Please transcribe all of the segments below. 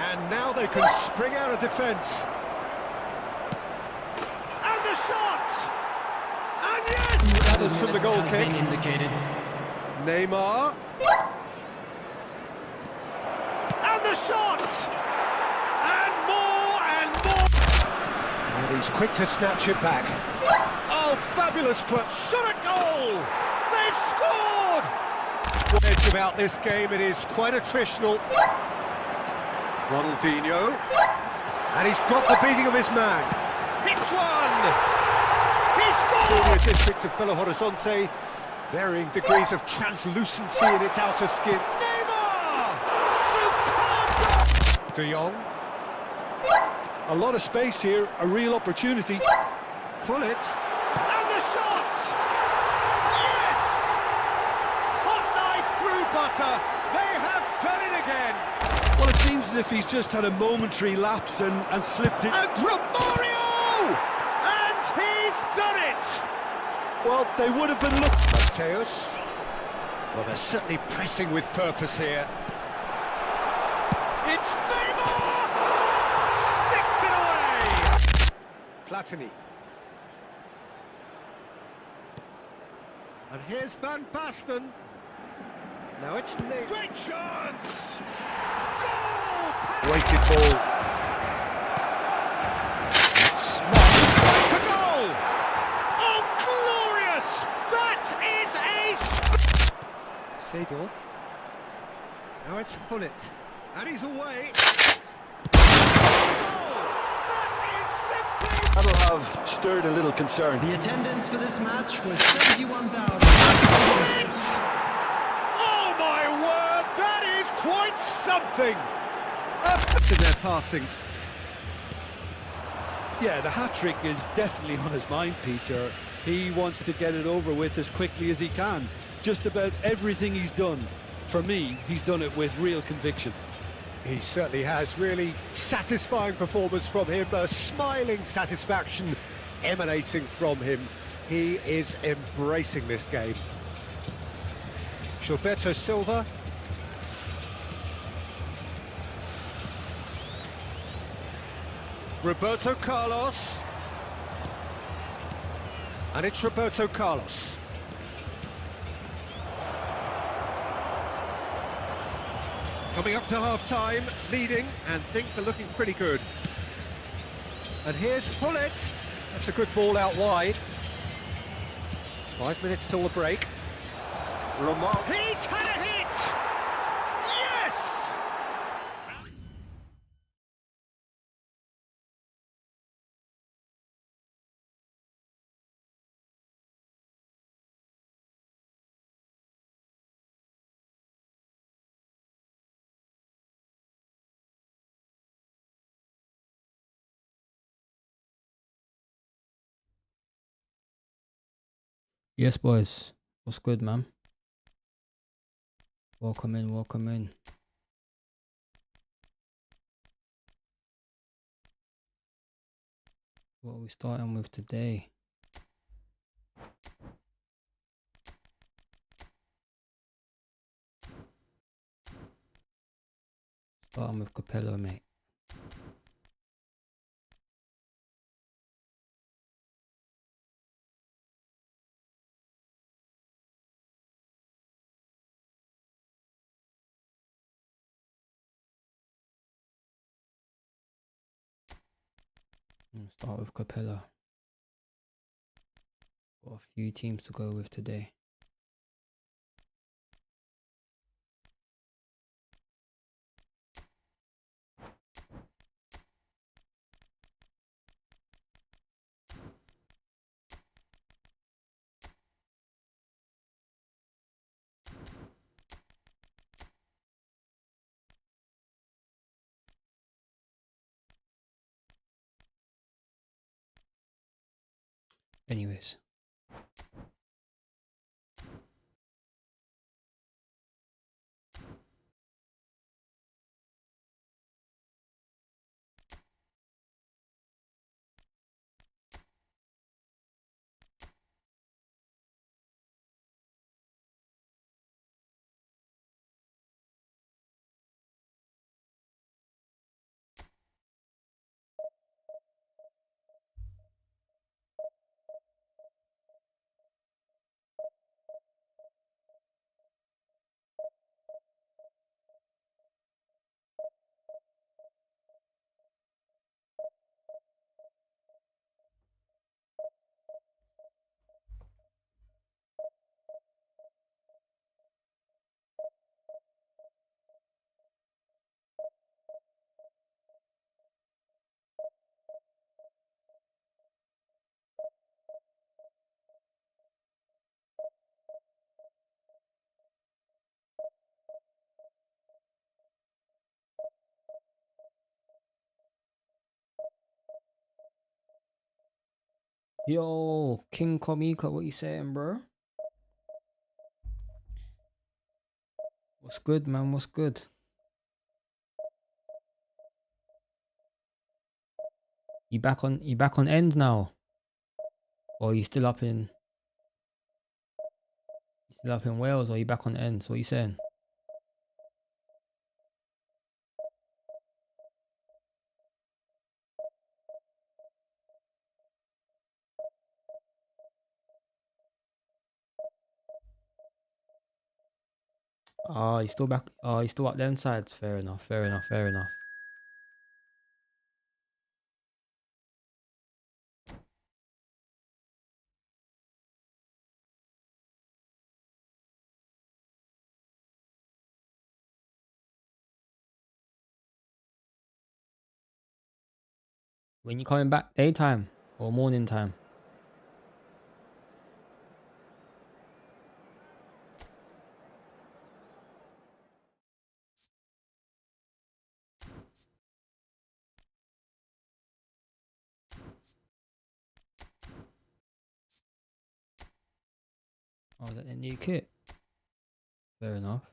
And now they can spring out of defence. And the shot! And yes! That was from the goal kick. Neymar. And the shot! And more and more! And he's quick to snatch it back. Oh, fabulous play. Shot a goal! They've scored! What edge about this game, it is quite attritional. Ronaldinho. And he's got the beating of his man. Hits one! He scores! The district of Belo Horizonte. Varying degrees of translucency in its outer skin. Neymar! Superb! De Jong. A lot of space here, a real opportunity. Pull it. And the shot! Yes! Hot knife through butter. They have done it again. Well, it seems as if he's just had a momentary lapse and slipped it. And Romario! And he's done it! Well, they would have been looking. Mateus. Well, they're certainly pressing with purpose here. It's Neymar! Sticks it away! Platini. And here's Van Basten. Now it's Neymar. Great chance! Goal! Weighted ball. Smart. For goal! Oh, glorious! That is a... Seedorf. Now it's Hullet. And he's away. Goal! That is simply... That'll have stirred a little concern. The attendance for this match was 71,000. Oh my word, that is quite something! In their passing. Yeah, the hat-trick is definitely on his mind, Peter. He wants to get it over with as quickly as he can. Just about everything he's done, for me, he's done it with real conviction. He certainly has. Really satisfying performance from him, a smiling satisfaction emanating from him. He is embracing this game. Gilberto Silva. Roberto Carlos. And it's Roberto Carlos. Coming up to half-time, leading, and things are looking pretty good. And here's Hullet. That's a good ball out wide. 5 minutes till the break. He's had a hit! Yes! Yes, boys. What's good, man? Welcome in, welcome in. What are we starting with today? Starting with Capello, mate. Start with Capella. Got a few teams to go with today. Anyways. Yo, King Komika, what you saying, bro? What's good, man? What's good? You back on end now? Or are you still up in Wales, or are you back on ends? What you saying? Oh, you still back? Oh, you still up them sides? Fair enough, fair enough, fair enough. When you coming back, daytime or morning time? Oh, is that the new kit? Fair enough.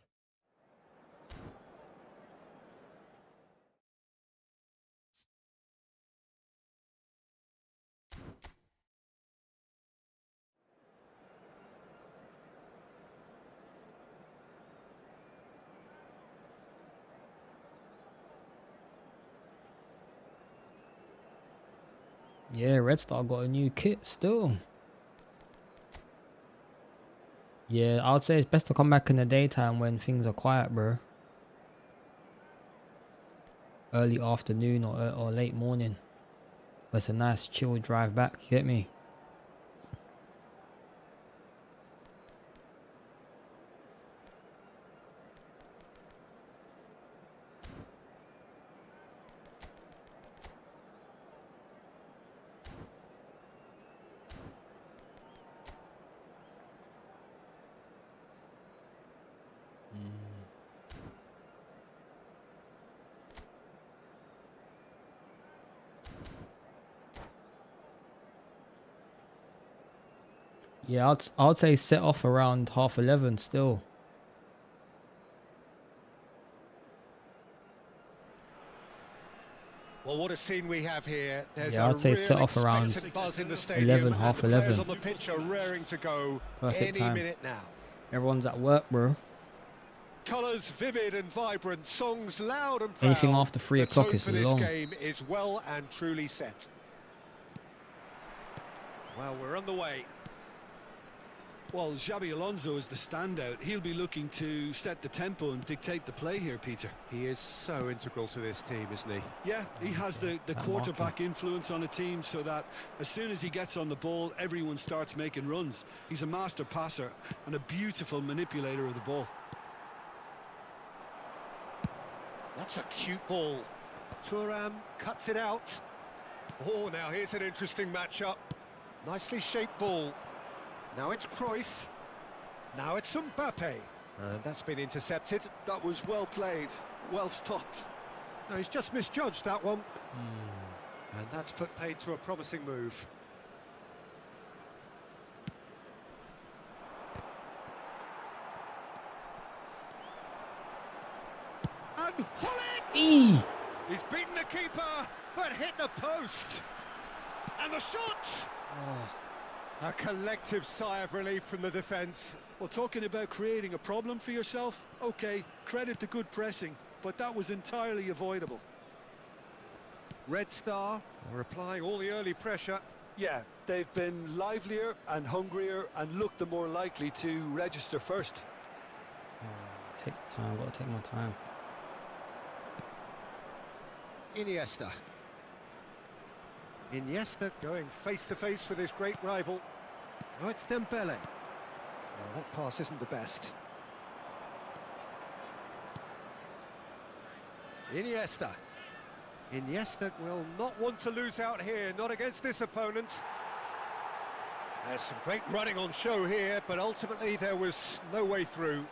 Yeah, Red Star got a new kit still. Yeah, I would say it's best to come back in the daytime when things are quiet, bro. Early afternoon or late morning. But it's a nice chill drive back, you get me? Yeah, I'd say set off around 11:30 still. Well, what a scene we have here. There's Yeah, a I'd say set real off around expectant buzz in the 11, stadium, and half the players 11. on the pitch are raring to go Perfect any time. minute now. Everyone's at work, bro. Colours vivid and vibrant, songs loud and proud. Anything after 3 The o'clock tone is for this long. game is well and truly set. Well, we're on the way. Well, Xabi Alonso is the standout. He'll be looking to set the tempo and dictate the play here, Peter. He is so integral to this team, isn't he? Yeah, he has the quarterback influence on a team so that as soon as he gets on the ball, everyone starts making runs. He's a master passer and a beautiful manipulator of the ball. That's a cute ball. Thuram cuts it out. Oh, now here's an interesting matchup. Nicely shaped ball. Now it's Cruyff. Now it's Mbappe. And that's been intercepted. That was well played, well stopped. No, he's just misjudged that one. And that's put paid to a promising move. And Hullet! He's beaten the keeper, but hit the post. And the shot! A collective sigh of relief from the defence. Well, talking about creating a problem for yourself, okay, credit to good pressing, but that was entirely avoidable. Red Star are applying all the early pressure. Yeah, they've been livelier and hungrier and looked the more likely to register first. Take time, gotta take my time. Iniesta. Iniesta going face-to-face with his great rival. Oh, it's Dembele. Well, that pass isn't the best. Iniesta. Iniesta will not want to lose out here, not against this opponent. There's some great running on show here, but ultimately there was no way through.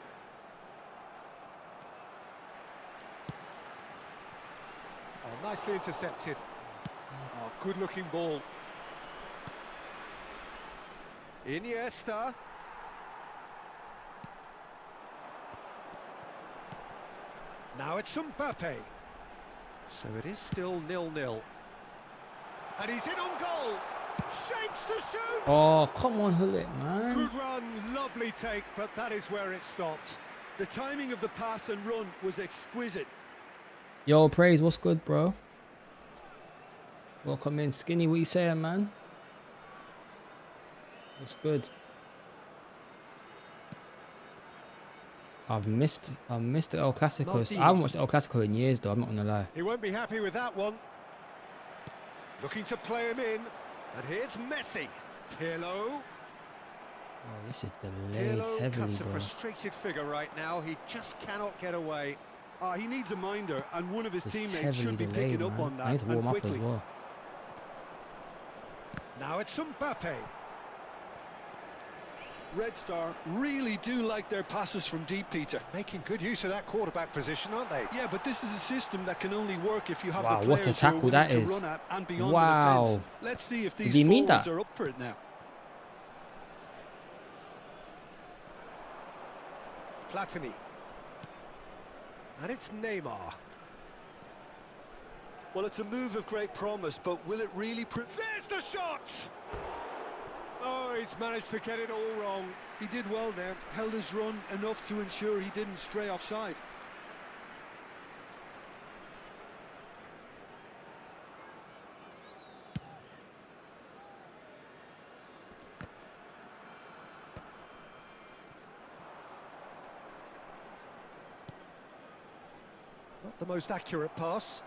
Oh, nicely intercepted. Oh, good-looking ball. Iniesta. Now it's Mbappe. So it is still 0-0. And he's in on goal. Shapes to shoot. Oh, come on, Hullet, man. Good run, lovely take, but that is where it stopped. The timing of the pass and run was exquisite. Yo, Praise, what's good, bro? Welcome in. Skinny, what you saying, man? What's good? I've missed the El Clasico. I haven't watched the El Clasico in years, though. I'm not gonna lie. He won't be happy with that one. Looking to play him in. And here's Messi. Pirlo. Oh, this is delayed Pirlo heavily, cuts a bro. frustrated figure right now. He just cannot get away. He needs a minder, and one of his It's teammates heavily should be delayed, picking up man. on that, I need to warm and up as quickly. well. Now it's Mbappe. Red Star really do like their passes from deep, Peter. Making good use of that quarterback position, aren't they? Yeah, but this is a system that can only work if you have Wow, the what a players who are tackle willing that to is. run at and beyond Wow. the defence. Let's see if these he mean forwards that? are up for it now. Platini. And it's Neymar. Well, it's a move of great promise, but will it really There's the shot! Oh, he's managed to get it all wrong. He did well there, held his run enough to ensure he didn't stray offside. Not the most accurate pass.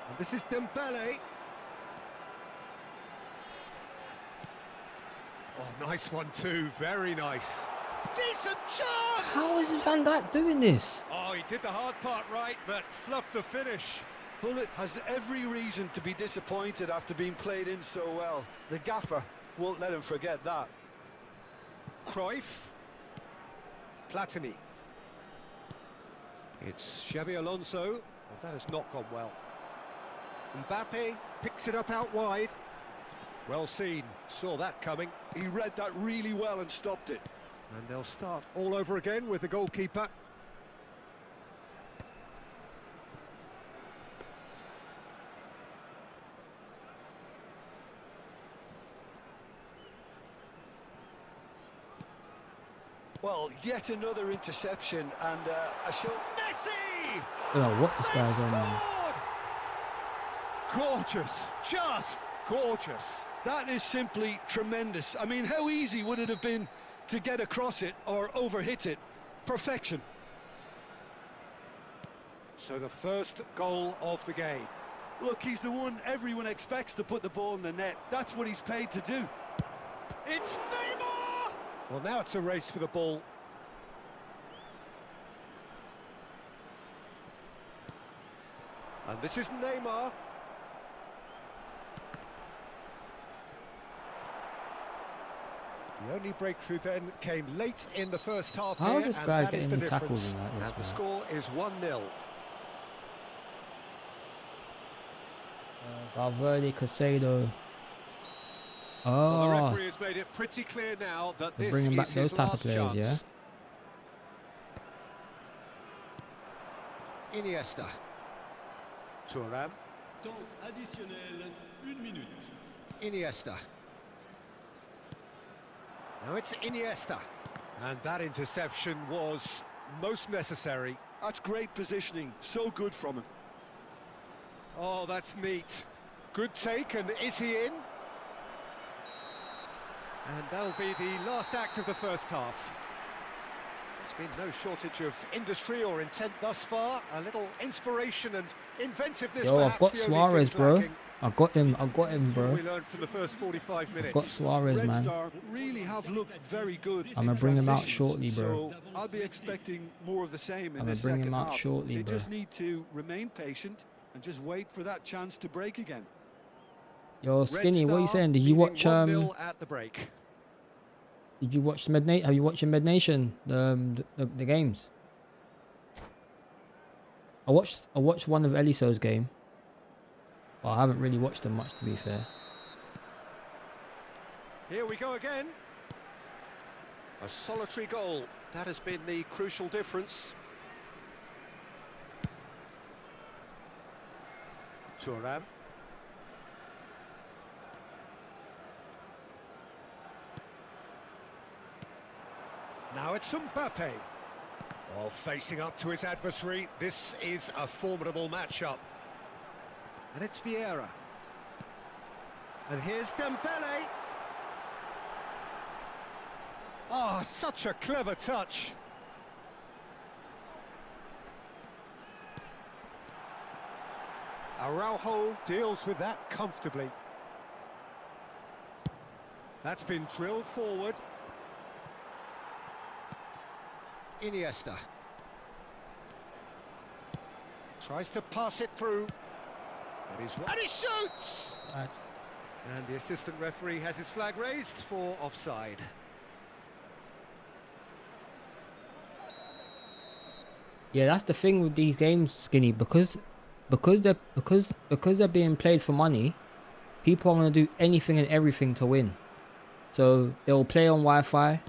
And this is Dembele. Oh, nice one too, very nice. Decent chance! How is Van Dijk doing this? Oh, he did the hard part right, but fluffed the finish. Hullet has every reason to be disappointed after being played in so well. The gaffer won't let him forget that. Cruyff. Platini. It's Xabi Alonso. Well, that has not gone well. Mbappe picks it up out wide. Well seen, saw that coming. He read that really well and stopped it. And they'll start all over again with the goalkeeper. Well, yet another interception and a show. Messi! I don't know what this guy's on, man. Gorgeous, just gorgeous. That is simply tremendous. I mean, how easy would it have been to get across it or overhit it? Perfection. So the first goal of the game. Look, he's the one everyone expects to put the ball in the net. That's what he's paid to do. It's Neymar! Well, now it's a race for the ball. And this is Neymar. The only breakthrough then came late in the first half. How is here, this and guy that is getting the any tackles difference. in like this, And the man? score is 1-0. Valverde, Casado. Well, the Oh, referee has made it pretty clear now that they're this bringing back is those his type of last players, yeah? chance. Iniesta. Thuram. Temps additionnel, 1 minute. Iniesta. Now it's Iniesta. And that interception was most necessary. That's great positioning. So good from him. Oh, that's neat. Good take, and is he in? And that'll be the last act of the first half. There's been no shortage of industry or intent thus far. A little inspiration and inventiveness. yo, I've perhaps got the only Suarez, things bro. lacking. I got him, bro. We learned from the first 45 minutes. I've got Suarez, Red man. Star really have looked very good. I'm gonna in bring him out transitions, shortly, bro. So I'll be expecting more of the same in I'm this gonna bring second him out half. shortly, They bro. just need to remain patient and just wait for that chance to break again. Yo, Red Skinny, what are you Star saying? Did you leading watch 1-0 at the break. Did you watch Med Nation? Have you watched Med Nation? The games. I watched one of Eliso's game. Well, I haven't really watched them much, to be fair. Here we go again. A solitary goal. That has been the crucial difference. Thuram. Now it's Mbappe. Well, facing up to his adversary, this is a formidable matchup. And it's Vieira. And here's Dembele. Oh, such a clever touch. Araujo deals with that comfortably. That's been drilled forward. Iniesta. Tries to pass it through. And he shoots! Right. And the assistant referee has his flag raised for offside. Yeah, that's the thing with these games, Skinny, because they're being played for money, people are gonna do anything and everything to win. So they'll play on Wi-Fi,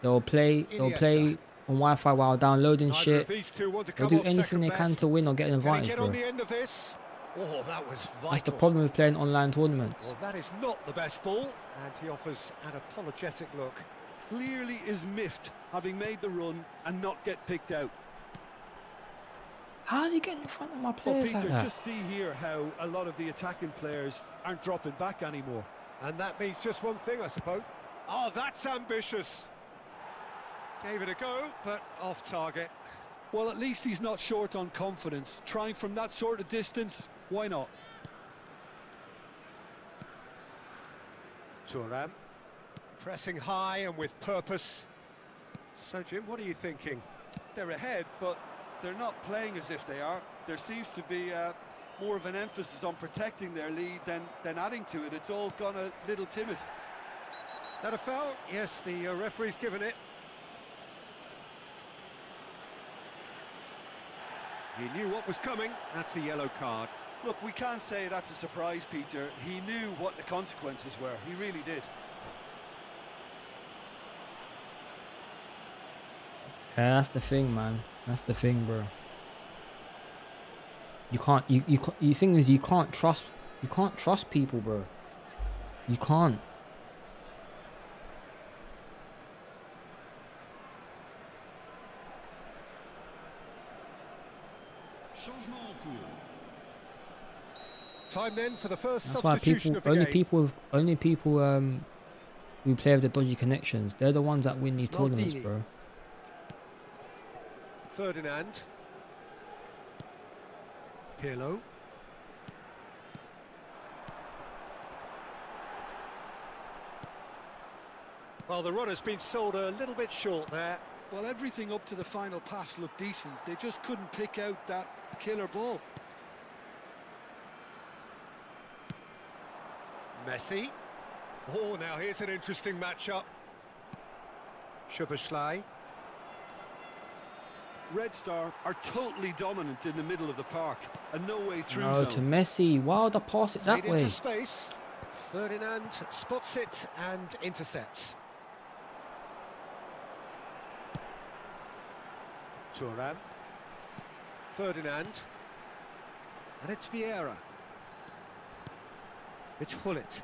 they'll play on Wi-Fi while downloading Neither shit. of these two want to They'll come do off anything they second can best. to win or get an Can he advantage, get bro. on the end of this? Oh, that was vital. That's the problem with playing online tournaments. Well, that is not the best ball, and he offers an apologetic look. Clearly is miffed, having made the run and not get picked out. How's he getting in front of my Well, players Peter, like that? just see here how a lot of the attacking players aren't dropping back anymore. And that means just one thing, I suppose. Oh, that's ambitious. Gave it a go, but off target. Well, at least he's not short on confidence. Trying from that sort of distance, why not? Thuram. Pressing high and with purpose. So, Jim, what are you thinking? They're ahead, but they're not playing as if they are. There seems to be more of an emphasis on protecting their lead than adding to it. It's all gone a little timid. That a foul? Yes, the referee's given it. He knew what was coming. That's a yellow card. Look, we can't say that's a surprise, Peter. He knew what the consequences were. He really did. Yeah, that's the thing, man. That's the thing, bro. You thing is you can't trust people, bro. You can't. Changement en cours. Time then for the first That's why substitution of the game. only people who play with the dodgy connections, they're the ones that win these tournaments, Maldini. bro. Ferdinand. Pirlo. Well, the run has been sold a little bit short there. Well, everything up to the final pass looked decent. They just couldn't pick out that killer ball. Messi. Oh, now here's an interesting matchup. Szoboszlai. Red Star are totally dominant in the middle of the park, and no way through No, zone. to Messi. Why would I pass it that Lead way? into space. Ferdinand spots it and intercepts. Thuram. Ferdinand. And it's Vieira. It's Hullet.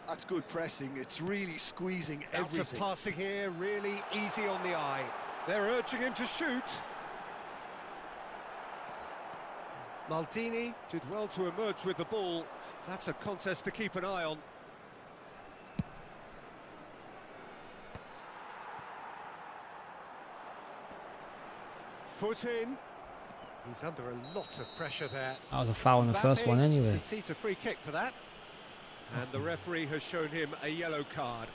That's good pressing. It's really squeezing Out of everything. passing here, really easy on the eye. They're urging him to shoot. Maldini did well to emerge with the ball. That's a contest to keep an eye on. Foot in. He's under a lot of pressure there. That was a foul in the first Mbappe one anyway. concedes a free kick for that. And the referee has shown him a yellow card.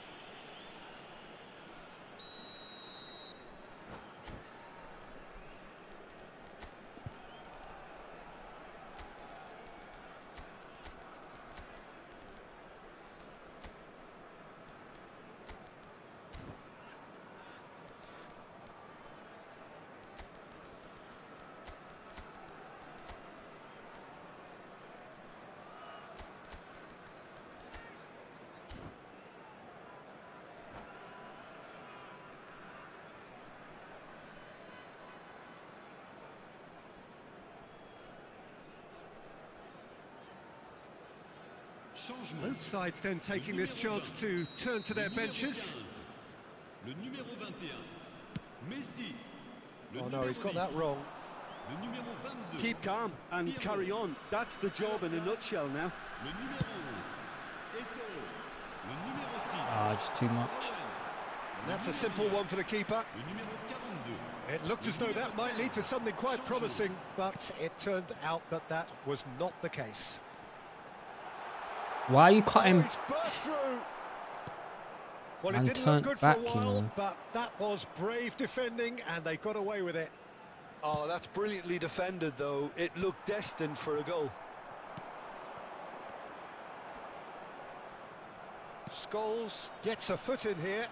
Changement. Both sides then taking this chance to turn to their benches. Le numéro 21. Messi. Le Oh no, he's got that 10. wrong. Le numéro 22. Keep calm and carry on. That's the job in a nutshell now. Le numéro 11. Eto'o. Le numéro 6. Ah, just too much. And that's a simple one for the keeper. Le numéro 42. It looked as though that might lead to something quite promising, but it turned out that that was not the case. Why are you Oh, cutting? he's burst through. Well, it And didn't turned look good back, for a you while, know. but that was brave defending, and they got away with it. Oh, that's brilliantly defended, though. It looked destined for a goal. Scholes gets a foot in here.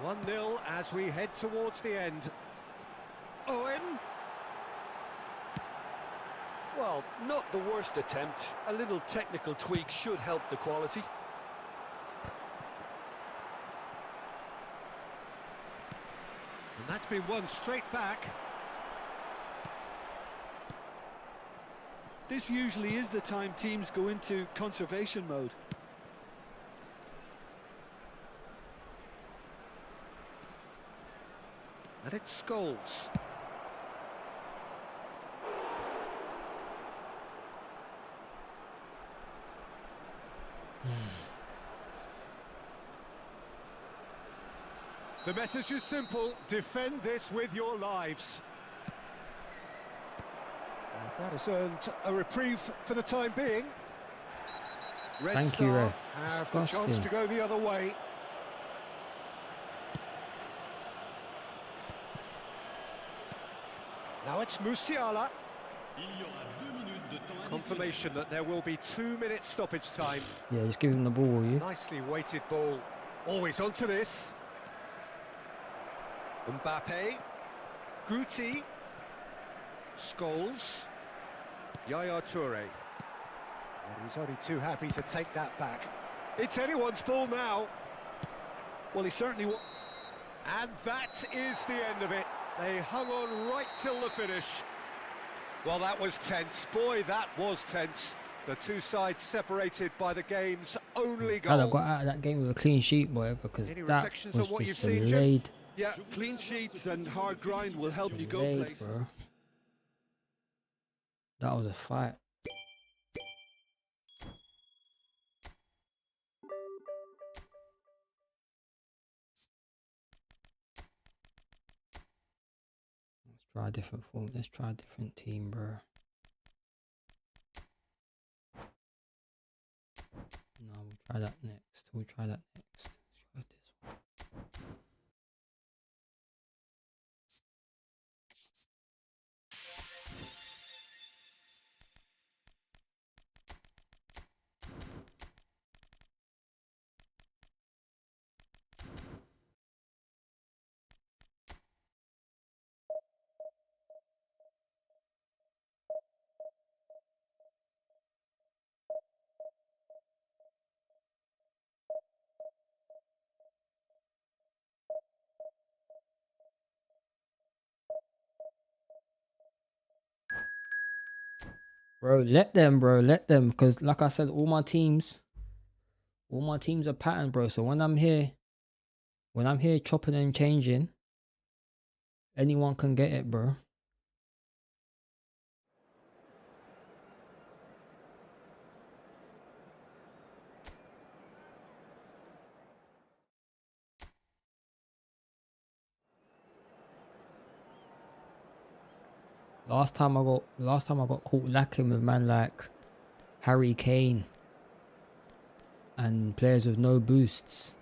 One-nil as we head towards the end. Owen. Well, not the worst attempt. A little technical tweak should help the quality. And that's been won straight back. This usually is the time teams go into conservation mode. And it's Scholes. The message is simple: defend this with your lives. And that has earned a reprieve for the time being. Red Thank you, Star Red. have the chance Disgusting. to go the other way. Now it's Musiala. Il y aura 2 minutes de temps Confirmation that there will be 2 minutes stoppage time. Yeah, just give him the ball, will you? Nicely weighted ball. Always onto this. Mbappe. Guti. Scholes. Yaya Toure. And he's only too happy to take that back. It's anyone's ball now. Well, he certainly... And that is the end of it. They hung on right till the finish. Well, that was tense. Boy, that was tense. The two sides separated by the game's only Glad I goal. got out of that game with a clean sheet, boy, because Any that reflections was on what just you've seen, Jim? delayed. Yeah, clean sheets and hard grind will help you go Delayed, places. bro. That was a fight. Let's try a different form. Let's try a different team, bro. No, we'll try that next. We'll try that next. Let's try this one. Bro, let them, bro. Let them. Because like I said, all my teams are patterned, bro. So when I'm here chopping and changing, anyone can get it, bro. Last time I got caught lacking with man like Harry Kane and players with no boosts.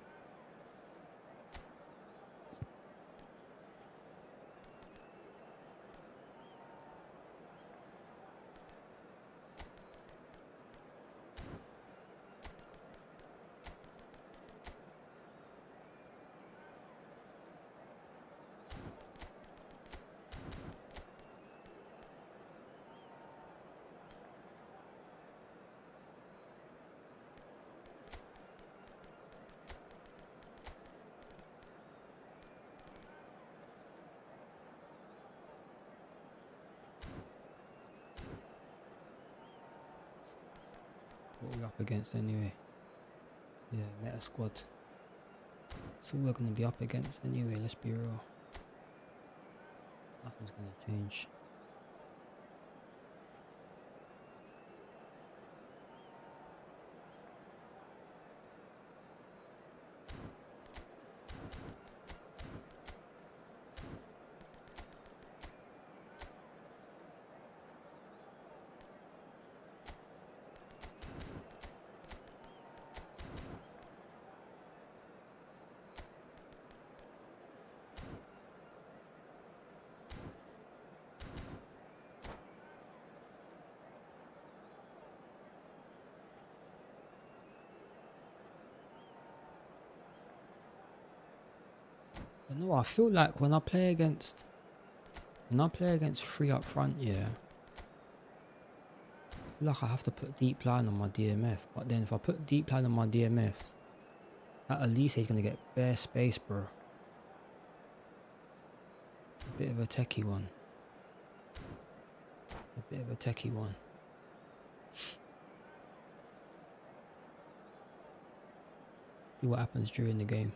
what we're up against anyway. Yeah, meta squad. That's all we're gonna be up against anyway, let's be real. Nothing's gonna change. But no, I feel like when I play against three up front, yeah, I feel like I have to put deep line on my DMF. But then if I put deep line on my DMF, at least he's gonna get bare space, bro. A bit of a techie one. A bit of a techie one. See what happens during the game.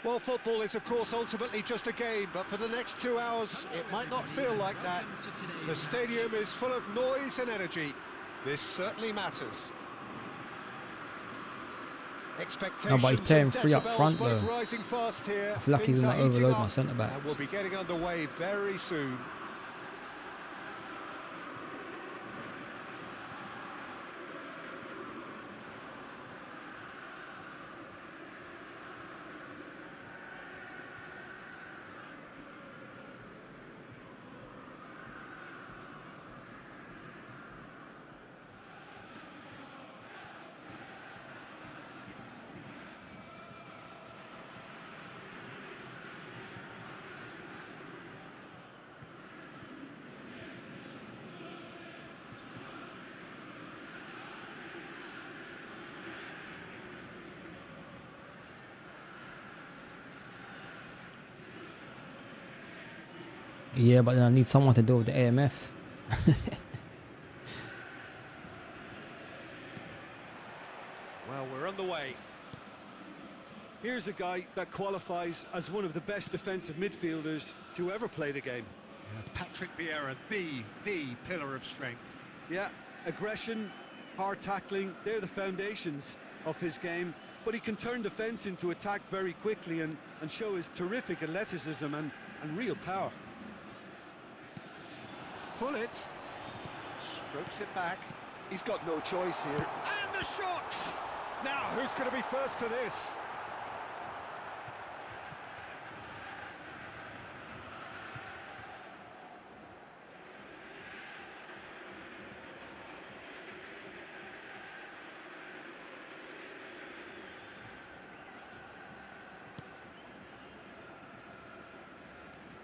Well, football is, of course, ultimately just a game, but for the next 2 hours, it might not feel like that. The stadium is full of noise and energy. This certainly matters. Expectations No, but he's playing and three up decibels front, both though. rising fast here. I feel like he's Things gonna are heating overload up, my centre and backs. we'll be getting underway very soon. Yeah, but then I need someone to deal with the AMF. Well, we're underway. Here's a guy that qualifies as one of the best defensive midfielders to ever play the game. Patrick Vieira, the pillar of strength. Yeah, aggression, hard tackling, they're the foundations of his game. But he can turn defence into attack very quickly and show his terrific athleticism and real power. Pullet strokes it back. He's got no choice here. And the shot! Now, who's going to be first to this?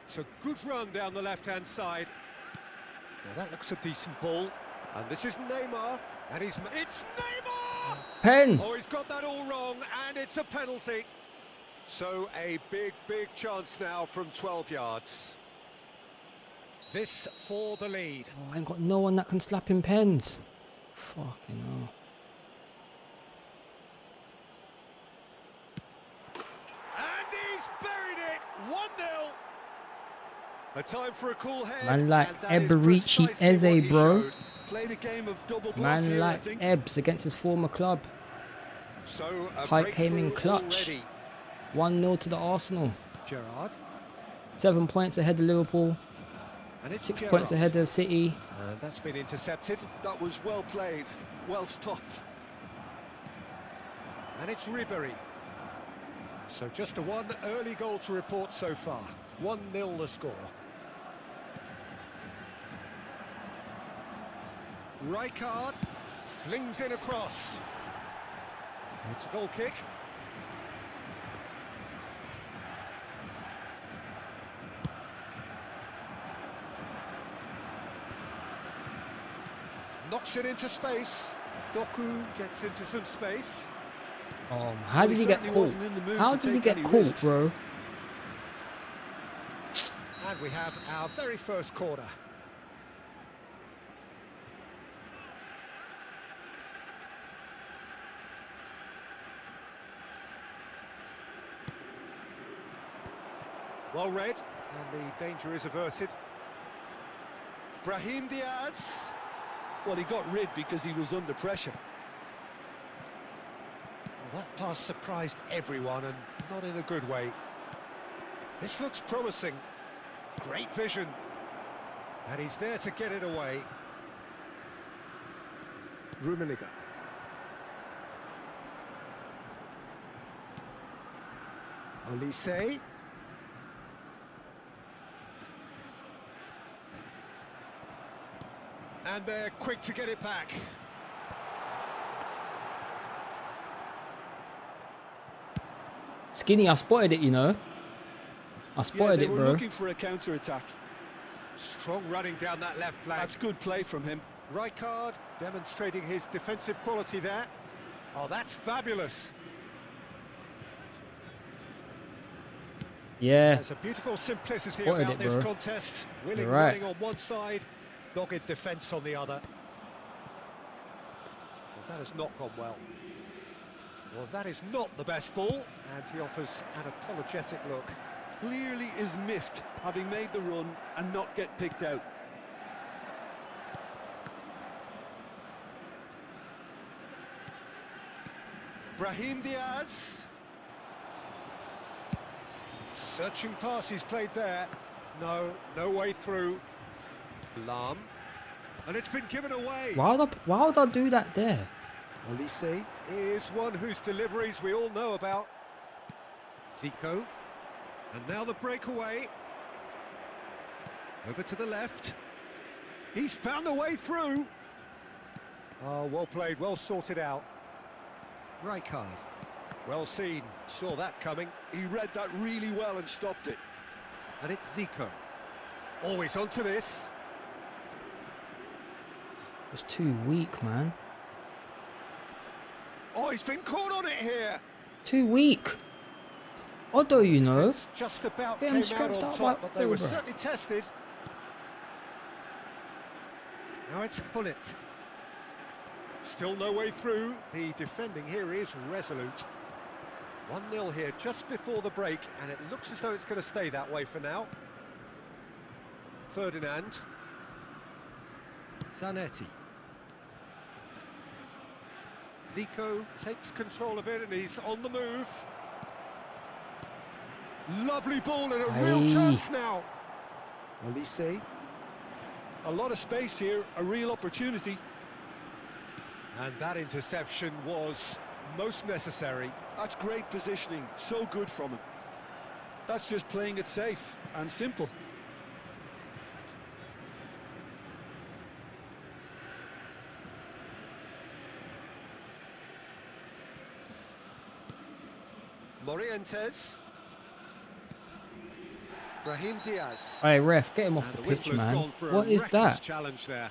It's a good run down the left-hand side. Now that looks a decent ball. And this is Neymar. And it's Neymar! Pen! Oh, he's got that all wrong, and it's a penalty. So a big chance now from 12 yards. This for the lead. Oh, I ain't got no one that can slap in pens. Fucking hell. And he's buried it. 1-0. A time for a cool head. Man like and that is Eberici precisely what Eze, he bro. showed. Played a game of double bluff Man here, I like think. Ebbs against his former club. So a Pike came in breakthrough clutch. already. 1-0 to the Arsenal. Gerrard. 7 points ahead of Liverpool. And it's 6 Gerrard. points ahead of City. And that's been intercepted. That was well played, well stopped. And it's Ribery. So just a one early goal to report so far. 1-0 the score. Rijkaard flings in a cross. It's a goal kick. Puts it into space. Doku gets into some space. How did he get certainly caught? wasn't in the mood How to did he take get any caught, risks. bro? And we have our very first corner. Well read, and the danger is averted. Brahim Diaz. Well, he got rid because he was under pressure. Well, that pass surprised everyone, and not in a good way. This looks promising. Great vision. And he's there to get it away. Rummenigge. Olise. And they're quick to get it back. Skinny, I spotted it, you know. I spotted they it, were bro. looking for a counter-attack. Strong running down that left flank. That's good play from him. Rijkaard demonstrating his defensive quality there. Oh, that's fabulous. Yeah. There's a beautiful simplicity Spotted about it, this bro. contest. Willing You're right. running on one side, dogged defence on the other. Well, that has not gone well. Well, that is not the best ball, and he offers an apologetic look. Clearly is miffed, having made the run and not get picked out. Brahim Diaz. Searching pass he's played there. No way through. Lam. And it's been given away. Why would I do that there? Olise is one whose deliveries we all know about. Zico. And now the breakaway. Over to the left. He's found a way through. Oh, well played, well sorted out. Rijkaard. Well seen, saw that coming. He read that really well and stopped it. And it's Zico. Always onto this. It's too weak, man. Oh, he's been caught on it here. Too weak. Otto, you know. It's just about Get him came out stretched on out top, by but they were Silva. certainly tested. Now it's Hullet. Still no way through. The defending here is resolute. 1-0 here just before the break, and it looks as though it's going to stay that way for now. Ferdinand. Zanetti. Zico takes control of it and he's on the move. Lovely ball and a real chance now. Olise. A lot of space here, a real opportunity. And that interception was most necessary. That's great positioning, so good from him. That's just playing it safe and simple. Morientes. Brahim Diaz. Hey, ref, get him off And the the pitch, whistle has man. gone for What a is reckless that? challenge there.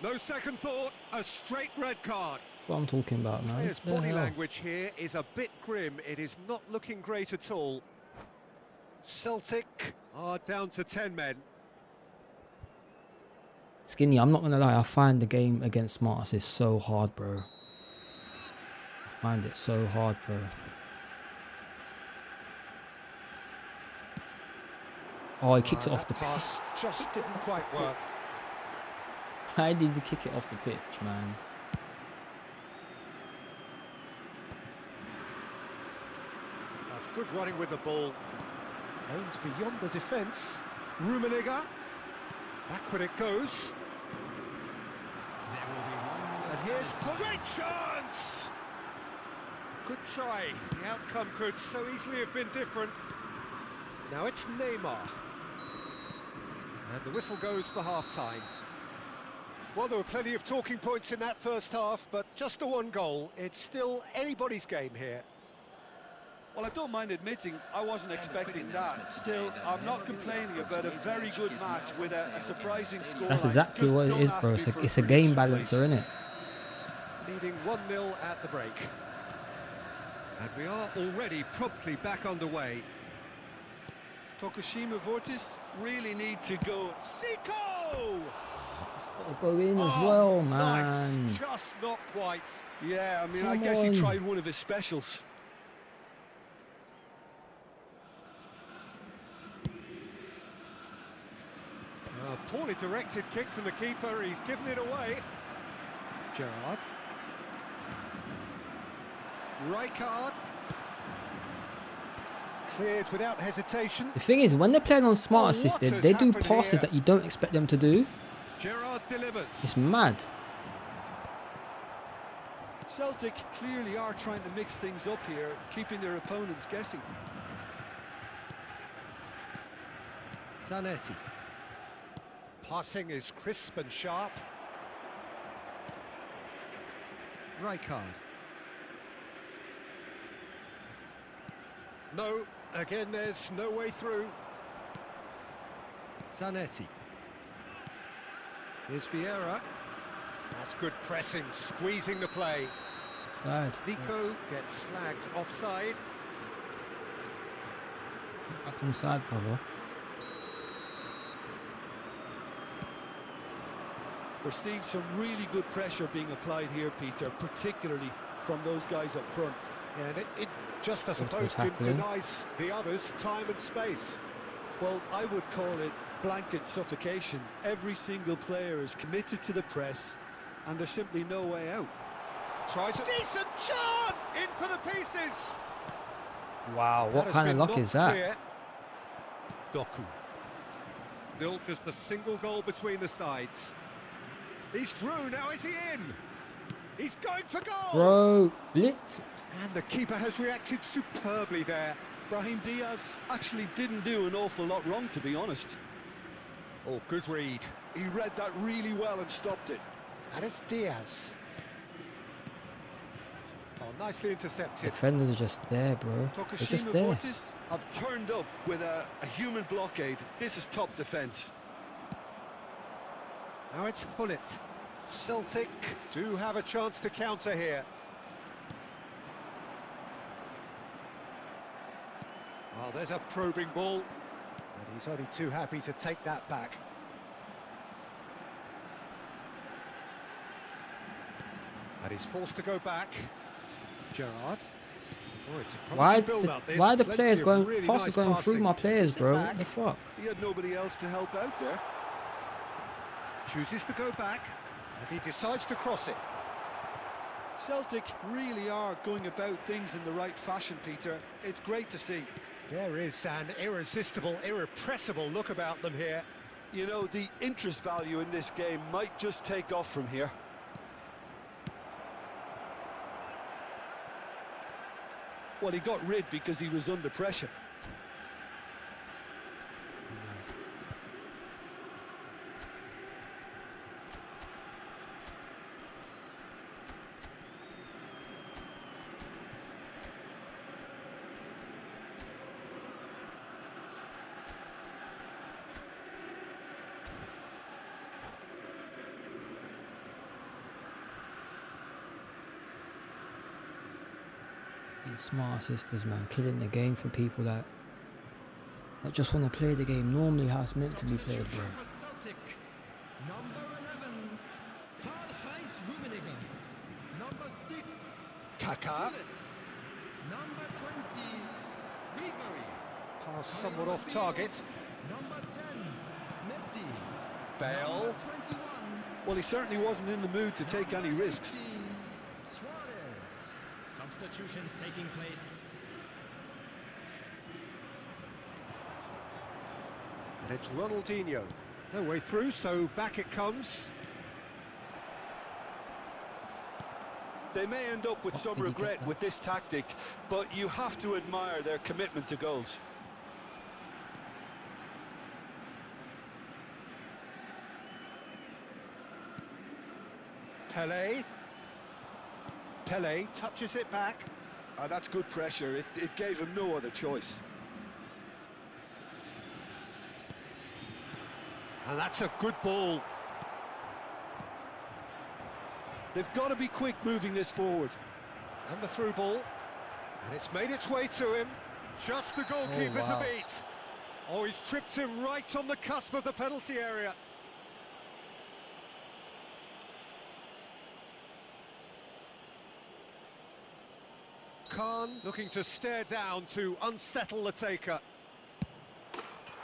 No second thought, a straight red card. What I'm talking about, man. Players' What the body hell? language here is a bit grim. It is not looking great at all. Celtic are down to 10 men. Skinny, I'm not gonna lie, I find the game against Smarts is so hard, bro. I find it so hard, bro. Oh, he kicks it off the That pitch. pass just didn't quite work. Why did he kick it off the pitch, man? That's good running with the ball. Aims beyond the defence. Rummenigge. Backward it goes. And here's a great chance! Good try. The outcome could so easily have been different. Now it's Neymar. And the whistle goes for half-time. Well, there were plenty of talking points in that first half, but just the one goal. It's still anybody's game here. Well, I don't mind admitting I wasn't expecting that. Still, I'm not complaining about a very good match with a surprising score. That's exactly what it is, bro. It's a game balancer, isn't it? Leading 1-0 at the break. And we are already promptly back underway. Tokushima Vortis really need to go. Zico! Gotta go in as well, man. Nice. Just not quite. Yeah, I mean, I Come guess on. he tried one of his specials. A poorly directed kick from the keeper. He's given it away. Gerrard. Rijkaard. Cleared without hesitation. The thing is, when they're playing on Smart Oh, Assisted, what they has do happened passes here? that you don't expect them to do. Gerrard delivers. It's mad. Celtic clearly are trying to mix things up here, keeping their opponents guessing. Zanetti. Passing is crisp and sharp. Rijkaard. No, again there's no way through. Zanetti. Here's Vieira. That's good pressing, squeezing the play. Offside. Zico gets flagged offside. Back on side, brother. We're seeing some really good pressure being applied here, Peter, particularly from those guys up front. And it just, I Good suppose, tackling. denies the others time and space. Well, I would call it blanket suffocation. Every single player is committed to the press, and there's simply no way out. Tries a decent shot! In for the pieces! Wow, That what has kind of been luck knocked is that? clear. Doku. Still just a single goal between the sides. He's through, now is he in? He's going for goal! Bro, blitz. And the keeper has reacted superbly there. Brahim Diaz actually didn't do an awful lot wrong, to be honest. Oh, good read. He read that really well and stopped it. And it's Diaz. Oh, nicely intercepted. Defenders Defenders are just there, bro. They're just Tokushima there. Vortis have turned up with a human blockade. This is top defence. Now it's Hullet. Celtic do have a chance to counter here. Well, there's a probing ball. And he's only too happy to take that back. And he's forced to go back. Gerrard. Oh, it's a Why promising is build-up. There's why are the plenty players of going really passes nice going through passing. my players, Sit bro? back. What the fuck? He had nobody else to help out there. Chooses to go back, and he decides to cross it. Celtic really are going about things in the right fashion, Peter. It's great to see. There is an irresistible, irrepressible look about them here. You know, the interest value in this game might just take off from here. Well, he got rid because he was under pressure. These smart sisters, man, killing the game for people that just want to play the game normally how it's meant to be played, bro. Celtic, number 11, Karl-Heinz Rummenigge. Number 6, Kaká. Hullet. Number 20, Ribery. Pass somewhat off target. Number 10, Messi. Bale. Number 21, Well, he certainly wasn't in the mood to take any risks. 19, Suarez. Substitutions taking place. And it's Ronaldinho. No way through, so back it comes. They may end up with some Did he get regret that? with this tactic, but you have to admire their commitment to goals. Pelé. Pelé touches it back. That's good pressure. It gave him no other choice. And that's a good ball. They've got to be quick moving this forward. And the through ball. And it's made its way to him. Just the goalkeeper to beat. Oh, he's tripped him right on the cusp of the penalty area. Khan looking to stare down to unsettle the taker.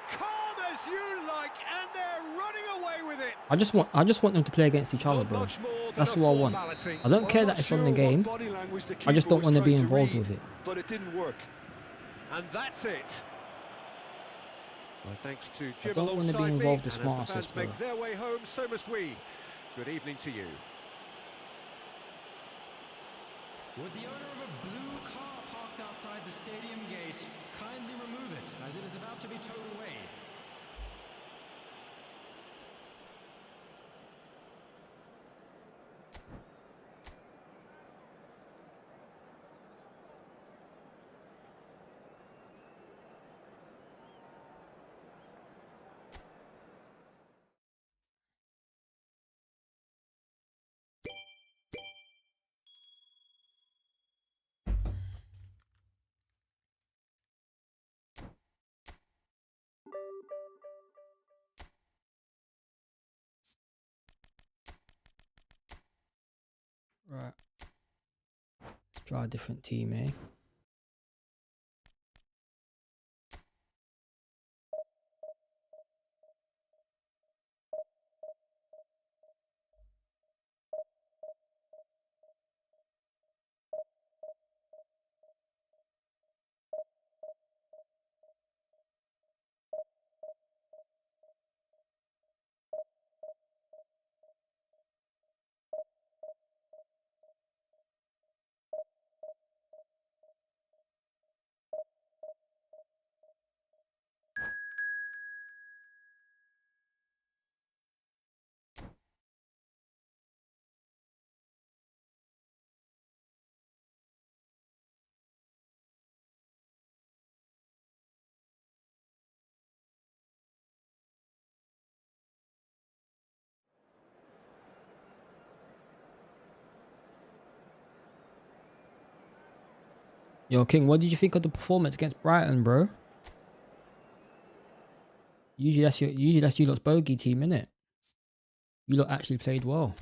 Calm as you like, and they're running away with it. I just want them to play against each other, bro. That's what I want. I don't care that it's on the game. I just don't want to be involved with it. But it didn't work. And that's it. Well, thanks to Jim I don't want to be alongside involved me, with and as smart the fans assists, bro. make their way home, so must we. Good evening to you. Would the owner of a blue car parked outside the stadium gate kindly remove it, as it is about to be towed away? Right. Let's try a different team, eh? Yo, King, what did you think of the performance against Brighton, bro? Usually that's you lot's bogey team, innit? You lot actually played well.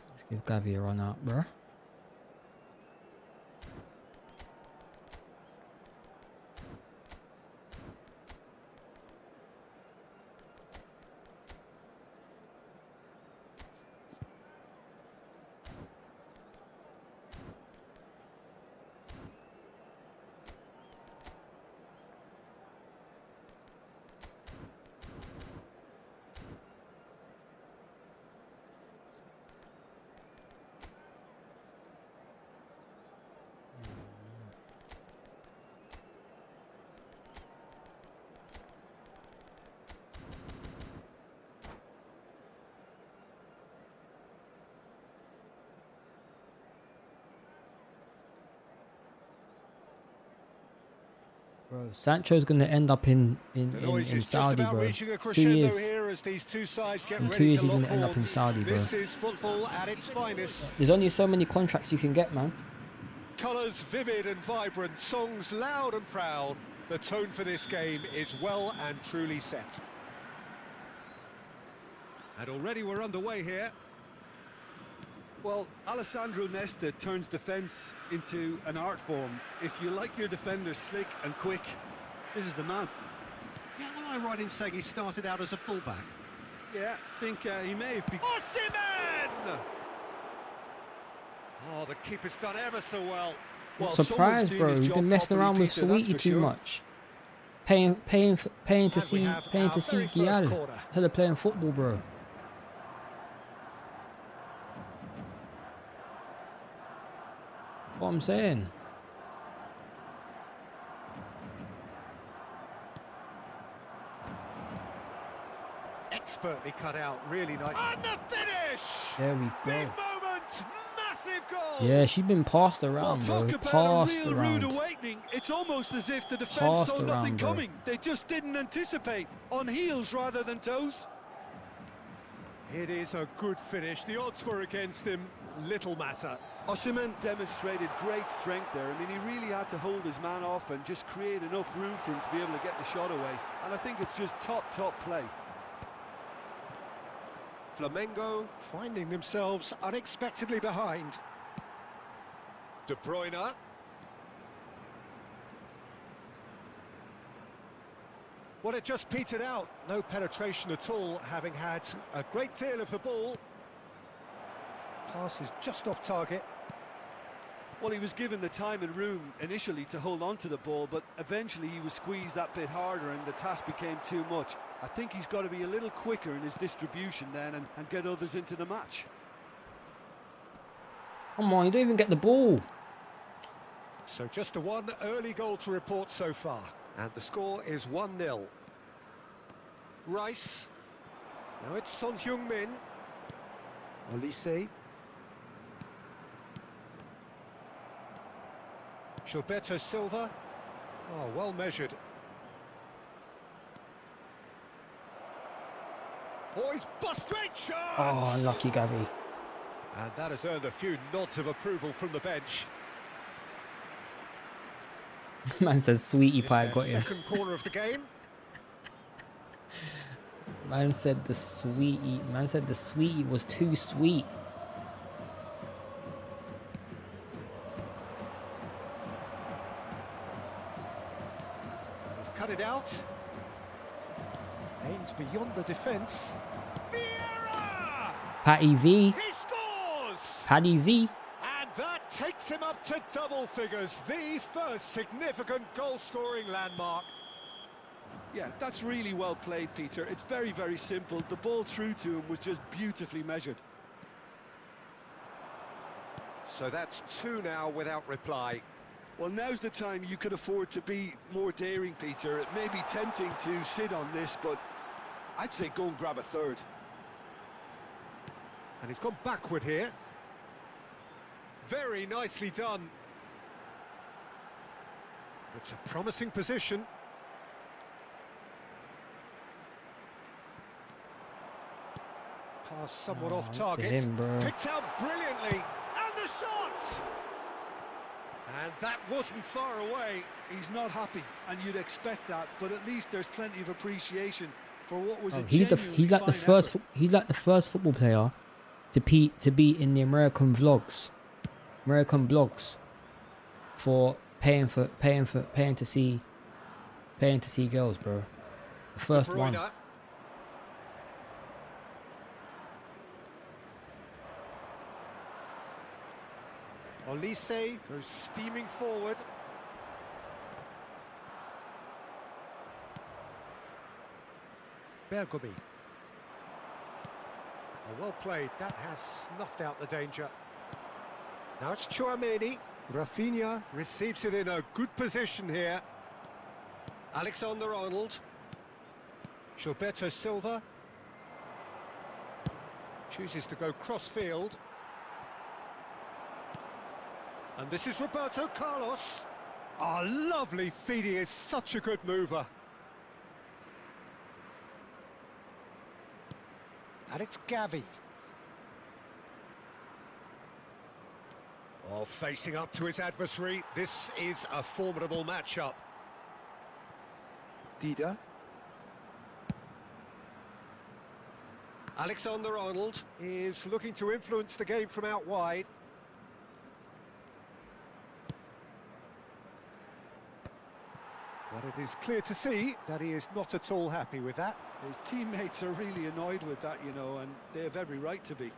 Let's give Gavi a run out, bro. Bro, Sancho's going to end up in Saudi, bro. 2 years. Here as these two sides get In 2 ready years, to he's going lock to end up in horns. Saudi, bro. This is football at its finest. There's only so many contracts you can get, man. Colours vivid and vibrant, songs loud and proud. The tone for this game is well and truly set. And already we're underway here. Well, Alessandro Nesta turns defence into an art form. If you like your defenders slick and quick, this is the man. Yeah, am I right in saying he started out as a fullback? Yeah, I think he may have been... Osimhen! Oh, the keeper's done ever so well. Well, Surprised, someone's doing bro. his You've job been messing properly, around with Peter, that's Sweetie for too sure. much. paying to And we see have our see very first Gial corner. instead of playing football, bro. What I'm saying. Expertly cut out, really nice. And the finish! There we Big go. moment, massive goal! Yeah, she's been passed Well, around, bro. talk about Passed a real rude around. awakening. It's almost as if the defence Passed saw nothing around, bro. coming. They just didn't anticipate. On heels rather than toes. It is a good finish. The odds were against him. Little matter. Osimhen demonstrated great strength there. I mean, he really had to hold his man off and just create enough room for him to be able to get the shot away. And I think it's just top play. Flamengo finding themselves unexpectedly behind. De Bruyne. Well, it just petered out. No penetration at all, having had a great deal of the ball. Pass is just off target. Well, he was given the time and room initially to hold on to the ball, but eventually he was squeezed that bit harder and the task became too much. I think he's got to be a little quicker in his distribution then and get others into the match. Come on, you don't even get the ball. So just a one early goal to report so far. And the score is 1-0. Rice. Now it's Son Heung-min. Olise. Gilberto Silva. Oh, well measured. Oh, he's bust straight shot! Oh, unlucky Gavi. And that has earned a few nods of approval from the bench. Man says sweetie It's pie their got you. second corner of the game. Man said the sweetie was too sweet. He's cut it out. Aims beyond the defence. Vieira! Patty V. He scores! Paddy V. And that takes him up to double figures. The first significant goal-scoring landmark. Yeah, that's really well played, Peter. It's very simple. The ball through to him was just beautifully measured. So that's two now without reply. Well, now's the time you can afford to be more daring, Peter. It may be tempting to sit on this, but I'd say go and grab a third. And he's gone backward here. Very nicely done. It's a promising position. Pass somewhat off target. him, bro. Picked out brilliantly. And the shot! And that wasn't far away. He's not happy, and you'd expect that, but at least there's plenty of appreciation for what was a He's like the first football player to be in the American blogs for paying to see girls, bro. The first one. Olise goes steaming forward. Bergomi. Well played. That has snuffed out the danger. Now it's Chouameni. Rafinha receives it in a good position here. Alexander-Arnold. Gilberto Silva. Chooses to go cross-field. And this is Roberto Carlos. Oh, lovely feed. He is such a good mover. And it's Gavi. Oh, facing up to his adversary. This is a formidable matchup. Dida. Alexander-Arnold is looking to influence the game from out wide. But it is clear to see that he is not at all happy with that. His teammates are really annoyed with that, you know, and they have every right to be.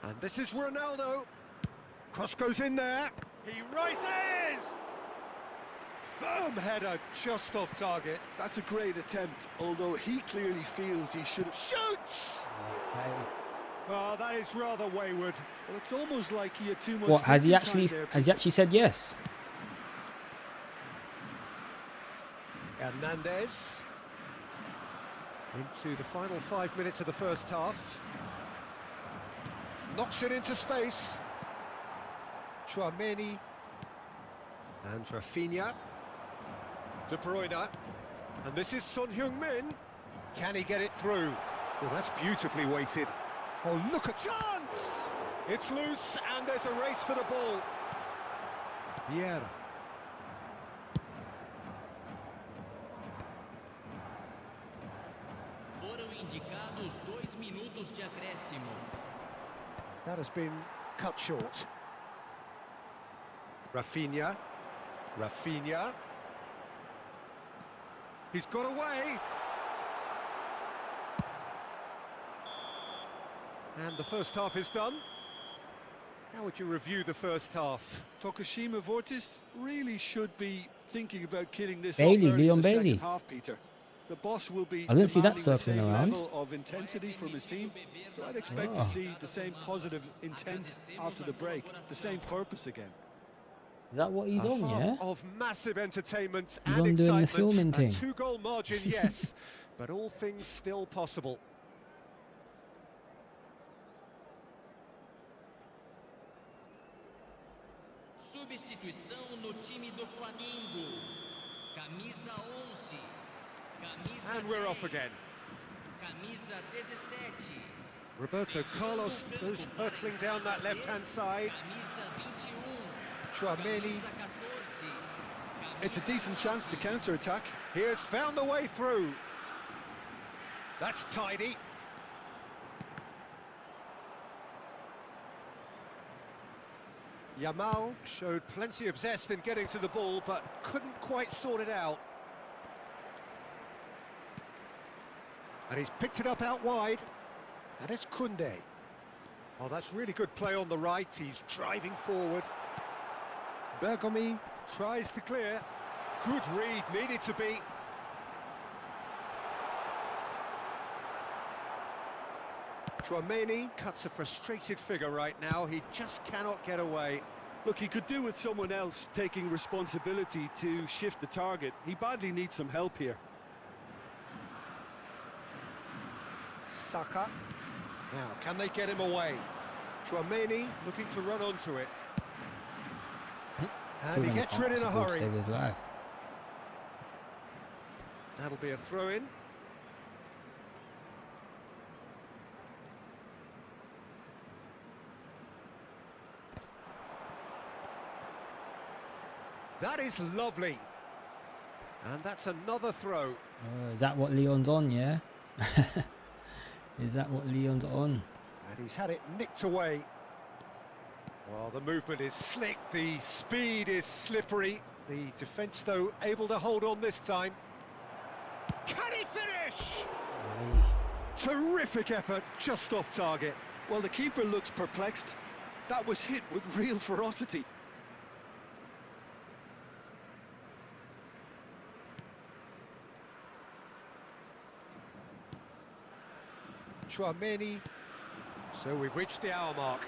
And this is Ronaldo. Cross goes in there. He rises! firm header just off target. That's a great attempt, although he clearly feels he should have... Shoots! Okay. Oh, that is rather wayward. Well, it's almost like he had too much... What has he thinking actually? time there, Has he Peter. actually said yes? Hernandez. Into the final 5 minutes of the first half. Knocks it into space. Chouameni. And Rafinha. De Bruyne. And this is Son Heung-min. Can he get it through? Oh, that's beautifully weighted. Oh, look at chance! It's loose, and there's a race for the ball. Vieira. Foram indicados 2 minutos de acréscimo. That has been cut short. Rafinha. Rafinha. He's got away. And the first half is done. How would you review the first half? Tokushima Vortis really should be thinking about killing this Bailey, off early Leon in the Bailey. second half, Peter. The boss will be I didn't see that demanding the circling same around. level of intensity from his team, so I'd expect Oh. to see the same positive intent after the break, the same purpose again. Is that what he's A on? half Yeah. of massive entertainment He's and on doing the excitement. filming A thing. 2-goal margin, yes, but all things still possible. Substituição no time do Flamengo. Camisa 11. Camisa And we're off 10, again. Camisa 17. Roberto Carlos goes hurtling down that left-hand side. Camisa 21. Chouameni. Camisa 14. It's a decent chance to counter-attack. He has found the way through. That's tidy. Yamal showed plenty of zest in getting to the ball, but couldn't quite sort it out. And he's picked it up out wide. And it's Koundé. Oh, that's really good play on the right. He's driving forward. Bergomi tries to clear. Good read, needed to be. Chouameni cuts a frustrated figure right now. He just cannot get away. Look, he could do with someone else taking responsibility to shift the target. He badly needs some help here. Saka. Now, can they get him away? Chouameni looking to run onto it. And he gets rid in a hurry. Save his life. That'll be a throw-in. That is lovely. And that's another throw. Oh, is that what Leon's on? Yeah. Is that what Leon's on? And he's had it nicked away. Well, the movement is slick, the speed is slippery. The defence, though, able to hold on this time. Can he finish? Aye. Terrific effort, just off target. Well, the keeper looks perplexed. That was hit with real ferocity. Chouameni. So we've reached the hour mark.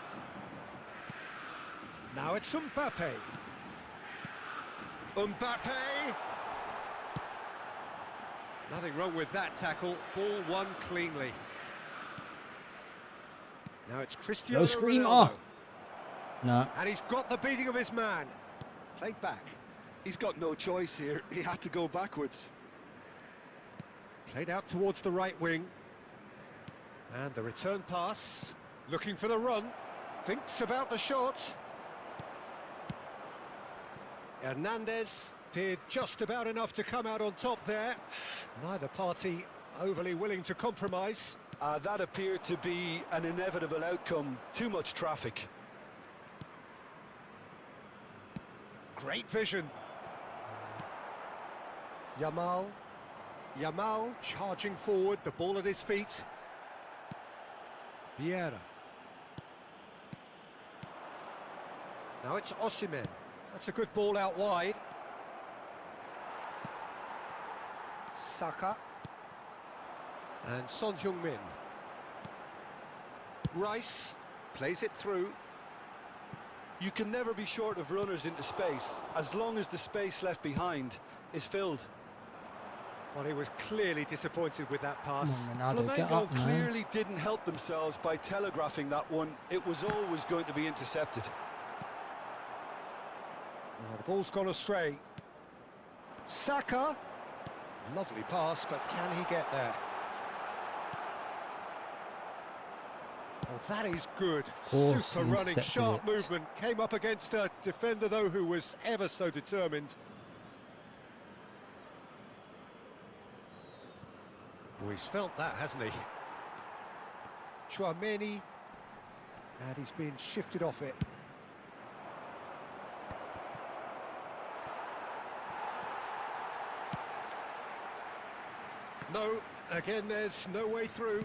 Now it's Mbappe. Mbappe! Nothing wrong with that tackle. Ball won cleanly. Now it's Cristiano No scream. Ronaldo. Oh. No. And he's got the beating of his man. Played back. He's got no choice here. He had to go backwards. Played out towards the right wing. And the return pass. Looking for the run. Thinks about the shot. Hernandez did just about enough to come out on top there. Neither party overly willing to compromise. That appeared to be an inevitable outcome. Too much traffic. Great vision. Yamal. Yamal charging forward, the ball at his feet. Vieira. Now it's Osimhen. That's a good ball out wide. Saka. And Son Heung-min. Rice plays it through. You can never be short of runners into space, as long as the space left behind is filled. Well, he was clearly disappointed with that Come pass. on, Ronaldo, get Flamengo up, man. clearly didn't help themselves by telegraphing that one. It was always going to be intercepted. Oh, the ball's gone astray. Saka. Lovely pass, but can he get there? Oh, that is good. course, Super he running, intercepted sharp it. movement. Came up against a defender, though, who was ever so determined. Oh, he's felt that, hasn't he? Chouameni. And he's been shifted off it. No, again, there's no way through.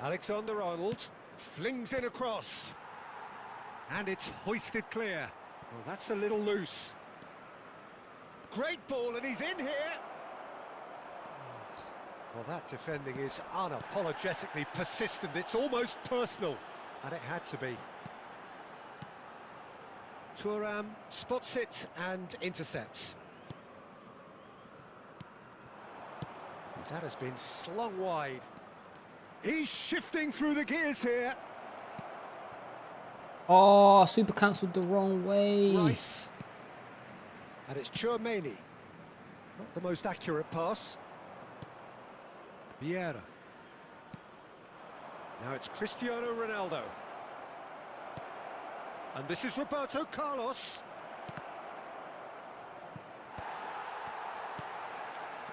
Alexander-Arnold flings in across. And it's hoisted clear. Well, that's a little loose. Great ball, and he's in here. Well, that defending is unapologetically persistent. It's almost personal, and it had to be. Thuram spots it and intercepts. That has been slung wide. He's shifting through the gears here. Oh, super cancelled the wrong way. Rice. And it's Chouameni. Not the most accurate pass. Vieira. Now it's Cristiano Ronaldo. And this is Roberto Carlos.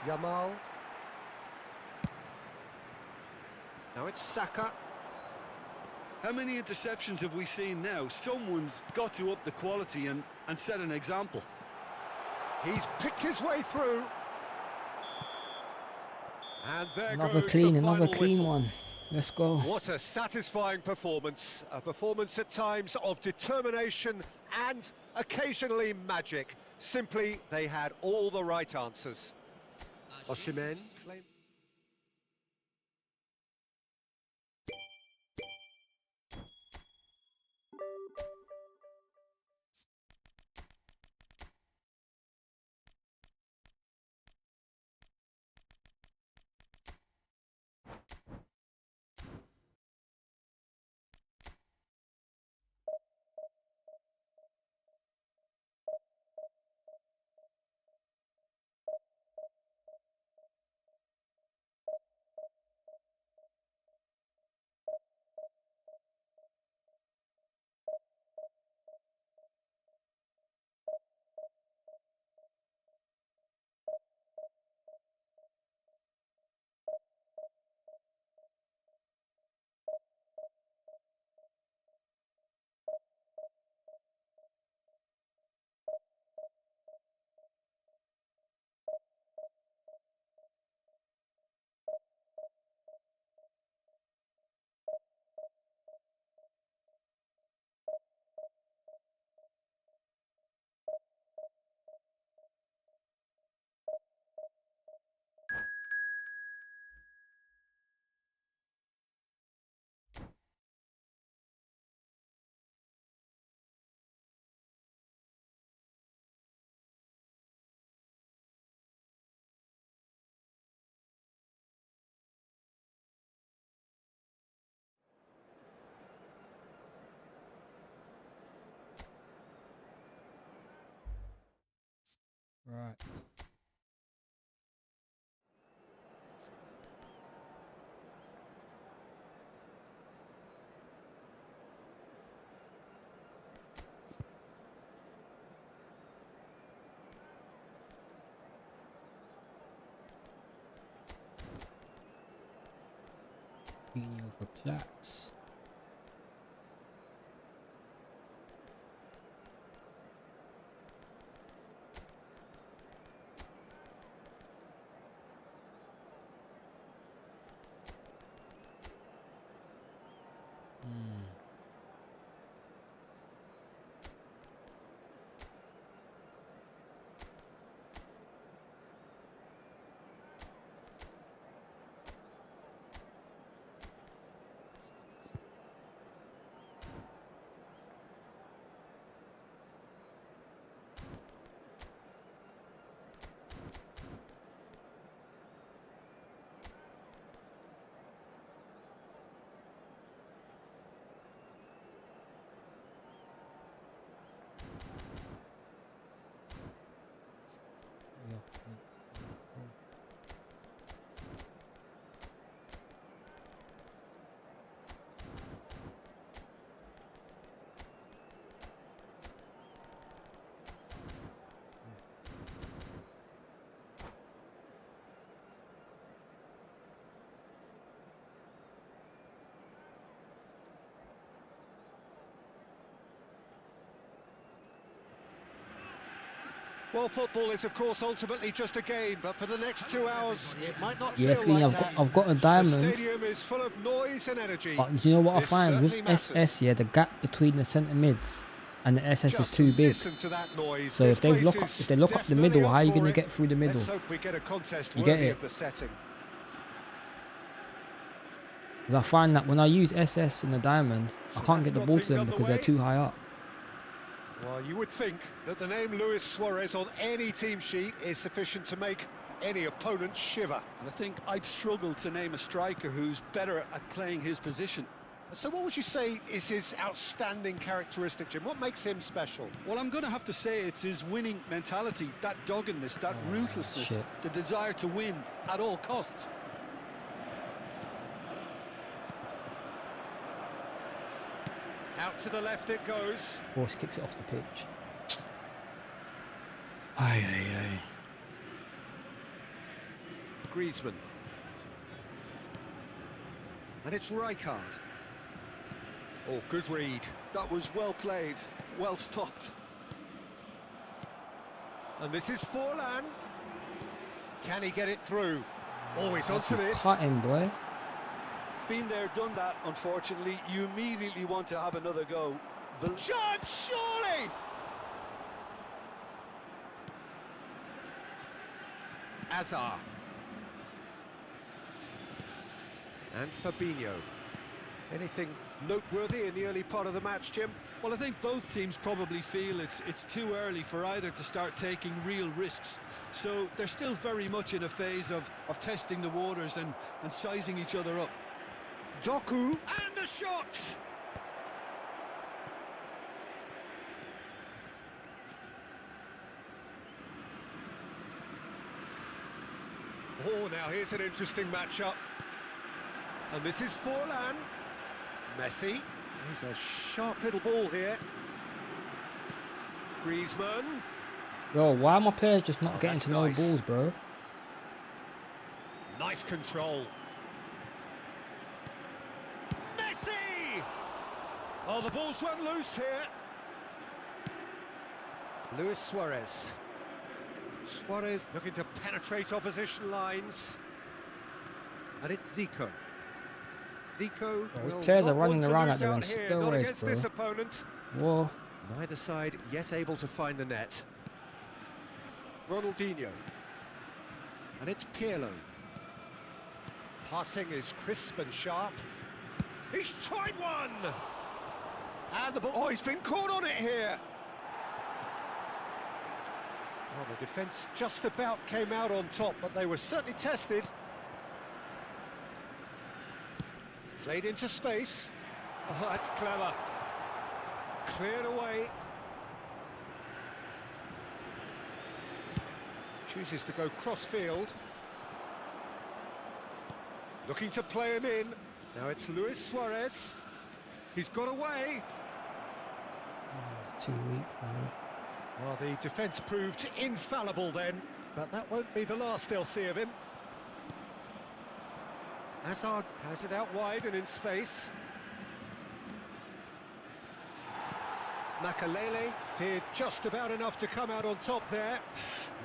Yamal. Now it's Saka. How many interceptions have we seen now? Someone's got to up the quality and set an example. He's picked his way through. And there Another goes clean, the another final clean whistle. one. Let's go. What a satisfying performance. A performance at times of determination and occasionally magic. Simply, they had all the right answers. Osimhen claimed. Right. Fabinho for Platts. Well, football is, of course, ultimately just a game, but for the next 2 hours, it might not Yes, feel like I've got a that. The diamond. stadium is full of noise and energy. But do you know what I This find with certainly matters. SS? Yeah, the gap between the centre mids and the SS is Just too big. listen to that noise. So This if they place lock up, is if they lock up the definitely middle, how are you up gonna for it. get through the middle? Let's hope we get a contest You get worthy it? of the setting. Because I find that when I use SS in the diamond, I can't get the ball to them because they're too high up. Well, you would think that the name Luis Suarez on any team sheet is sufficient to make any opponent shiver. And I think I'd struggle to name a striker who's better at playing his position. So what would you say is his outstanding characteristic, Jim? What makes him special? Well, I'm going to have to say it's his winning mentality, that doggedness, that ruthlessness, shit. the desire to win at all costs. Out to the left it goes. Horse kicks it off the pitch. Aye, aye, aye. Griezmann. And it's Rijkaard. Oh, good read. That was well played, well stopped. And this is Forlan. Can he get it through? Oh, he's That's onto his this. cutting, boy. Been there, done that, unfortunately. You immediately want to have another go. Shot, surely! Azar. And Fabinho. Anything noteworthy in the early part of the match, Jim? Well, I think both teams probably feel it's too early for either to start taking real risks. So they're still very much in a phase of testing the waters and sizing each other up. Doku, and a shot! Oh, now here's an interesting matchup. And this is Forlan. Messi. He's a sharp little ball here. Griezmann. Yo, why are my players just not getting that's to no nice. balls, bro? Nice control. Messi! Oh, the ball's run loose here. Luis Suarez. Suarez looking to penetrate opposition lines. And it's Zico. Zico. Those will players are not running want to around lose like they're on out here, not steroids, against bro. this opponent. Whoa. Neither side yet able to find the net. Ronaldinho. And it's Pirlo. Passing is crisp and sharp. He's tried one! And the ball... Oh, he's been caught on it here! Well, the defence just about came out on top, but they were certainly tested. Played into space. Oh, that's clever. Cleared away. Chooses to go cross-field. Looking to play him in. Now it's Luis Suarez. He's got away. Oh, too weak, man. Well, the defence proved infallible then, but that won't be the last they'll see of him. Hazard has it out wide and in space. Makalele did just about enough to come out on top there.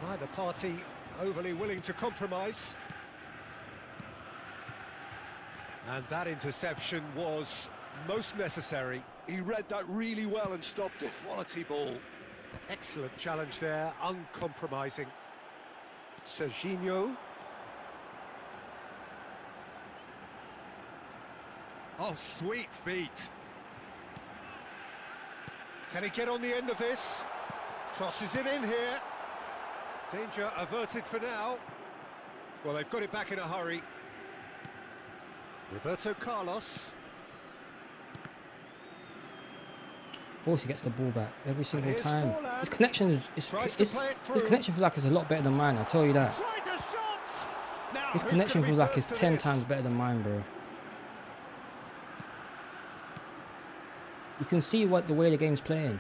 Neither party overly willing to compromise. And that interception was most necessary. He read that really well and stopped it. Quality ball. Excellent challenge there, uncompromising. Serginho. Oh, sweet feet. Can he get on the end of this? Crosses it in here. Danger averted for now. Well, they've got it back in a hurry. Roberto Carlos. Of course, he gets the ball back every single here's time. Forlan. His connection is Tries to play it his through. connection feels like it's a lot better than mine. I'll tell you that. Tries a shot! Now, His who's connection gonna be feels like it's first to 10 this? times better than mine, bro. You can see what the way the game's playing.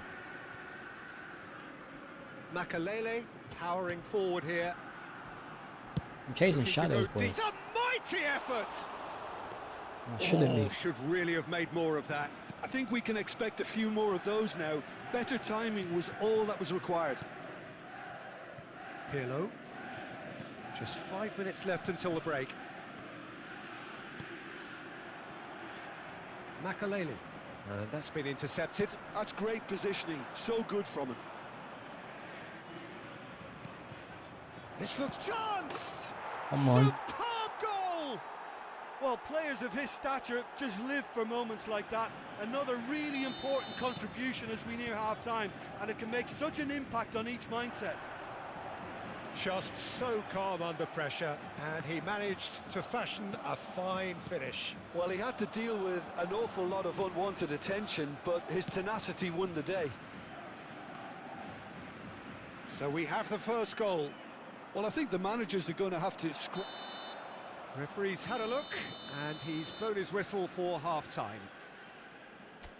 Makalele powering forward here. I'm chasing Looking to shadows, go boy. deep. It's a mighty effort! Shouldn't Oh, be. should really have made more of that. I think we can expect a few more of those now. Better timing was all that was required. Pirlo. Just 5 minutes left until the break. Makaleli. And that's been intercepted. That's great positioning, so good from him. This looks chance! Come on. Superb goal! Well, players of his stature just live for moments like that. Another really important contribution as we near half-time, and it can make such an impact on each mindset. Just so calm under pressure, and he managed to fashion a fine finish. Well, he had to deal with an awful lot of unwanted attention, but his tenacity won the day. So we have the first goal. Well, I think the managers are going to have to Referee's had a look, and he's blown his whistle for half-time.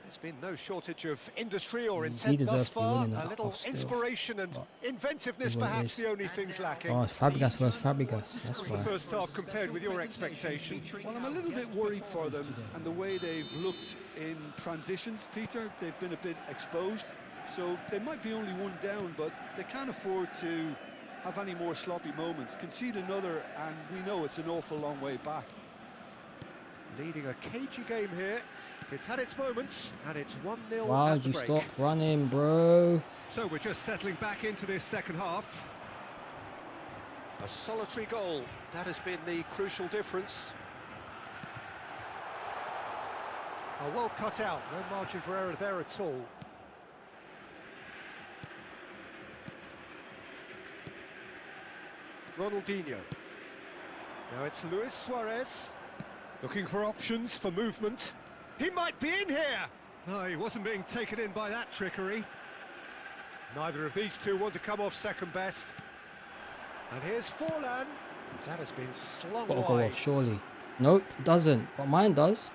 There's been no shortage of industry or He intent deserves thus to be far. winning A that little off still. inspiration and But inventiveness is what it perhaps is. the only things lacking. Oh, it's Fabregas versus Fabregas. That's What was the why. first half compared with your expectation? Well, I'm a little bit worried for them and the way they've looked in transitions, Peter. They've been a bit exposed, so they might be only one down, but they can't afford to have any more sloppy moments. Concede another, and we know it's an awful long way back. Leading a cagey game here. It's had its moments, and it's 1-0 Why at would the you break. stop running, bro? So we're just settling back into this second half. A solitary goal, that has been the crucial difference. Oh, well cut out, no margin for error there at all. Ronaldinho. Now it's Luis Suarez, looking for options for movement. He might be in here! No, he wasn't being taken in by that trickery. Neither of these two want to come off second best. And here's Forlan. That has been slung Gotta go wide. off, surely. Nope, it doesn't. But mine does.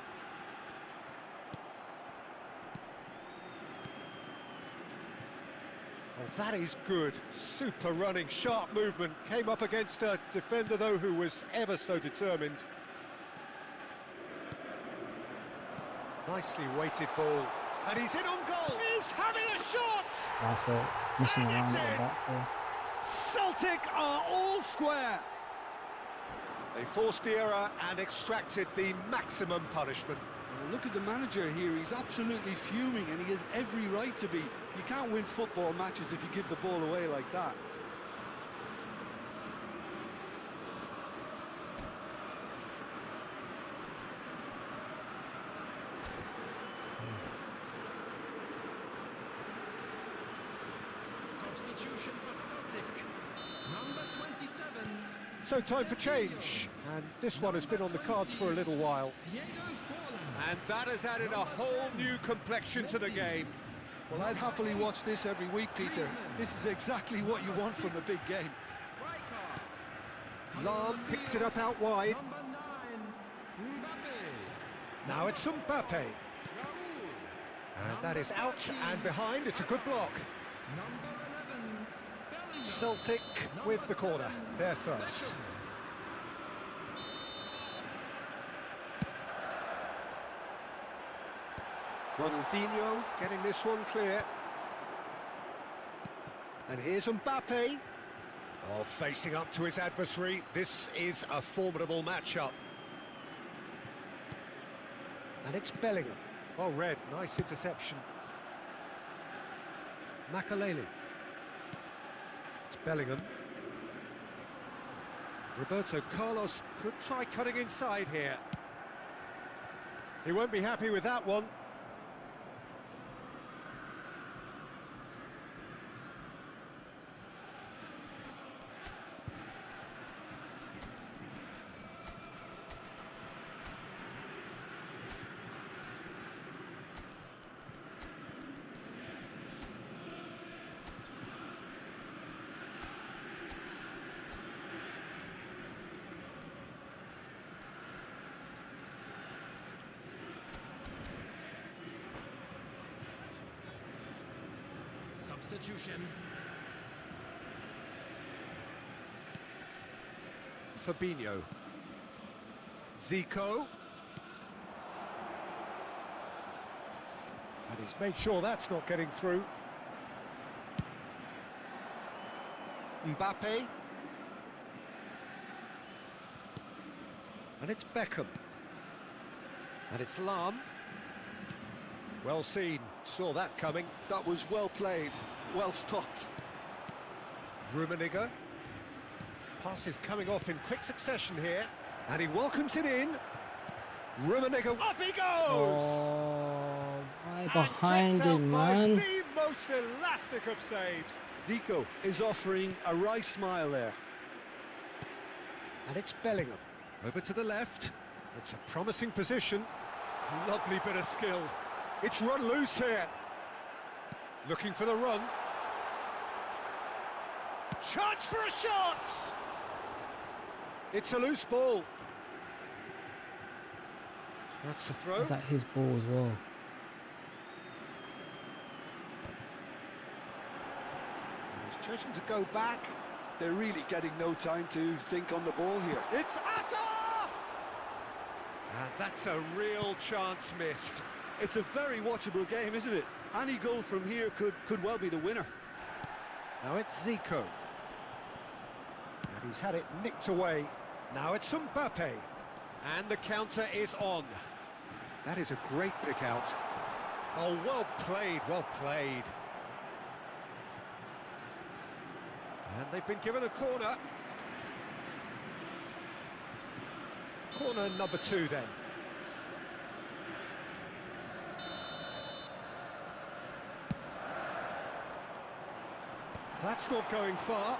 Oh, that is good. Super running, sharp movement. Came up against a defender, though, who was ever so determined. Nicely weighted ball. And he's in on goal. He's having a shot! I thought missing around at the back there. Celtic are all square. They forced the error and extracted the maximum punishment. Well, look at the manager here. He's absolutely fuming, and he has every right to be. You can't win football matches if you give the ball away like that. Substitution for Celtic. Number 27. So time for change, and this one has been on the cards for a little while. Diego Forlan. And that has added a whole new complexion to the game. Well, I'd happily watch this every week, Peter. This is exactly what you want from a big game. Striker. Lahm picks it up out wide. Number 9. Mbappe. Now it's Mbappe. Raul. And that is out and behind. It's a good block. Number 11. Bellingham. Celtic with the corner. They're first. Ronaldinho getting this one clear. And here's Mbappe. Oh, facing up to his adversary. This is a formidable matchup. And it's Bellingham. Well read, nice interception. Makaleli. It's Bellingham. Roberto Carlos could try cutting inside here. He won't be happy with that one. Substitution. Fabinho. Zico. And he's made sure that's not getting through. Mbappe. And it's Beckham. And it's Lam. Well seen, saw that coming. That was well played, well stopped. Rummenigge. Pass is coming off in quick succession here. And he welcomes it in. Rummenigge, up he goes! Oh, right And behind kicked out him, by man. the most elastic of saves. Zico is offering a wry smile there. And it's Bellingham. Over to the left. It's a promising position. Lovely bit of skill. It's run loose here. Looking for the run. Chance for a shot! It's a loose ball. That's the throw. Is that his ball as well? He's chosen to go back. They're really getting no time to think on the ball here. It's Asa! And that's a real chance missed. It's a very watchable game, isn't it? Any goal from here could well be the winner. Now it's Zico. And he's had it nicked away. Now it's Mbappe. And the counter is on. That is a great pick out. Oh, well played, well played. And they've been given a corner. Corner number 2 then. That's not going far.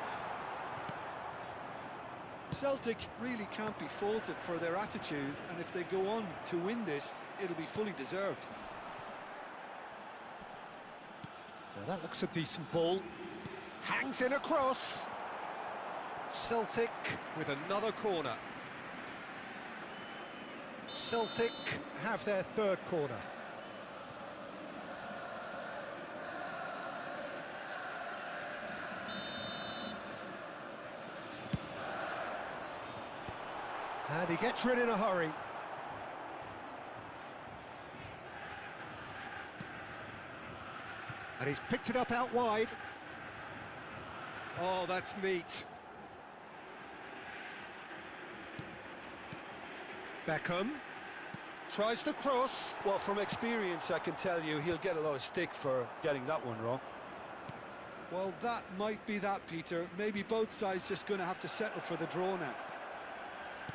Celtic really can't be faulted for their attitude, and if they go on to win this, it'll be fully deserved. Now that looks a decent ball. Hangs in across. Celtic with another corner. Celtic have their 3rd corner. And he gets rid in a hurry. And he's picked it up out wide. Oh, that's neat. Beckham tries to cross. Well, from experience, I can tell you he'll get a lot of stick for getting that one wrong. Well, that might be that, Peter. Maybe both sides just going to have to settle for the draw now.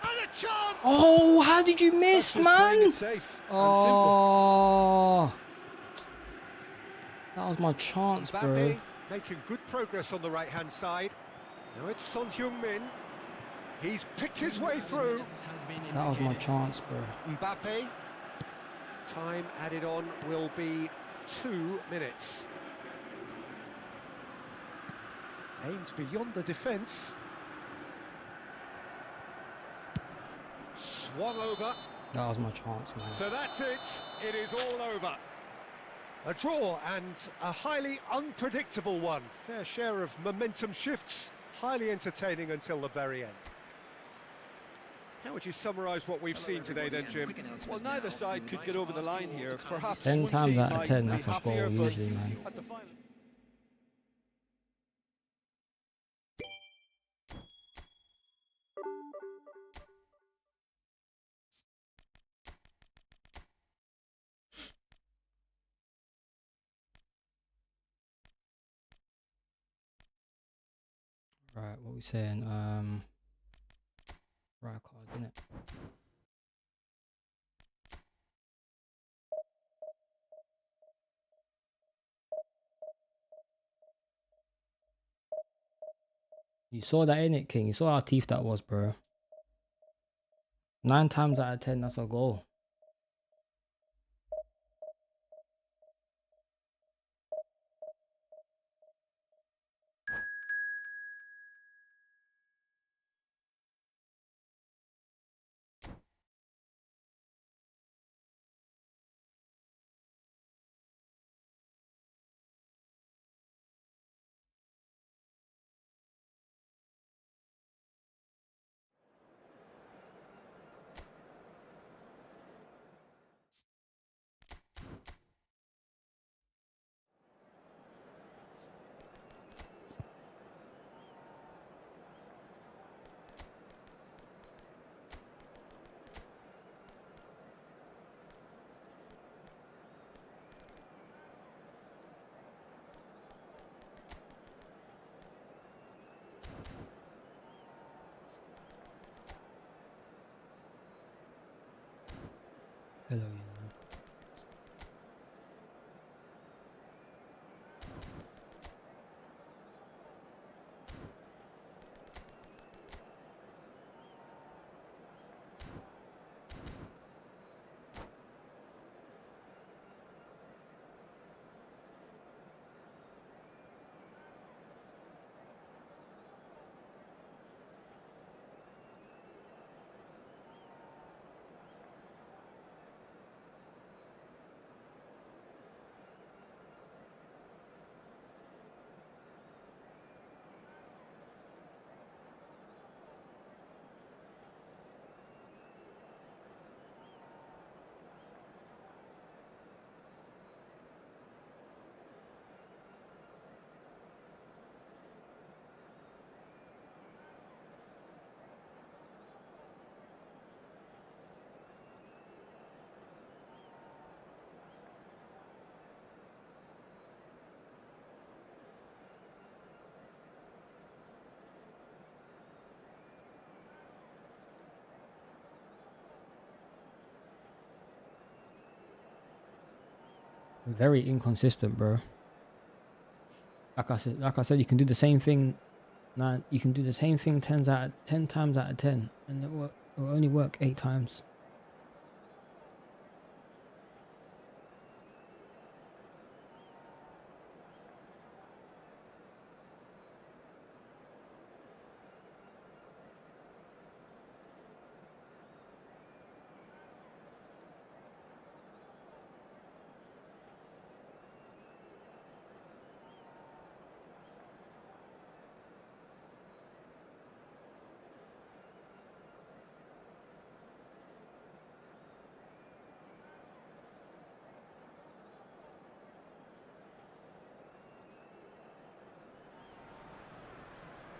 And a chance! Oh, how did you miss, That's just playing man? it safe and simple. Oh, that was my chance, bro. Mbappe making good progress on the right-hand side. Now it's Son Heung-min. He's picked his way through. That was my chance, bro. Mbappe. Time added on will be 2 minutes. Aims beyond the defence. Swung over. That was my chance, man. So that's it. It is all over. A draw and a highly unpredictable one. Fair share of momentum shifts. Highly entertaining until the very end. How would you summarise what we've seen today then, Jim? Well, neither side could get over the line here. Perhaps 10 one times team out of might 10, be that's a happier, goal but usually, man. at the final... Right, what we saying? Right card, innit? You saw that, innit, King? You saw how teeth that was, bro. 9 times out of 10, that's a goal. Capello, you know. Very inconsistent, bro. Like I said, you can do the same thing. Nah, you can do the same thing 10 times out of 10, and it will only work 8 times.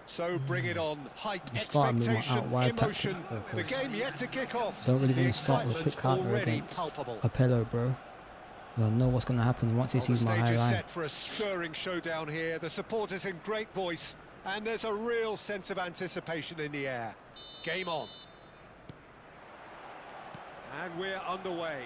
So bring it on. Height, I'm starting with my expectation, out wide emotion. tactic, The game yet to kick off. don't really The want to start with excitement's quick counter already against palpable. Capello, bro. I know what's going to happen once he Well, sees the my stage high is line. set for a stirring showdown here. The supporters in great voice, and there's a real sense of anticipation in the air. Game on. And we're underway.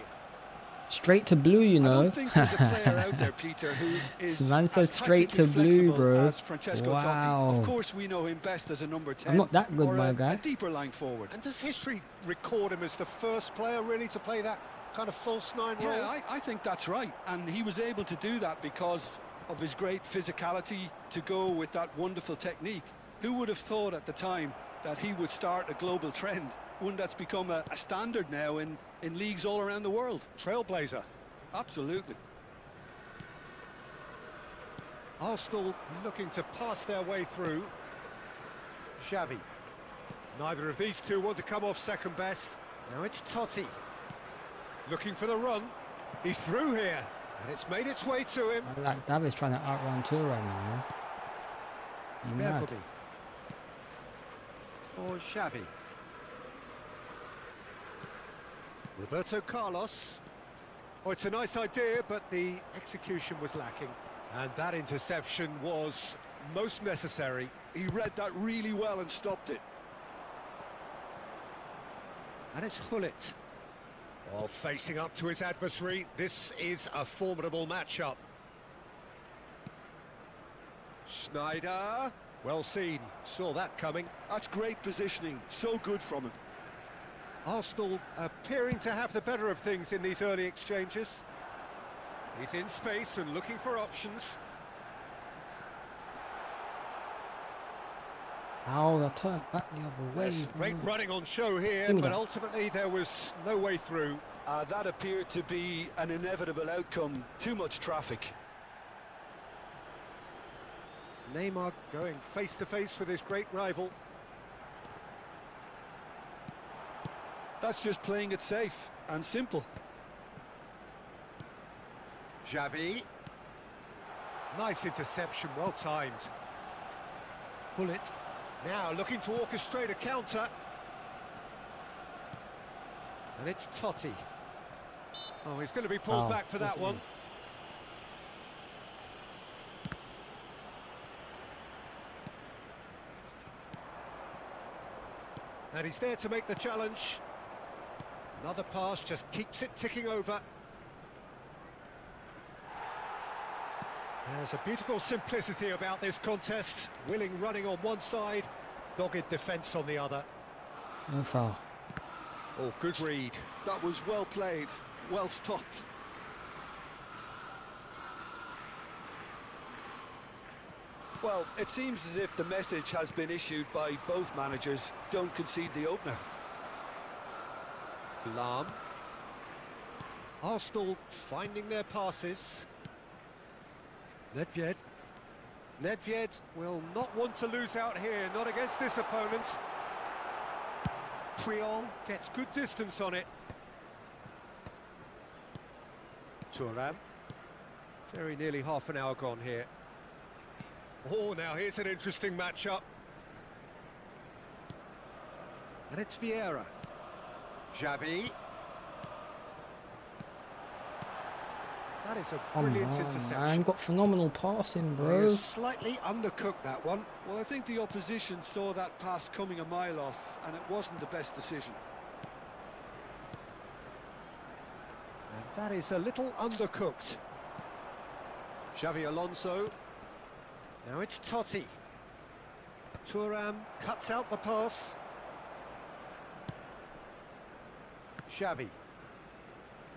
Straight to blue, you I know. don't think there's a player out there, Peter, who is Man said as straight to tactically blue, flexible bro. as Francesco Wow. Totti. Of course, we know him best as a number 10. I'm not that good, or my guy. a deeper line forward. And does history record him as the first player really to play that kind of false nine role? Yeah, I think that's right. And he was able to do that because of his great physicality to go with that wonderful technique. Who would have thought at the time that he would start a global trend? One that's become a standard now in leagues all around the world. Trailblazer. Absolutely. Arsenal looking to pass their way through. Xavi. Neither of these two want to come off second best. Now it's Totti. Looking for the run. He's through here. And it's made its way to him. I like David's trying to outrun Toure right now. You mad? Berkobi. For Xavi. Roberto Carlos. Oh, it's a nice idea, but the execution was lacking. And that interception was most necessary. He read that really well and stopped it. And it's Hullet. Oh, facing up to his adversary. This is a formidable matchup. Schneider. Well seen. Saw that coming. That's great positioning. So good from him. Arsenal appearing to have the better of things in these early exchanges. He's in space and looking for options. How the turn back the other way. There's great bro. running on show here, Give me but that. ultimately there was no way through. That appeared to be an inevitable outcome. Too much traffic. Neymar going face to face with his great rival. That's just playing it safe and simple. Xavi. Nice interception, well timed. Hullet. Now looking to orchestrate a counter. And it's Totti. Oh, he's going to be pulled back for that one. And he's there to make the challenge. Another pass just keeps it ticking over. There's a beautiful simplicity about this contest. Willing running on one side, dogged defence on the other. No foul. Oh, good read. That was well played, well stopped. Well, it seems as if the message has been issued by both managers. Don't concede the opener. Lahm. Arsenal finding their passes. Nedved. Nedved will not want to lose out here, not against this opponent. Priol gets good distance on it. Thuram. Very nearly half an hour gone here. Oh, now here's an interesting matchup. And it's Vieira. Xavi. That is a brilliant interception. Man, got phenomenal passing, bro. He slightly undercooked that one. Well, I think the opposition saw that pass coming a mile off, and it wasn't the best decision. And that is a little undercooked. Xavi Alonso. Now it's Totti. Thuram cuts out the pass. Xavi.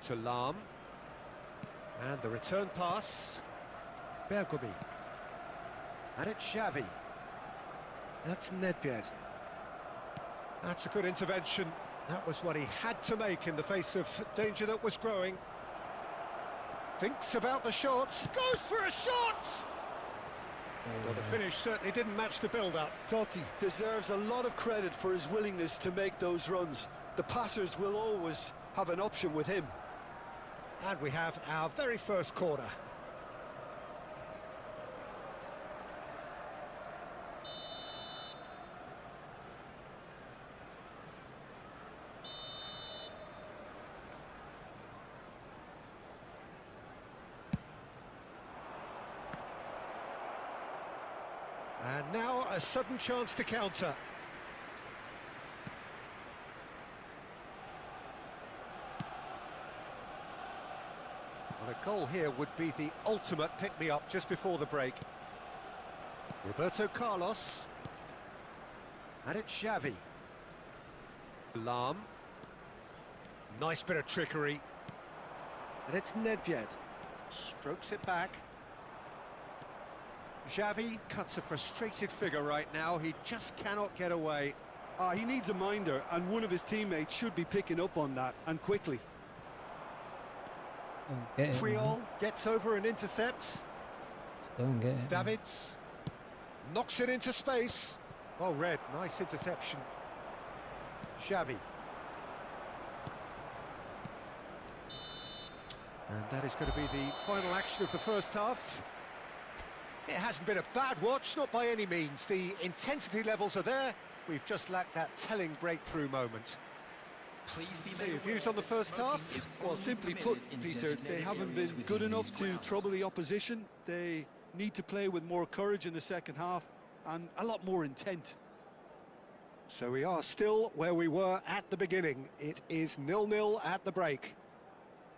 To Lahm. And the return pass. Bergomi. And it's Xavi. That's Nedved. That's a good intervention. That was what he had to make in the face of danger that was growing. Thinks about the shot. Goes for a shot! Well, the finish certainly didn't match the build-up. Totti deserves a lot of credit for his willingness to make those runs. The passers will always have an option with him. And we have our very first corner. And now a sudden chance to counter. Well, a goal here would be the ultimate pick-me-up just before the break. Roberto Carlos. And it's Xavi. Lahm. Nice bit of trickery. And it's Nedved. Strokes it back. Xavi cuts a frustrated figure right now. He just cannot get away. He needs a minder, and one of his teammates should be picking up on that, and quickly. Don't get it, Priol man. gets over and intercepts. Don't get it. Davids knocks it into space. Well read, nice interception. Xavi. And that is going to be the final action of the first half. It hasn't been a bad watch, not by any means. The intensity levels are there. We've just lacked that telling breakthrough moment. Please be So made your views aware on the that first half? smoking is Well, only simply put, permitted in Peter, they designated haven't areas been good within enough these to grounds. trouble the opposition. They need to play with more courage in the second half, and a lot more intent. So we are still where we were at the beginning. It is 0-0 at the break.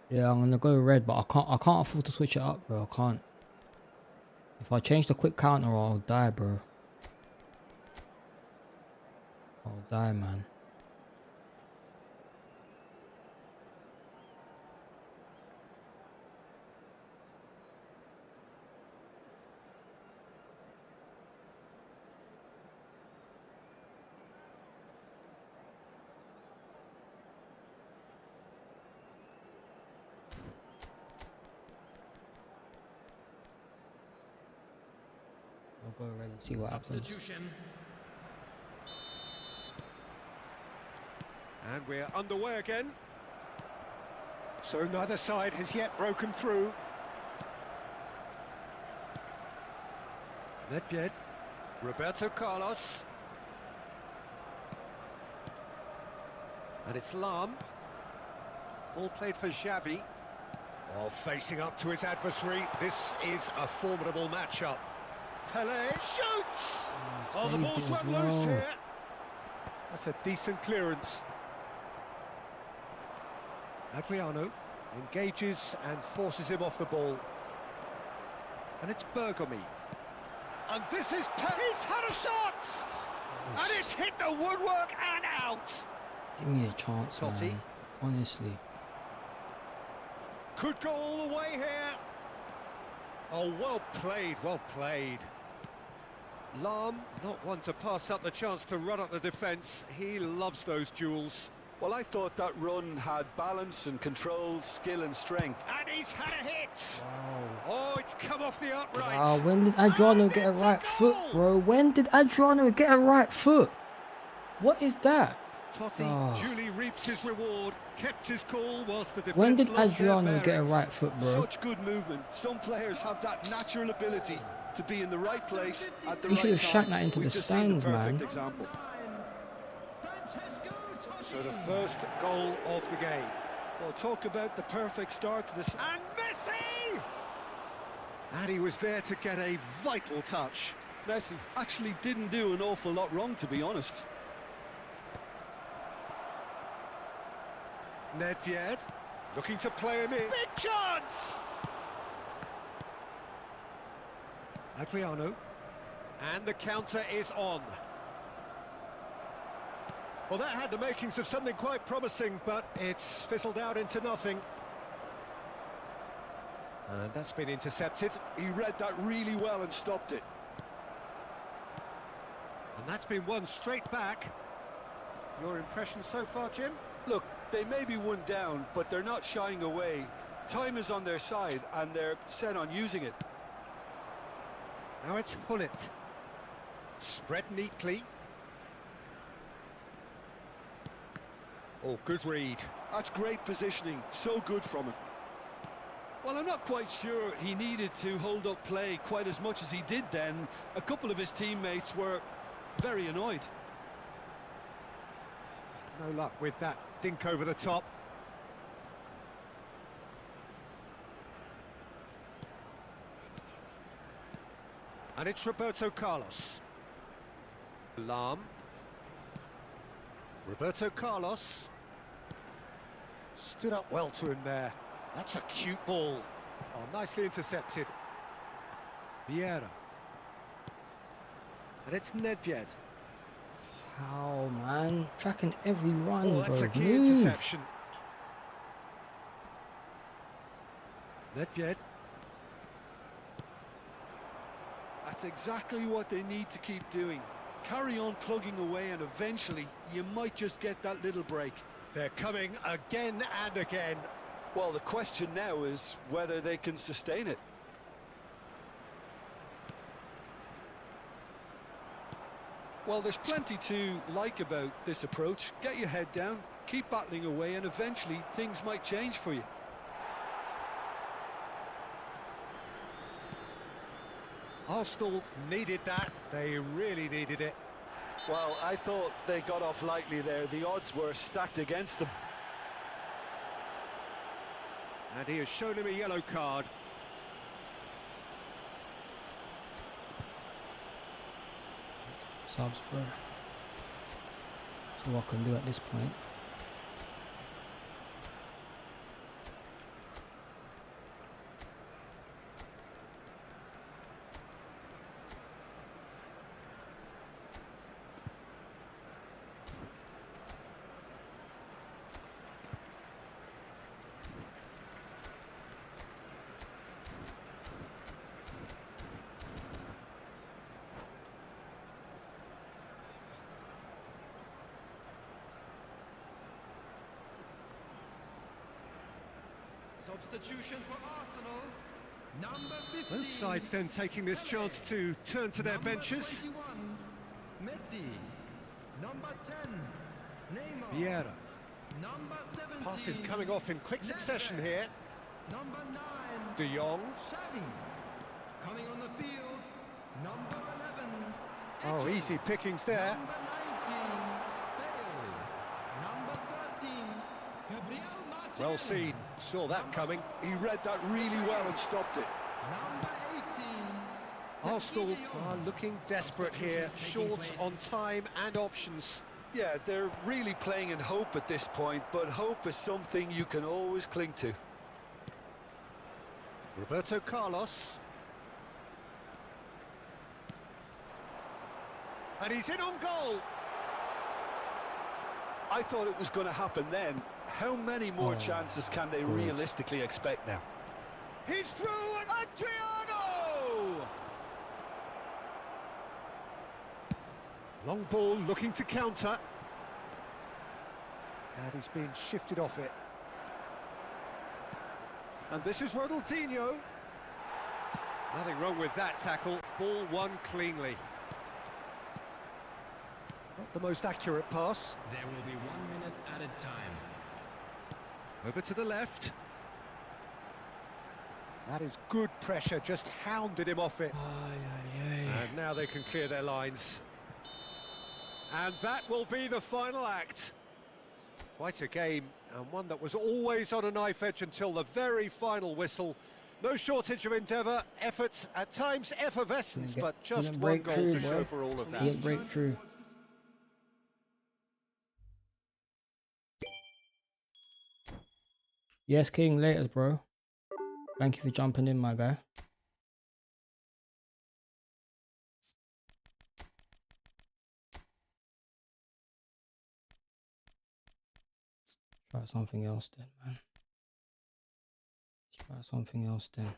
Yeah, I'm gonna go red, but I can't afford to switch it up, bro. I can't. If I change the quick counter, I'll die, bro. I'll die, man. I'll go red and see what happens. Substitution. And we're underway again. So neither side has yet broken through. Nedved. Roberto Carlos. And it's Lahm. Ball played for Xavi. Oh, facing up to his adversary. This is a formidable matchup. Pele shoots! Oh, the saved ball's it as run loose well. here. That's a decent clearance. Adriano engages and forces him off the ball. And it's Bergomi. And this is... He's had a shot! And it's hit the woodwork and out! Give me a chance, Totti. man. Honestly. Could go all the way here. Oh, well played, well played. Lahm, not one to pass up the chance to run up the defence. He loves those duels. Well, I thought that run had balance and control, skill and strength. And he's had a hit. Wow. Oh, it's come off the upright. Wow, when did Adriano And get a it's right foot, goal! bro? When did Adriano get a right foot? What is that? Totti Oh. duly reaps his reward, kept his cool whilst the defence When did lost their Adriano get a bearings. right foot, bro? Such good movement. Some players have that natural ability to be in the right place at the He right should have time. shot that into We've the just seen the stands, perfect man. example. So the first goal of the game. Well, talk about the perfect start to this. And Messi! And he was there to get a vital touch. Messi actually didn't do an awful lot wrong, to be honest. Nedved looking to play him in. Big chance! Adriano. And the counter is on. Well, that had the makings of something quite promising, but it's fizzled out into nothing. And that's been intercepted. He read that really well and stopped it. And that's been won straight back. Your impression so far, Jim? Look, they may be one down, but they're not shying away. Time is on their side, and they're set on using it. Now it's Hullet. Spread neatly. Oh, good read. That's great positioning, so good from him. Well, I'm not quite sure he needed to hold up play quite as much as he did then. A couple of his teammates were very annoyed. No luck with that dink over the top. And it's Roberto Carlos. Lahm. Roberto Carlos. Stood up well to him there. That's a cute ball. Oh, nicely intercepted. Vieira. And it's Nedved. How, man? Tracking every run, Oh, that's bro. a key Move. interception. Nedved. That's exactly what they need to keep doing. Carry on plugging away, and eventually you might just get that little break. They're coming again and again. Well, the question now is whether they can sustain it. Well, there's plenty to like about this approach. Get your head down, keep battling away, and eventually things might change for you. Arsenal needed that. They really needed it. Well, I thought they got off lightly there. The odds were stacked against them. And he has shown him a yellow card. Subs, bro. That's all I can do at this point. Substitution for Arsenal. Number 15. Both sides then taking this chance to turn to their Number benches. 21, Messi. Number 10, Neymar. Vieira. Number 17. Passes coming off in quick succession Nedved. here. Number 9, De Jong. Xavi. Coming on the field, number 11. Oh, Eto'o. easy pickings there. Number 19, Bale. Number 13, Gabriel Martinelli. Well seen. Saw that coming. He read that really well and stopped it. Number 18. Arsenal Gideon. are looking desperate here. Short on time and options. Yeah, they're really playing in hope at this point, but hope is something you can always cling to. Roberto Carlos. And he's in on goal. I thought it was going to happen then. How many more Oh, chances can they good. realistically expect now? He's through and Adriano! Long ball looking to counter. And he's being shifted off it. And this is Ronaldinho. Nothing wrong with that tackle. Ball won cleanly. Not the most accurate pass. There will be 1 minute added time. Over to the left. That is good pressure, just hounded him off it. And now they can clear their lines. And that will be the final act. Quite a game, and one that was always on a knife edge until the very final whistle. No shortage of endeavour, effort, at times effervescence, but just one goal to show for all of that. Didn't break through. Yes, King, later, bro. Thank you for jumping in, my guy. Try something else then, man. Let's try something else then.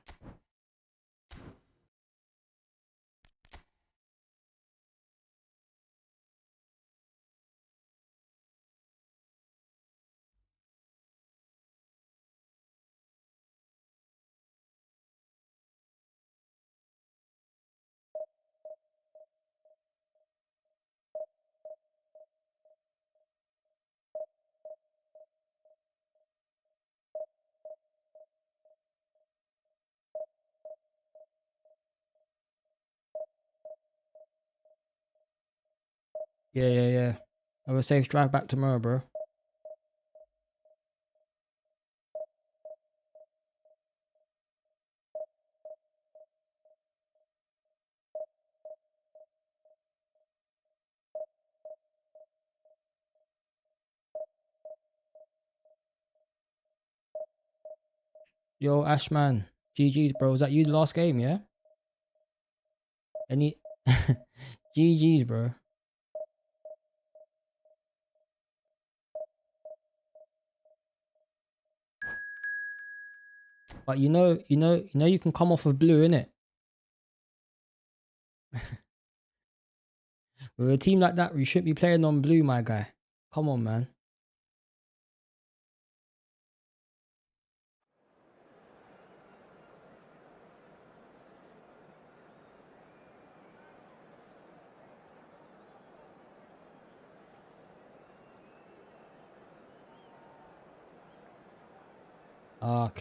Yeah. Have a safe drive back tomorrow, bro. Yo, Ashman. GG's, bro. Was that you the last game, yeah? Any... GG's, bro. But you know you can come off of blue, innit? With a team like that, we shouldn't be playing on blue, my guy. Come on, man.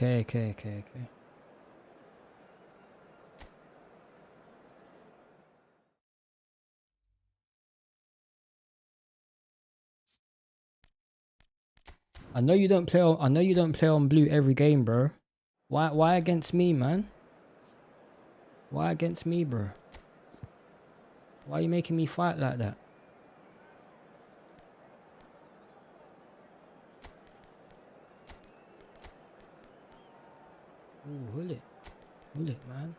Okay. I know you don't play on blue every game, bro. Why against me, man? Why against me, bro? Why are you making me fight like that? Ooh, hull it, man.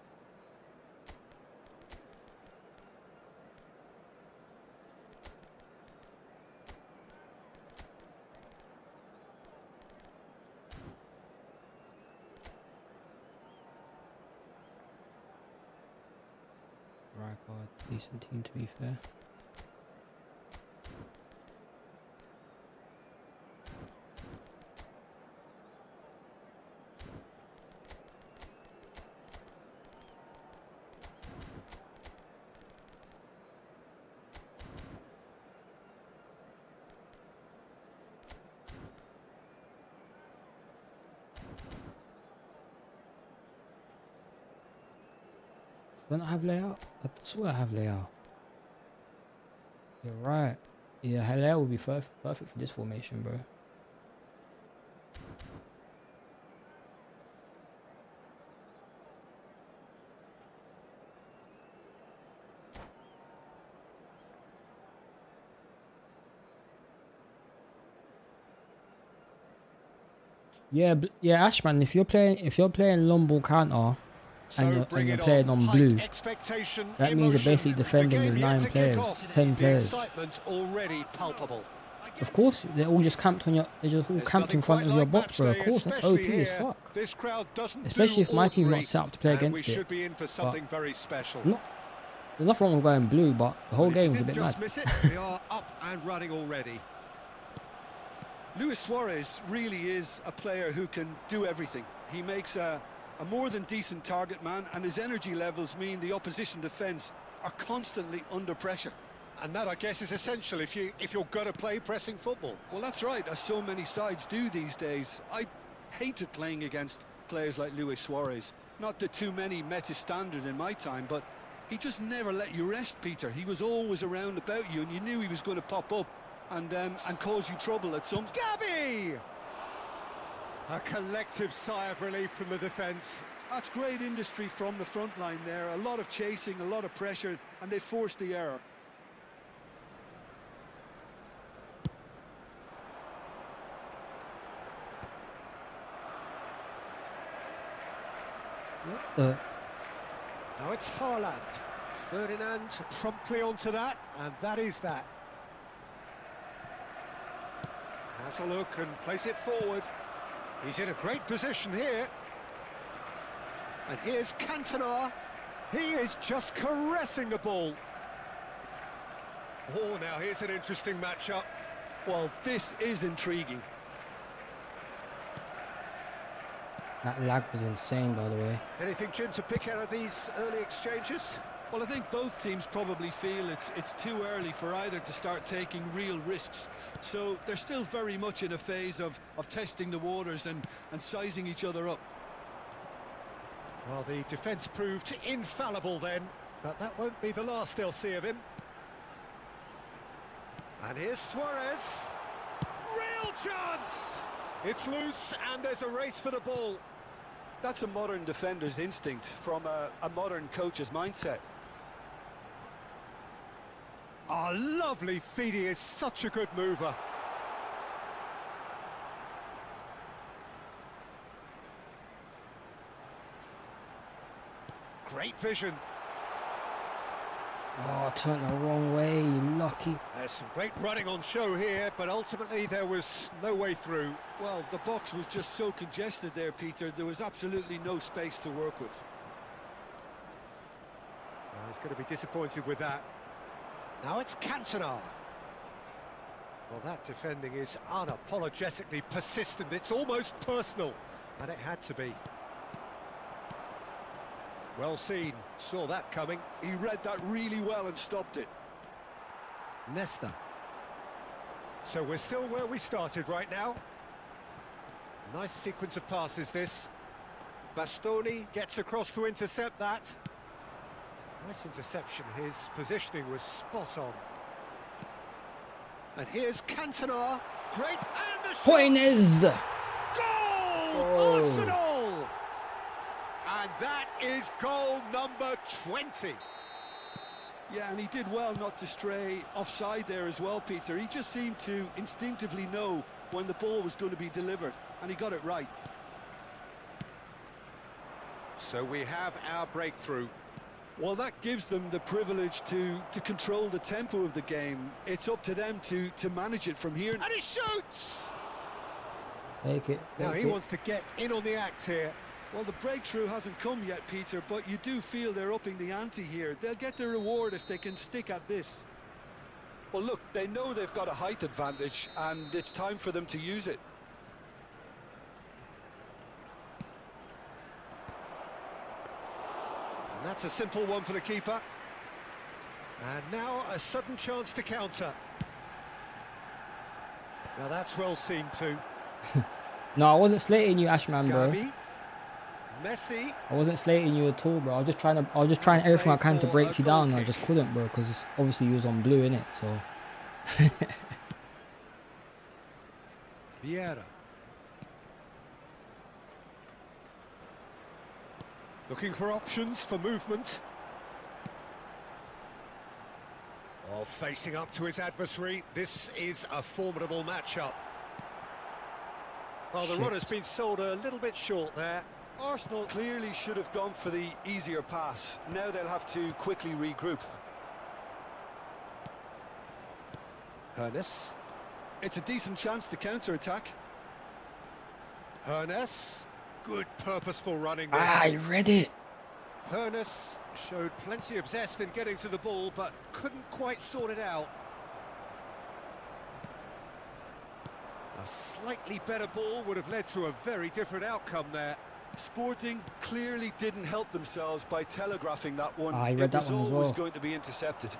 Rijkaard, decent team to be fair. Don't I have layout? I swear I have layout. You're right. Yeah, layout would be perfect for this formation, bro. Yeah, yeah, Ashman. If you're playing long ball counter and you're playing on blue, Expectation, that means you're basically the defending game with yet 9 to kick players, off. 10 The players. excitement already palpable. Of course, they're all just camped on your. They're just all There's camped in nothing front quite of your like box, bro. Of match day, course, that's OP especially as here. fuck. This crowd doesn't Especially do if my team's ordinary, not set up to play and against we it. should be in for something very special. There's nothing wrong with going blue, but the whole Well, if you game's a didn't bit just mad. miss it, we are up and running already. Luis Suarez really is a player who can do everything. He makes a more than decent target man, and his energy levels mean the opposition defence are constantly under pressure. And that, I guess, is essential if you're going to play pressing football. Well, that's right, as so many sides do these days. I hated playing against players like Luis Suarez. Not that too many met his standard in my time, but he just never let you rest, Peter. He was always around about you, and you knew he was going to pop up and cause you trouble at some... Gavi! A collective sigh of relief from the defence. That's great industry from the front line there. A lot of chasing, a lot of pressure, and they forced the error. Now it's Haaland. Ferdinand promptly onto that, and that is that. Has a look and plays it forward. He's in a great position here. And here's Cantona. He is just caressing the ball. Oh, now here's an interesting matchup. Well, this is intriguing. That lag was insane, by the way. Anything, Jim, to pick out of these early exchanges? Well, I think both teams probably feel it's too early for either to start taking real risks. So they're still very much in a phase of testing the waters and sizing each other up. Well, the defence proved infallible then, but that won't be the last they'll see of him. And here's Suarez. Real chance! It's loose and there's a race for the ball. That's a modern defender's instinct from a modern coach's mindset. Oh, lovely feed. He is such a good mover. Great vision. Oh, turned the wrong way, lucky. There's some great running on show here, but ultimately there was no way through. Well, the box was just so congested there, Peter. There was absolutely no space to work with. Well, he's going to be disappointed with that. Now it's Cantona. Well, that defending is unapologetically persistent. It's almost personal, and it had to be. Well seen, saw that coming. He read that really well and stopped it. Nesta. So we're still where we started right now. Nice sequence of passes, this. Bastoni gets across to intercept that. Nice interception, his positioning was spot on. And here's Cantona. Great, and the shot! Poinez! Goal! Arsenal! And that is goal number 20. Yeah, and he did well not to stray offside there as well, Peter. He just seemed to instinctively know when the ball was going to be delivered, and he got it right. So we have our breakthrough. Well, that gives them the privilege to control the tempo of the game. It's up to them to manage it from here. And he shoots! Take it. Now he wants to get in on the act here. Well, the breakthrough hasn't come yet, Peter, but you do feel they're upping the ante here. They'll get their reward if they can stick at this. Well, look, they know they've got a height advantage, and it's time for them to use it. And that's a simple one for the keeper. And now a sudden chance to counter. Now that's well seen too. No, I wasn't slating you, Ashman, bro. Gavi. Messi. I wasn't slating you at all, bro. I was just trying everything I can to break you down. I just couldn't, bro, because obviously you was on blue, innit? So. Vieira. Looking for options for movement. Oh, facing up to his adversary. This is a formidable matchup. Well, the run has been sold a little bit short there. Arsenal clearly should have gone for the easier pass. Now they'll have to quickly regroup. Hernus. It's a decent chance to counter-attack. Hernus. Good purposeful running there. I read it. Hernus showed plenty of zest in getting to the ball, but couldn't quite sort it out. A slightly better ball would have led to a very different outcome there. Sporting clearly didn't help themselves by telegraphing that one. I read that one as It was always well. going to be intercepted.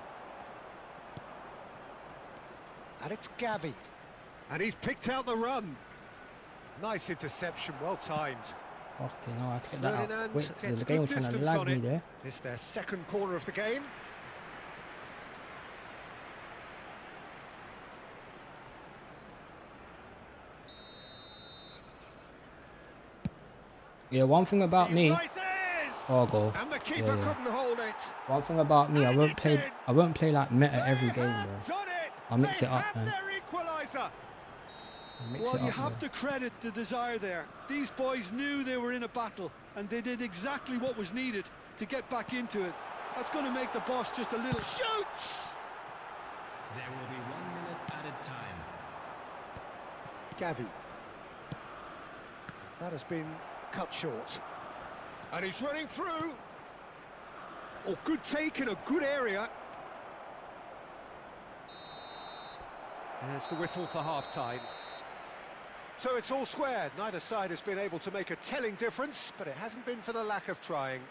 And it's Gavi. And he's picked out the run. Nice interception, well timed. Fucking hell, I have to get that out Ferdinand quick because gets the game good was trying to distance lag on me it. there. It's their second corner of the game. Yeah, one thing about He me. rises! Oh, goal. And the keeper Yeah, yeah. couldn't hold it. One thing about me, I won't play. I won't play like meta every They game, have bro. done it. I'll mix They it up, have man. their equaliser. I'll mix Well, it you up, have bro. to credit the desire there. These boys knew they were in a battle, and they did exactly what was needed to get back into it. That's going to make the boss just a little... Shoots! There will be 1 minute added time. Gavi. That has been cut short. And he's running through. Oh, good take in a good area. There's the whistle for half-time. So it's all square. Neither side has been able to make a telling difference, but it hasn't been for the lack of trying.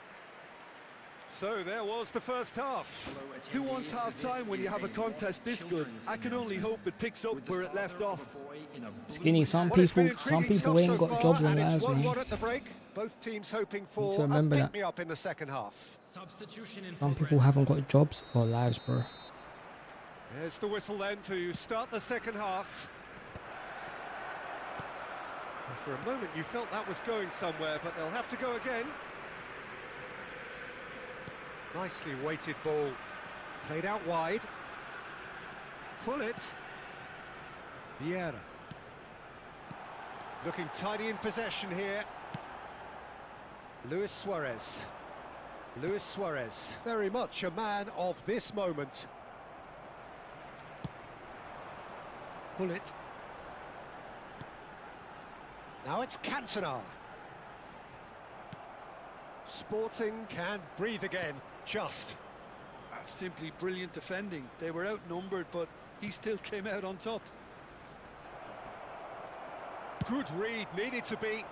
So there was the first half. Who wants half-time when you have a contest this good? I can only hope it picks up where it left off. Skinny, some Well, it's been people intriguing stuff ain't so got far, jobs in and it's lives, man. 1-1 at the break. Both teams hoping for a remember that. pick-me-up in the second half. Substitution in Some progress. people haven't got jobs or lives, bro. There's the whistle then to start the second half. Well, for a moment you felt that was going somewhere, but they'll have to go again. Nicely weighted ball. Played out wide. Pull it. Vieira. Looking tidy in possession here. Luis Suarez. Luis Suarez. Very much a man of this moment. Pull it. Now it's Cantona. Sporting can breathe again, just. That's simply brilliant defending. They were outnumbered, but he still came out on top. Good read, needed to be.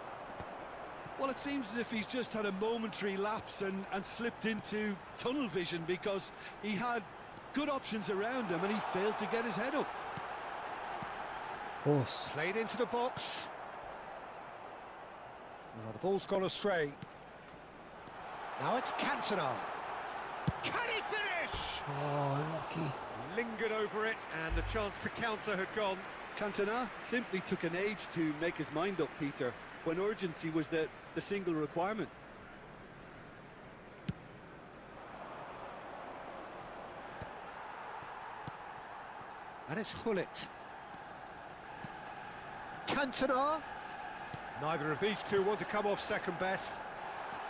Well, it seems as if he's just had a momentary lapse and slipped into tunnel vision because he had good options around him and he failed to get his head up. Of course. Played into the box. Now the ball's gone astray. Now it's Cantona. Can he finish? Oh, lucky. Lingered over it, and the chance to counter had gone. Cantona simply took an age to make his mind up, Peter, when urgency was the single requirement. And it's Hullet. Cantona. Neither of these two want to come off second best.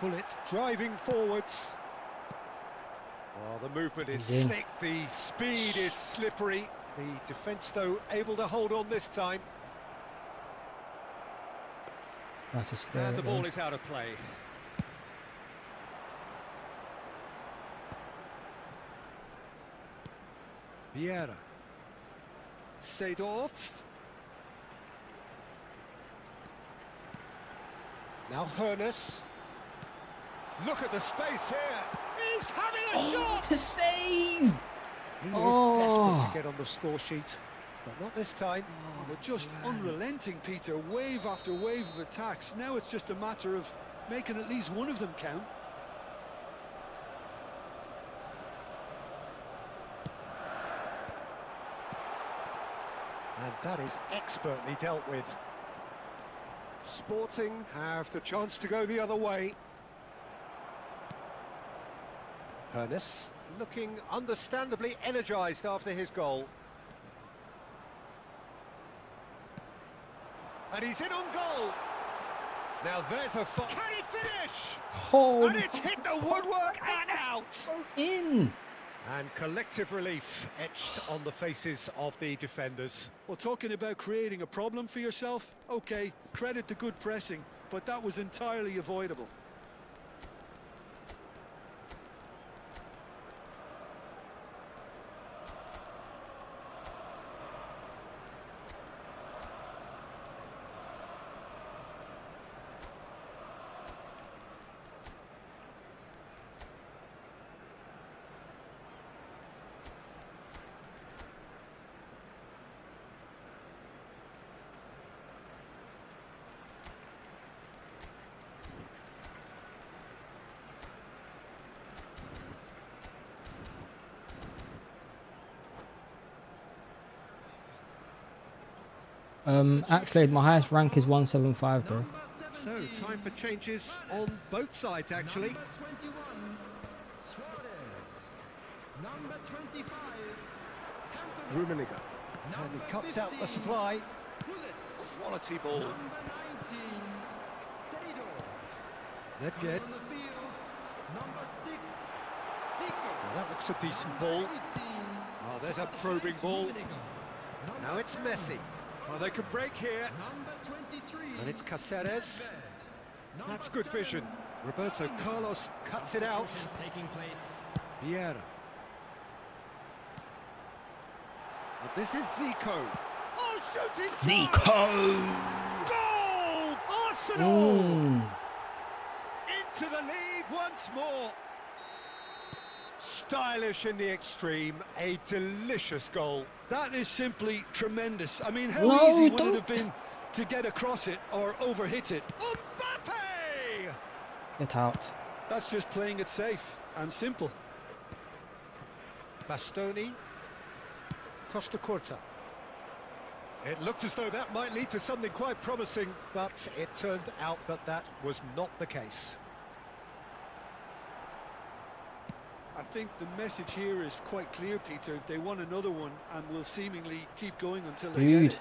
Hullet driving forwards. Oh, the movement is He's in. slick, the speed is slippery. The defence, though, able to hold on this time. That's a square. And the ball is out of play. Vieira. Seedorf. Now Hernus. Look at the space here. He's having a shot! to save! He is Oh. desperate to get on the score sheet, but not this time. Oh, they're just unrelenting, Peter. Wave after wave of attacks. Now it's just a matter of making at least one of them count. And that is expertly dealt with. Sporting have the chance to go the other way. Hernus looking understandably energised after his goal. And he's in on goal. Now there's a... Can he finish? Oh, And it's hit the woodwork and out. in. And collective relief etched on the faces of the defenders. Well, talking about creating a problem for yourself, okay, credit to good pressing, but that was entirely avoidable. Axlade, my highest rank is 175, bro. So, time for changes on both sides, actually. Number 21, Suarez. Number 25, Cantona. Rummenigge. And he cuts out the supply. Hullets. Quality ball. Number 19, Seedorf. Nedved. On the field, number 6, Zico. Well, that looks a decent ball. 18, Oh, there's a probing ball. Now it's Messi. Oh, they could break here. Number 23, And it's Caceres. Nedved. That's good vision. Roberto Carlos cuts it out. Taking place. Vieira. And this is Zico. Oh, shooting Zico. Goal! Arsenal! Mm. Into the lead once more. Stylish in the extreme, a delicious goal. That is simply tremendous. I mean, how No, easy would it don't. have been to get across it or overhit it? Mbappe! Get out. That's just playing it safe and simple. Bastoni. Costa Curta. It looked as though that might lead to something quite promising, but it turned out that that was not the case. I think the message here is quite clear, Peter. They want another one and will seemingly keep going until they get Dude. it.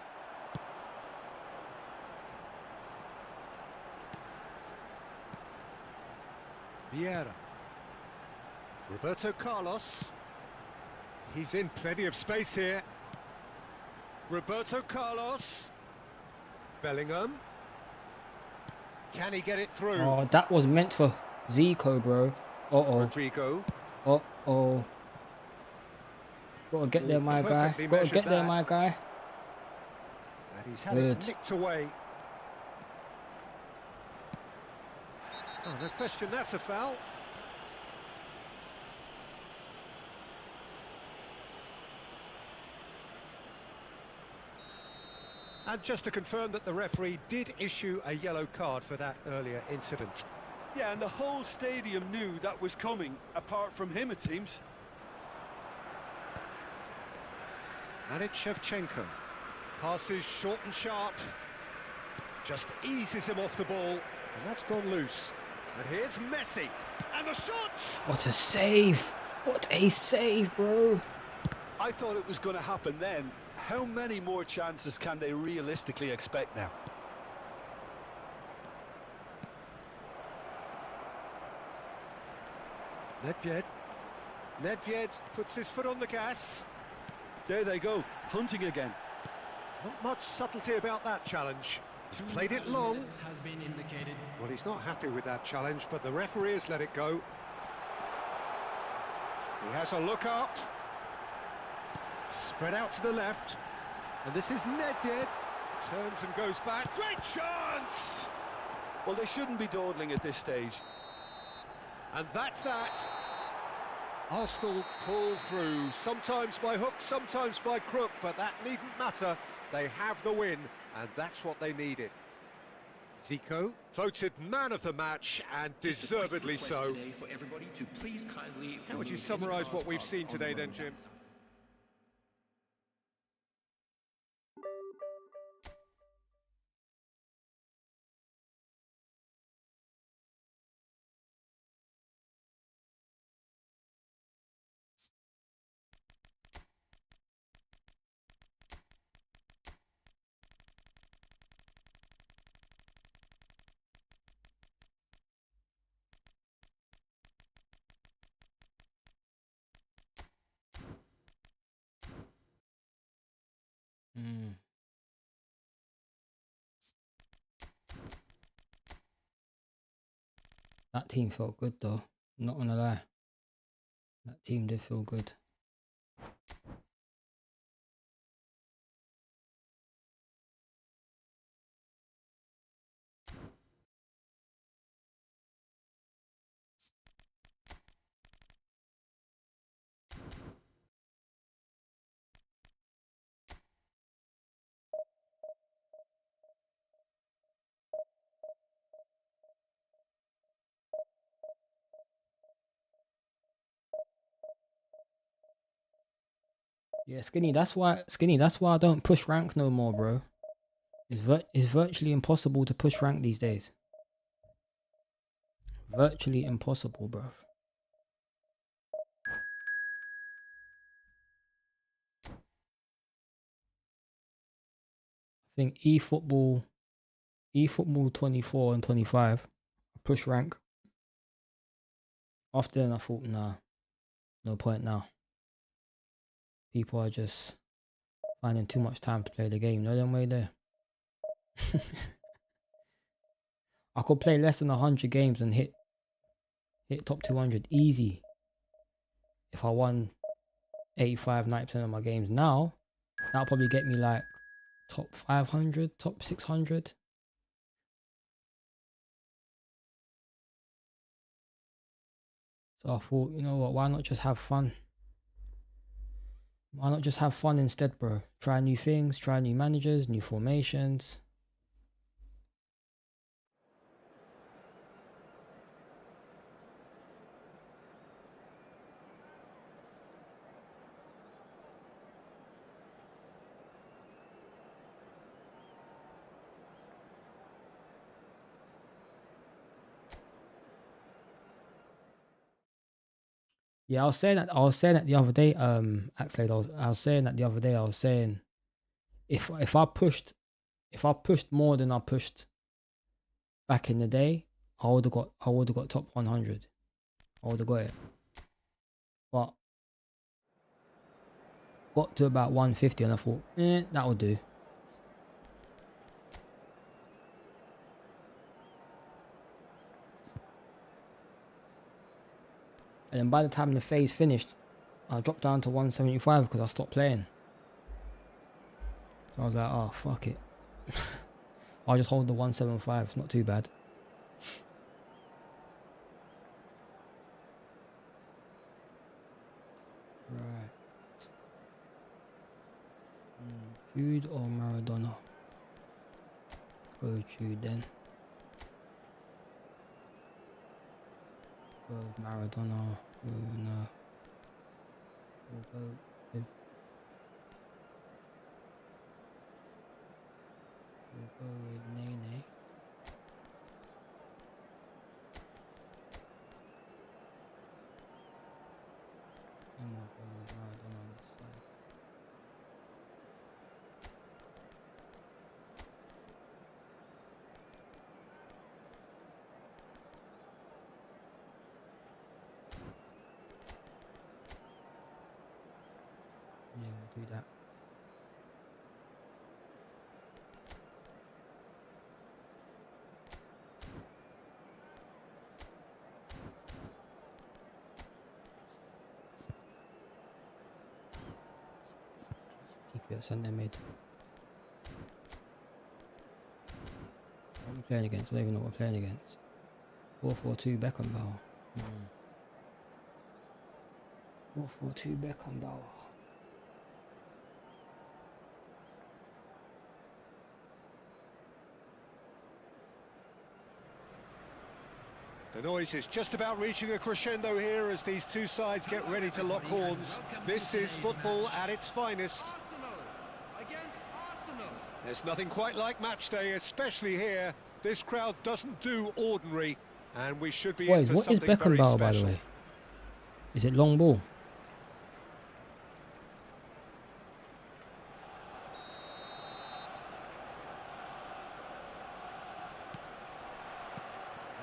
Vieira. Roberto Carlos. He's in plenty of space here. Roberto Carlos. Bellingham. Can he get it through? Oh, that was meant for Zico, bro. Uh-oh. Rodrigo. Uh-oh. Gotta get there, my guy. Perfectly Gotta measured get there, that. my guy. And he's had Good. it nicked away. Oh, no question, that's a foul. And just to confirm that the referee did issue a yellow card for that earlier incident. Yeah, and the whole stadium knew that was coming, apart from him, it seems. And it's Shevchenko. Passes short and sharp. Just eases him off the ball. And that's gone loose. And here's Messi. And the shot! What a save. What a save, bro. I thought it was going to happen then. How many more chances can they realistically expect now? Nedved. Nedved puts his foot on the gas. There they go, hunting again. Not much subtlety about that challenge. He's played it long. Has been indicated. Well, he's not happy with that challenge, but the referee has let it go. He has a look up. Spread out to the left. And this is Nedved. Turns and goes back. Great chance! Well, they shouldn't be dawdling at this stage. And that's that. Arsenal pull through, sometimes by hook, sometimes by crook, but that needn't matter. They have the win, and that's what they needed. Zico, voted man of the match, and deservedly so. How would you summarise what we've seen today then, Jim? That team felt good though. I'm not gonna lie. That team did feel good. Yeah, Skinny, that's why I don't push rank no more, bro. It's virtually impossible to push rank these days. Virtually impossible, bro. I think eFootball 24 and 25 push rank. After then I thought, nah, no point now. People are just finding too much time to play the game. No them way there. I could play less than 100 games and hit top 200 easy if I won 85-90% of my games. Now that'll probably get me like top 500, top 600. So I thought, you know what, why not just have fun? Why not just have fun instead, bro? Try new things, try new managers, new formations. Yeah, I was saying that the other day, Axel, I was saying that the other day, I was saying if I pushed more than I pushed back in the day, I would have got top 100. I would have got it. But got to about 150 and I thought, that'll do. And then by the time the phase finished, I dropped down to 175 because I stopped playing. So I was like, oh, fuck it. I'll just hold the 175. It's not too bad. Right. Jude or Maradona? Go Jude then. Go Maradona. No. We'll go with... We'll go with Nene. And we'll go with Maradona on this side. Yeah, we'll do that. Keep it at centre mid. What are we playing against? I don't even know what we're playing against. 4-4-2 Beckenbauer. 4-4-2 Beckenbauer. The noise is just about reaching a crescendo here as these two sides get ready to lock horns. This is football at its finest. Arsenal against Arsenal. There's nothing quite like match day, especially here. This crowd doesn't do ordinary, and we should be in Boys, for what is something very Beckenbauer, by the special. way? Is it long ball?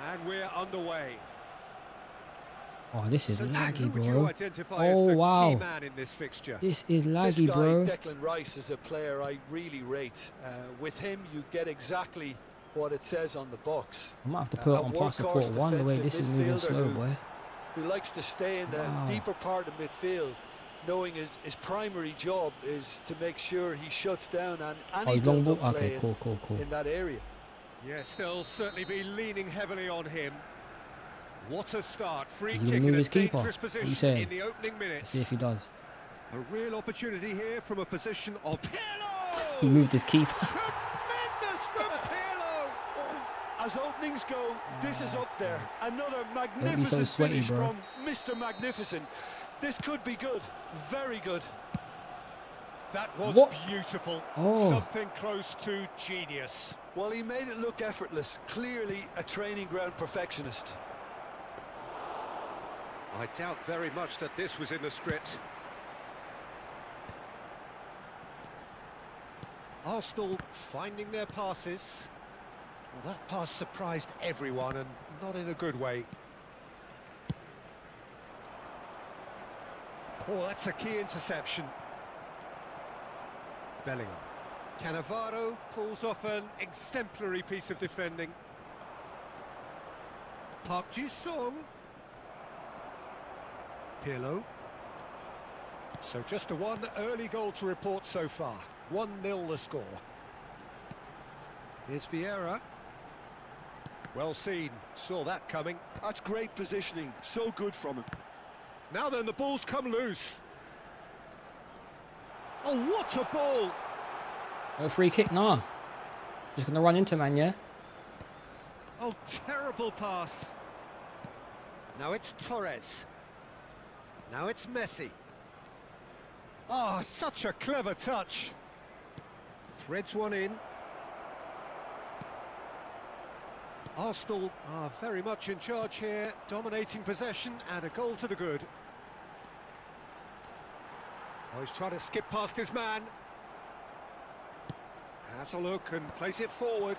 And we're underway. Oh, this is So, laggy, who would you bro. identify as Oh, the key wow. man in this fixture? This is This laggy, guy, bro. Declan Rice, is a player I really rate. With him, you get exactly what it says on the box. I might have to put it on pass support workhorse 1 the way defensive this is moving midfielder slow, boy. who likes to stay in the Wow. deeper part of midfield, knowing his primary job is to make sure he shuts down and Oh, any he's long build-up ball? play Okay, cool. in that area. Yes, they'll certainly be leaning heavily on him. What a start. Free Is he kick gonna in move a his keeper? dangerous What are you position saying? in the opening Let's minutes. see if he does. A real opportunity here from a position of He Pirlo! moved his keeper. Tremendous from Pirlo! As openings go, this is up there. Another so magnificent sweaty, finish bro. from Mr. Magnificent. This could be good, very good. That was What? beautiful. Oh. Something close to genius. Well, he made it look effortless. Clearly a training ground perfectionist. I doubt very much that this was in the script. Arsenal finding their passes. Well, that pass surprised everyone, and not in a good way. Oh, that's a key interception. Bellingham. Cannavaro pulls off an exemplary piece of defending. Park Ji-sung. Pirlo. So just the one early goal to report so far. 1-0 the score. Here's Vieira. Well seen, saw that coming. That's great positioning, so good from him. Now then, the ball's come loose. Oh, what a ball! No free kick, nah. Just gonna run into man, yeah? Oh, terrible pass. Now it's Torres. Now it's Messi. Oh, such a clever touch. Threads one in. Arsenal are very much in charge here, dominating possession and a goal to the good. Oh, he's trying to skip past his man. Has a look and plays it forward.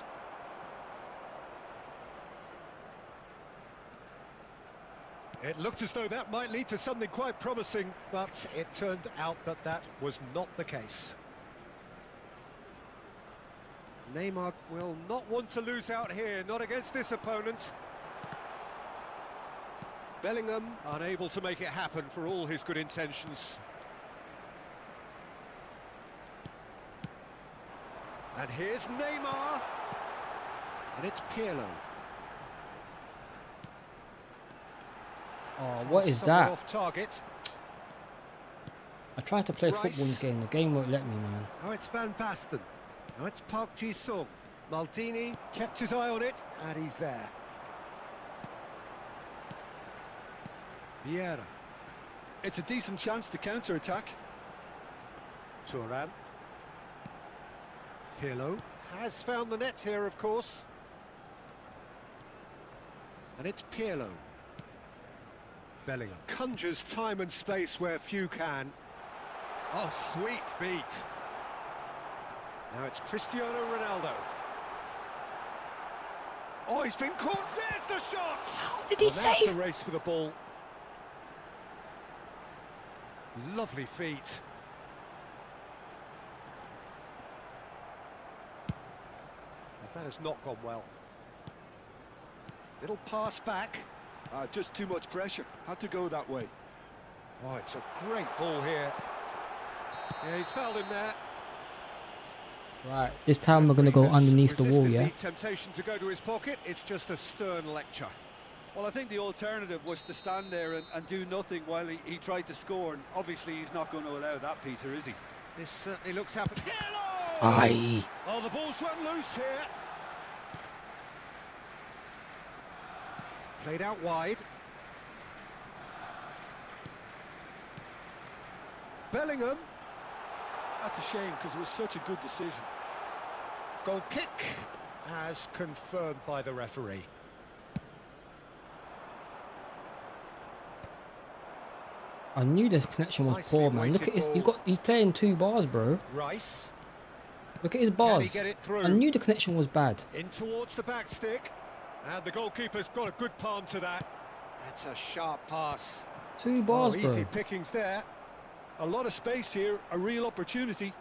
It looked as though that might lead to something quite promising, but it turned out that that was not the case. Neymar will not want to lose out here, not against this opponent. Bellingham unable to make it happen for all his good intentions. And here's Neymar. And it's Pirlo. Oh, what is Somewhere that? off target. I tried to play Rice. football in this game. The game won't let me, man. Now it's Van Basten. Now it's Park Ji-sung. Maldini kept his eye on it, and he's there. Vieira. It's a decent chance to counter-attack. Thuram. Pirlo has found the net here, of course. And it's Pirlo. Bellingham conjures time and space where few can. Oh, sweet feet. Now it's Cristiano Ronaldo. Oh, he's been caught. There's the shot. How did he Well, that's save? a race for the ball. Lovely feet. That has not gone well. Little pass back. Just too much pressure. Had to go that way. Oh, it's a great ball here. Yeah, he's fouled him there. Right, this time we're gonna go underneath the wall, yeah? The temptation to go to his pocket. It's just a stern lecture. Well, I think the alternative was to stand there and do nothing while he tried to score. And obviously, he's not going to allow that, Peter, is he? This certainly looks happening. Aye. Oh, the ball's run loose here. Played out wide. Bellingham. That's a shame because it was such a good decision. Goal kick as confirmed by the referee. I knew this connection was Nicely poor, man. Look at weighted his, ball. he's playing 2 bars, bro. Rice. Look at his Can he bars. get it through? I knew the connection was bad. In towards the back stick. And the goalkeeper's got a good palm to that. That's a sharp pass. 2 bars, Oh, bro. easy pickings there. A lot of space here, a real opportunity.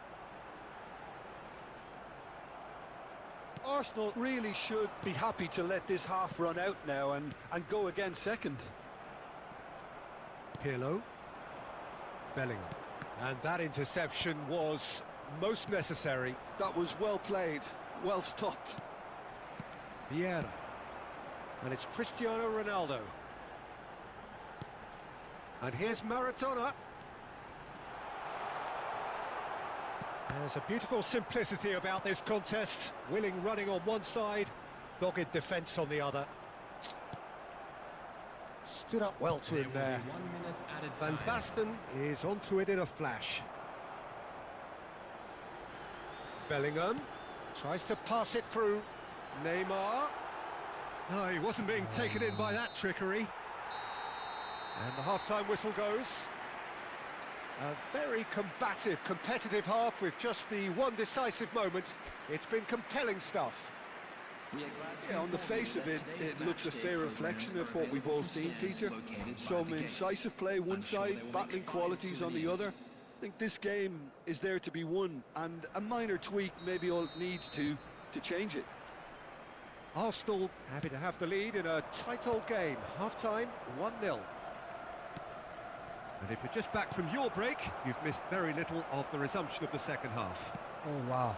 Arsenal really should be happy to let this half run out now and go again second. Pirlo. Bellingham. And that interception was most necessary. That was well played, well stopped. Vieira. And it's Cristiano Ronaldo. And here's Maradona. There's a beautiful simplicity about this contest. Willing running on one side, dogged defence on the other. Stood up well to him there. 1 minute added Van time. Basten is onto it in a flash. Bellingham tries to pass it through. Neymar. No, he wasn't being taken in by that trickery. And the half-time whistle goes. A very combative, competitive half with just the one decisive moment. It's been compelling stuff. Yeah, on the face of it, it looks a fair reflection of what we've all seen, Peter. Some incisive play one side, battling qualities on the other. I think this game is there to be won, and a minor tweak maybe all it needs to change it. Arsenal happy to have the lead in a tight old game. Half-time, 1-0. And if you're just back from your break, you've missed very little of the resumption of the second half. Oh, wow.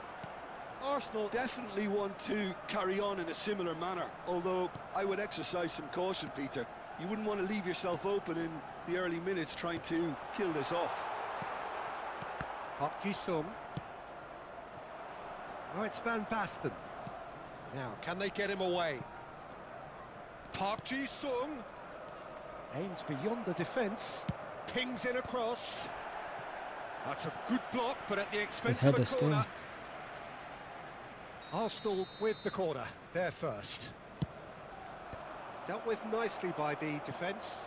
Arsenal definitely want to carry on in a similar manner, although I would exercise some caution, Peter. You wouldn't want to leave yourself open in the early minutes trying to kill this off. Park Ji-sung. Oh, it's Van Basten. Now, can they get him away? Park Ji-sung aims beyond the defence, pings in across. That's a good block, but at the expense of a corner. Arsenal with the corner, there first. Dealt with nicely by the defence.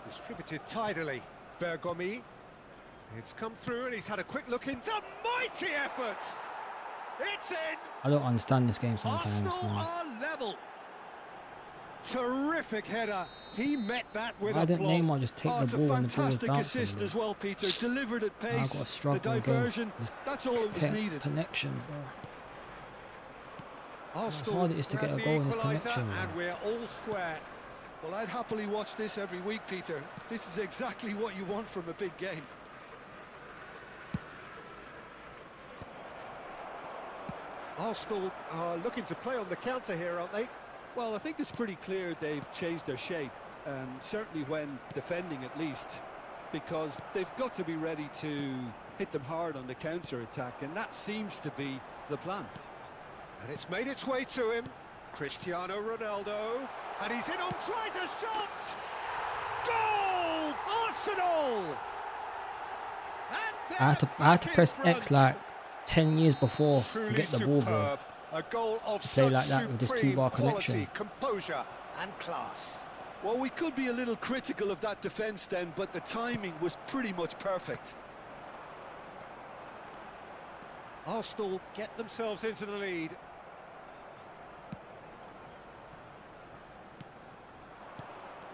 Distributed tidily. Bergomi. It's come through and he's had a quick look into a mighty effort. It's in. I don't understand this game sometimes, Arsenal man. are level. Terrific header. He met that with Why a didn't plot. Neymar just take It's the a ball and the ball was fantastic bouncing, assist bro? as well, Peter. Delivered at I've got pace, to the struggle diversion, again. that's all it was needed. Connection, bro. Arsenal hard it is to get grab a goal in the this equaliser connection, man. and we're all square. Well, I'd happily watch this every week, Peter. This is exactly what you want from a big game. Arsenal are looking to play on the counter here, aren't they? Well, I think it's pretty clear they've changed their shape, certainly when defending at least, because they've got to be ready to hit them hard on the counter-attack, and that seems to be the plan. And it's made its way to him. Cristiano Ronaldo. And he's in on, tries a shot! Goal! Arsenal! And I had to they're press back in X front. like 10 years before to Truly get the ball, bro. superb. A goal of Play such like that with this supreme two-bar quality, connection. composure and class. Well, we could be a little critical of that defence then, but the timing was pretty much perfect. Arsenal get themselves into the lead.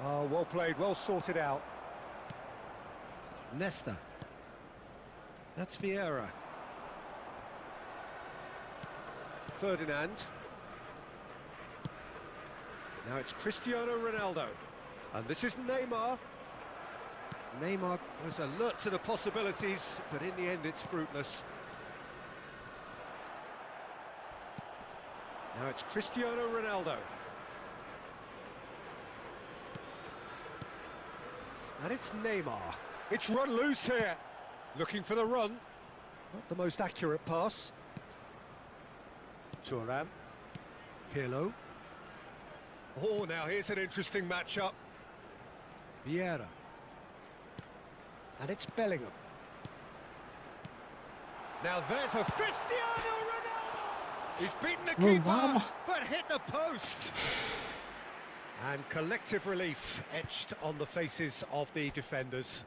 Oh, well played, well sorted out. Nesta. That's Vieira. Ferdinand. Now it's Cristiano Ronaldo. And this is Neymar. Neymar was alert to the possibilities, but in the end it's fruitless. Now it's Cristiano Ronaldo. And it's Neymar. It's run loose here. Looking for the run. Not the most accurate pass. Thuram. Pirlo. Oh, now here's an interesting matchup. Vieira. And it's Bellingham. Now there's a Cristiano Ronaldo! He's beaten the Bro, keeper, why am I- but hit the post. And collective relief etched on the faces of the defenders.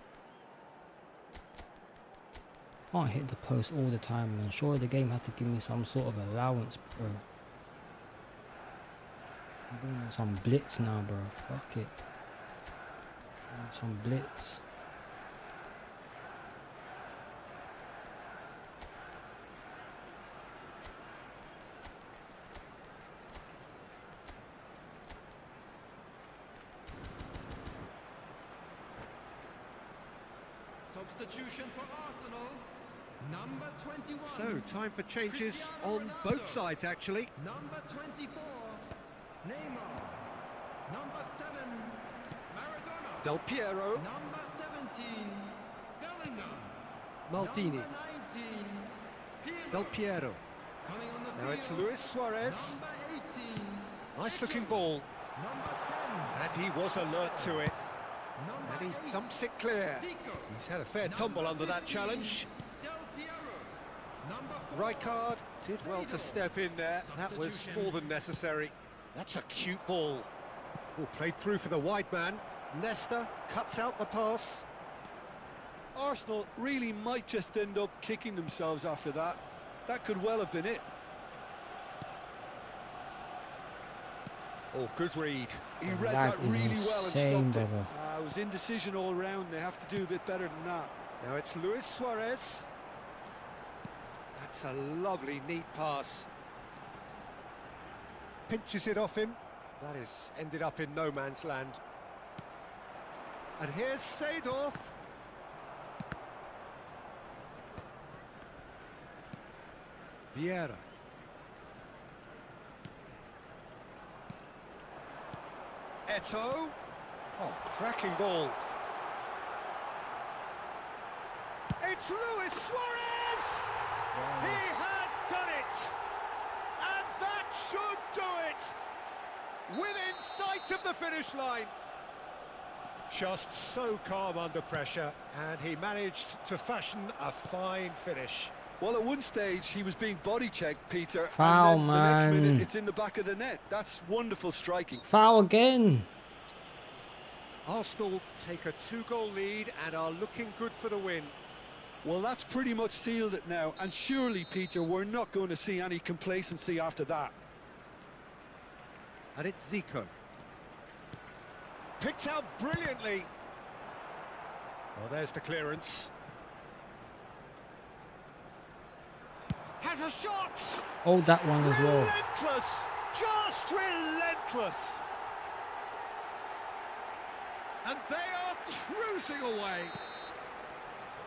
Can't hit the post all the time, man. Surely the game has to give me some sort of allowance, bro. I'm going on some blitz now, bro. Fuck it. On some blitz. Substitution for Arsenal. Number 21. So, time for changes Cristiano on Ronaldo. both sides, actually. Number 24. Neymar. Number 7. Maradona. Del Piero, Number 17. Bellingham. Maldini, Number 19. Pirlo. Del Piero. Coming on the Now it's field. Luis Suarez. Number 18. Nice looking ball. Number 10. And he was alert to it. Number And he 8. thumps it clear. Zico. He's had a fair tumble under that challenge. Del Piero. Number 4. Rijkaard did well to step in there. That was more than necessary. That's a cute ball. Oh, played through for the wide man. Nesta cuts out the pass. Arsenal really might just end up kicking themselves after that. That could well have been it. Oh, good read. He read That that is really well and insane, stopped it. brother. It was indecision all round. They have to do a bit better than that. Now it's Luis Suarez. That's a lovely, neat pass. Pinches it off him. That is ended up in no man's land. And here's Seedorf. Vieira. Eto'o. Oh, cracking ball. It's Luis Suarez! He has done it! And that should do it! Within sight of the finish line. Just so calm under pressure, and he managed to fashion a fine finish. Well, at one stage, he was being body-checked, Peter. Foul, and then the next man. minute, it's in the back of the net. That's wonderful striking. Foul again. Arsenal take a 2-goal lead and are looking good for the win. Well, that's pretty much sealed it now. And surely, Peter, we're not going to see any complacency after that. And it's Zico. Picked out brilliantly. Well, there's the clearance. Has a shot! Hold that one as well. Relentless! Just relentless! And they are cruising away.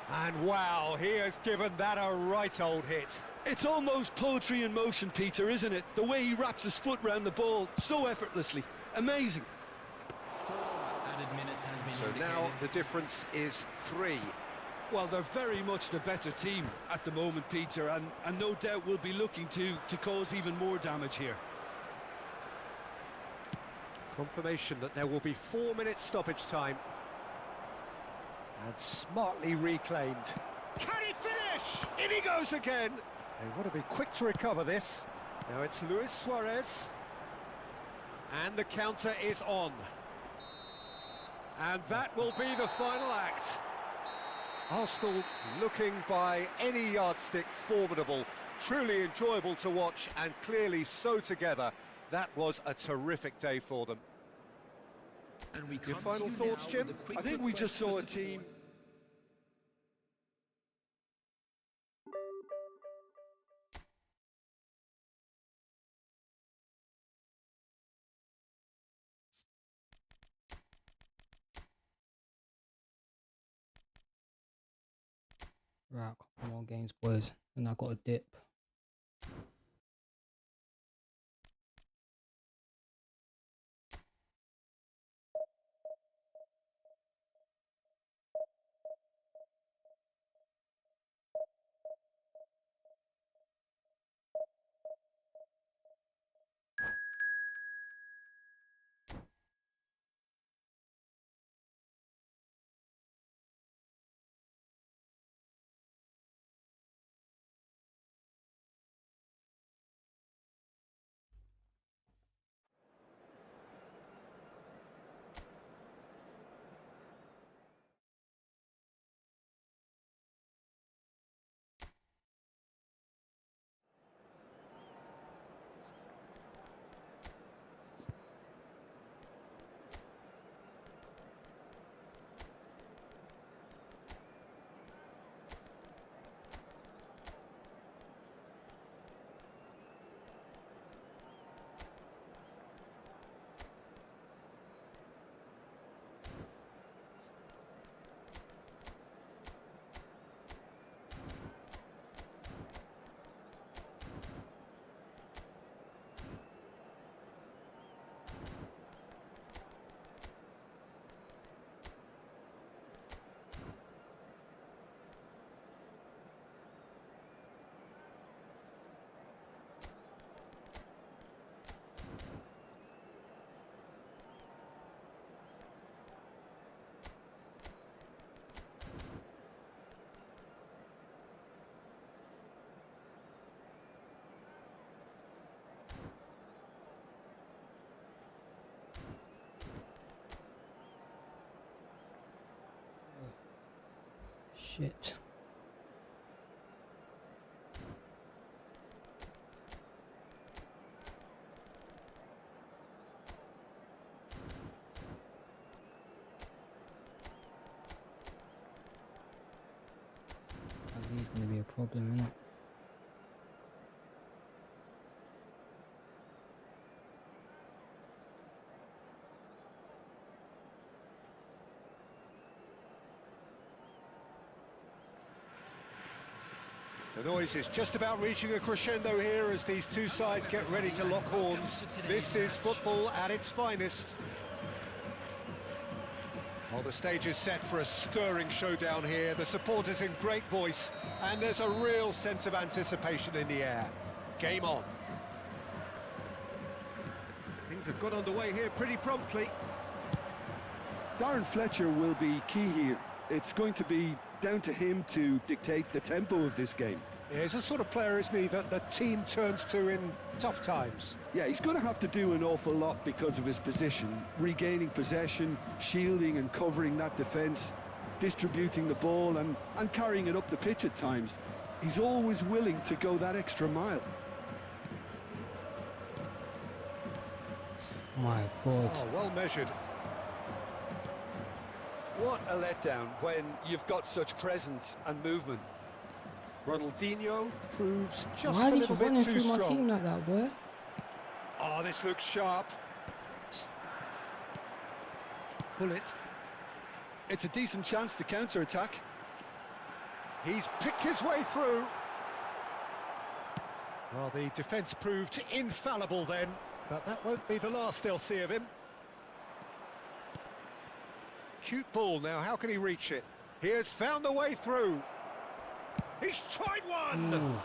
And wow, he has given that a right old hit. It's almost poetry in motion, Peter, isn't it? The way he wraps his foot round the ball so effortlessly. Amazing. 4 added minutes has been So indicated. now the difference is 3. Well, they're very much the better team at the moment, Peter, and no doubt will be looking to cause even more damage here. Confirmation that there will be 4 minutes stoppage time. And smartly reclaimed. Can he finish? In he goes again. They want to be quick to recover this. Now it's Luis Suarez. And the counter is on. And that will be the final act. Arsenal looking by any yardstick formidable. Truly enjoyable to watch and clearly so together. That was a terrific day for them. And we Your come final to you thoughts, now Jim? with a quick I think we just request saw a for team support. Right, couple more games, boys. And I got a dip. Shit. He's gonna be a problem, isn't it? The noise is just about reaching a crescendo here as these two sides get ready to lock horns. This is football at its finest. Well, the stage is set for a stirring showdown here. The supporters in great voice, and there's a real sense of anticipation in the air. Game on. Things have got underway here pretty promptly. Darren Fletcher will be key here. It's going to be down to him to dictate the tempo of this game. Yeah, he's the sort of player, isn't he, that the team turns to in tough times. Yeah, he's going to have to do an awful lot because of his position. Regaining possession, shielding and covering that defence, distributing the ball and carrying it up the pitch at times. He's always willing to go that extra mile. My God. Oh, well measured. What a letdown when you've got such presence and movement. Ronaldinho proves just Why a is he little just bit running too through my strong. team like that, boy? Oh, this looks sharp. Pull it. It's a decent chance to counter-attack. He's picked his way through. Well, the defence proved infallible then, but that won't be the last they'll see of him. Cute ball now, how can he reach it? He has found a way through. He's tried one! Ooh.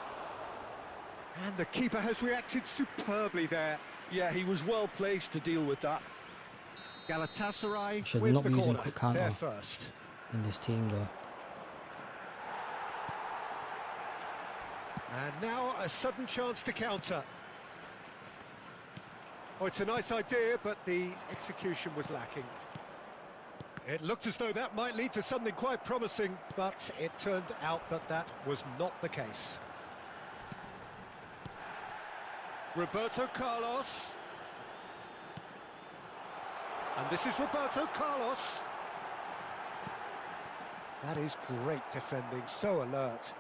And the keeper has reacted superbly there. Yeah, he was well placed to deal with that. Galatasaray Should with not the be using corner. quick counter. They're first. In this team, though. And now a sudden chance to counter. Oh, it's a nice idea, but the execution was lacking. It looked as though that might lead to something quite promising, but it turned out that that was not the case. Roberto Carlos. And this is Roberto Carlos. That is great defending, so alert.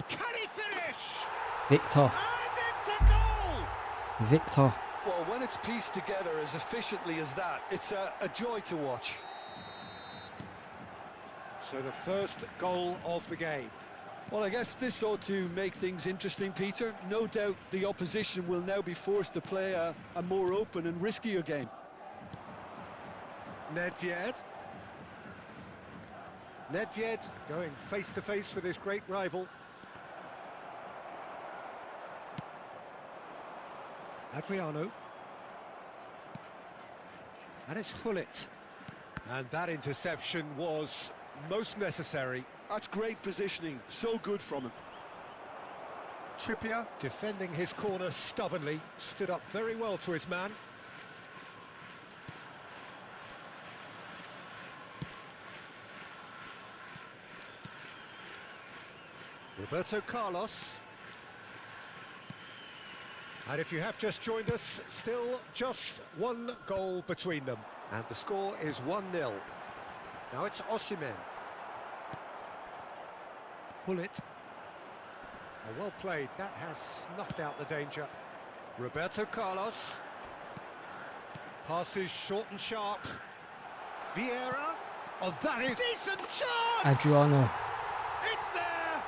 Can he finish? Victor. And it's a goal! Victor. Well, when it's pieced together as efficiently as that, it's a joy to watch. So the first goal of the game. Well, I guess this ought to make things interesting, Peter. No doubt the opposition will now be forced to play a more open and riskier game. Nedved. Nedved going face-to-face with his great rival. Adriano. And it's Hullet. And that interception was most necessary. That's great positioning, so good from him. Trippier defending his corner stubbornly, stood up very well to his man. Roberto Carlos. And if you have just joined us, still just one goal between them. And the score is 1-0. Now it's Osimhen. Hullet. Oh, well played, that has snuffed out the danger. Roberto Carlos. Passes short and sharp. Vieira. Oh, that is decent chance! Adriano. It's there!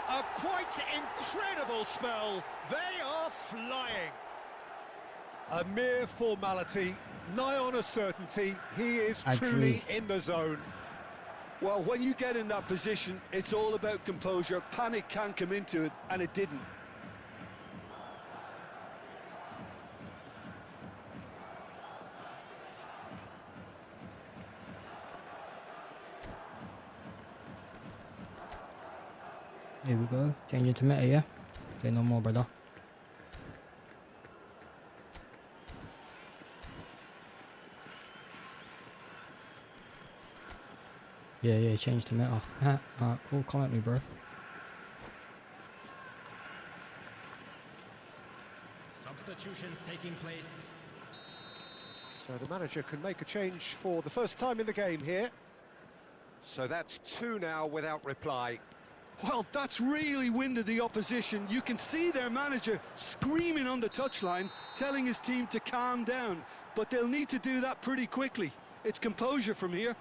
A quite incredible spell. They are flying. A mere formality, nigh on a certainty. He is truly in the zone. Well, when you get in that position, it's all about composure. Panic can come into it, and it didn't. Here we go. Changing to meta, yeah? Say no more, brother. Yeah, change to meta. Alright, cool. Come at me, bro. Substitutions taking place. So the manager can make a change for the first time in the game here. So that's 2 now without reply. Well, that's really winded the opposition. You can see their manager screaming on the touchline, telling his team to calm down. But they'll need to do that pretty quickly. It's composure from here.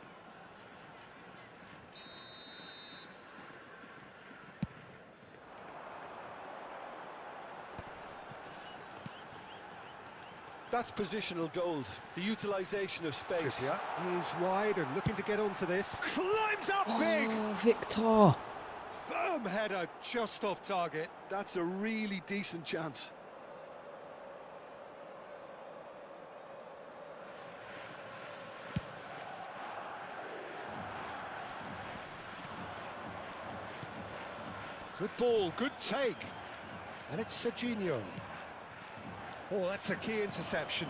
That's positional gold, the utilisation of space. Trippier, he's wide and looking to get onto this. Climbs up big! Oh, Victor. Firm header just off target. That's a really decent chance. Good ball, good take. And it's Serginho. Oh, that's a key interception.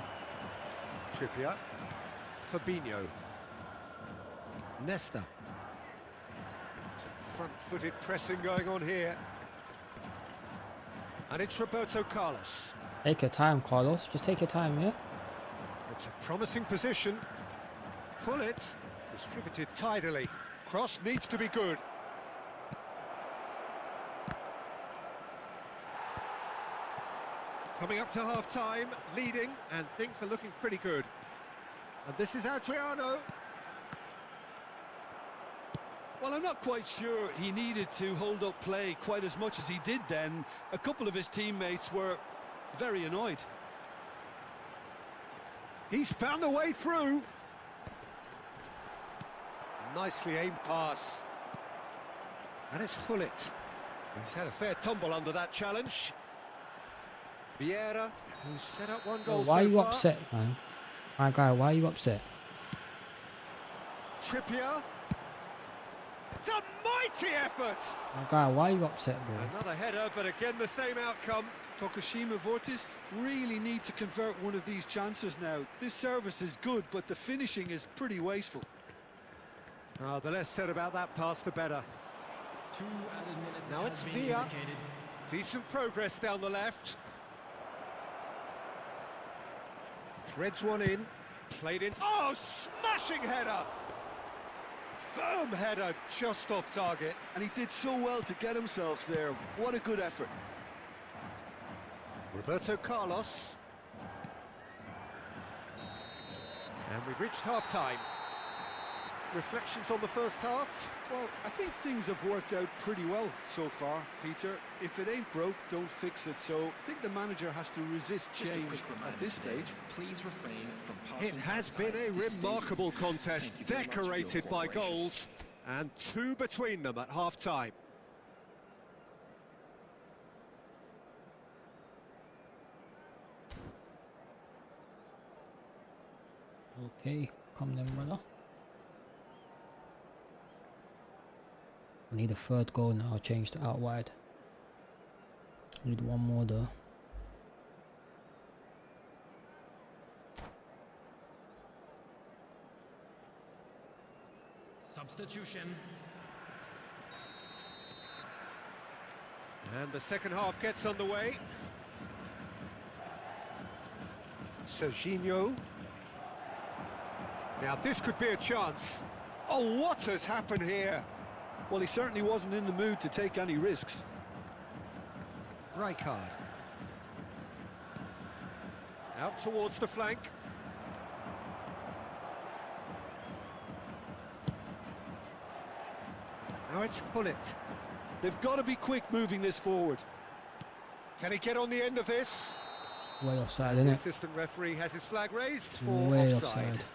Trippier. Fabinho. Nesta. Some front-footed pressing going on here. And it's Roberto Carlos. Take your time, Carlos. Just take your time, yeah? It's a promising position. Pull it. Distributed tidily. Cross needs to be good. Coming up to half-time, leading, and things are looking pretty good. And this is Adriano. Well, I'm not quite sure he needed to hold up play quite as much as he did then. A couple of his teammates were very annoyed. He's found a way through. Nicely aimed pass. And it's Hullet. He's had a fair tumble under that challenge. Vieira, who's set up one goal Oh, why so are you far. upset, man? My guy, why are you upset? Trippier. It's a mighty effort. My guy, why are you upset, bro? Another header, but again the same outcome. Tokushima Vortis really need to convert one of these chances now. This service is good, but the finishing is pretty wasteful. Oh, the less said about that pass, the better. 2 added minutes Now have it's been Villa. indicated. Decent progress down the left. Threads one in. Played in. Oh, smashing header! Firm header just off target. And he did so well to get himself there. What a good effort. Roberto Carlos. And we've reached half-time. Reflections on the first half? Well, I think things have worked out pretty well so far, Peter. If it ain't broke, don't fix it. So I think the manager has to resist Just a change quick reminder at this today, stage. Please refrain from It passing has outside been a the stadium remarkable gate. contest, Thank you very much for your decorated by cooperation. goals, and 2 between them at half-time. Okay, come then, brother. I need a third goal now. I'll change to out wide. I need one more though. Substitution. And the second half gets underway. Serginho. Now this could be a chance. Oh, what has happened here? Well, he certainly wasn't in the mood to take any risks. Rijkaard. Out towards the flank. Now it's Hullet. They've got to be quick moving this forward. Can he get on the end of this? Way offside, The isn't it? assistant referee has his flag raised for Way offside. offside.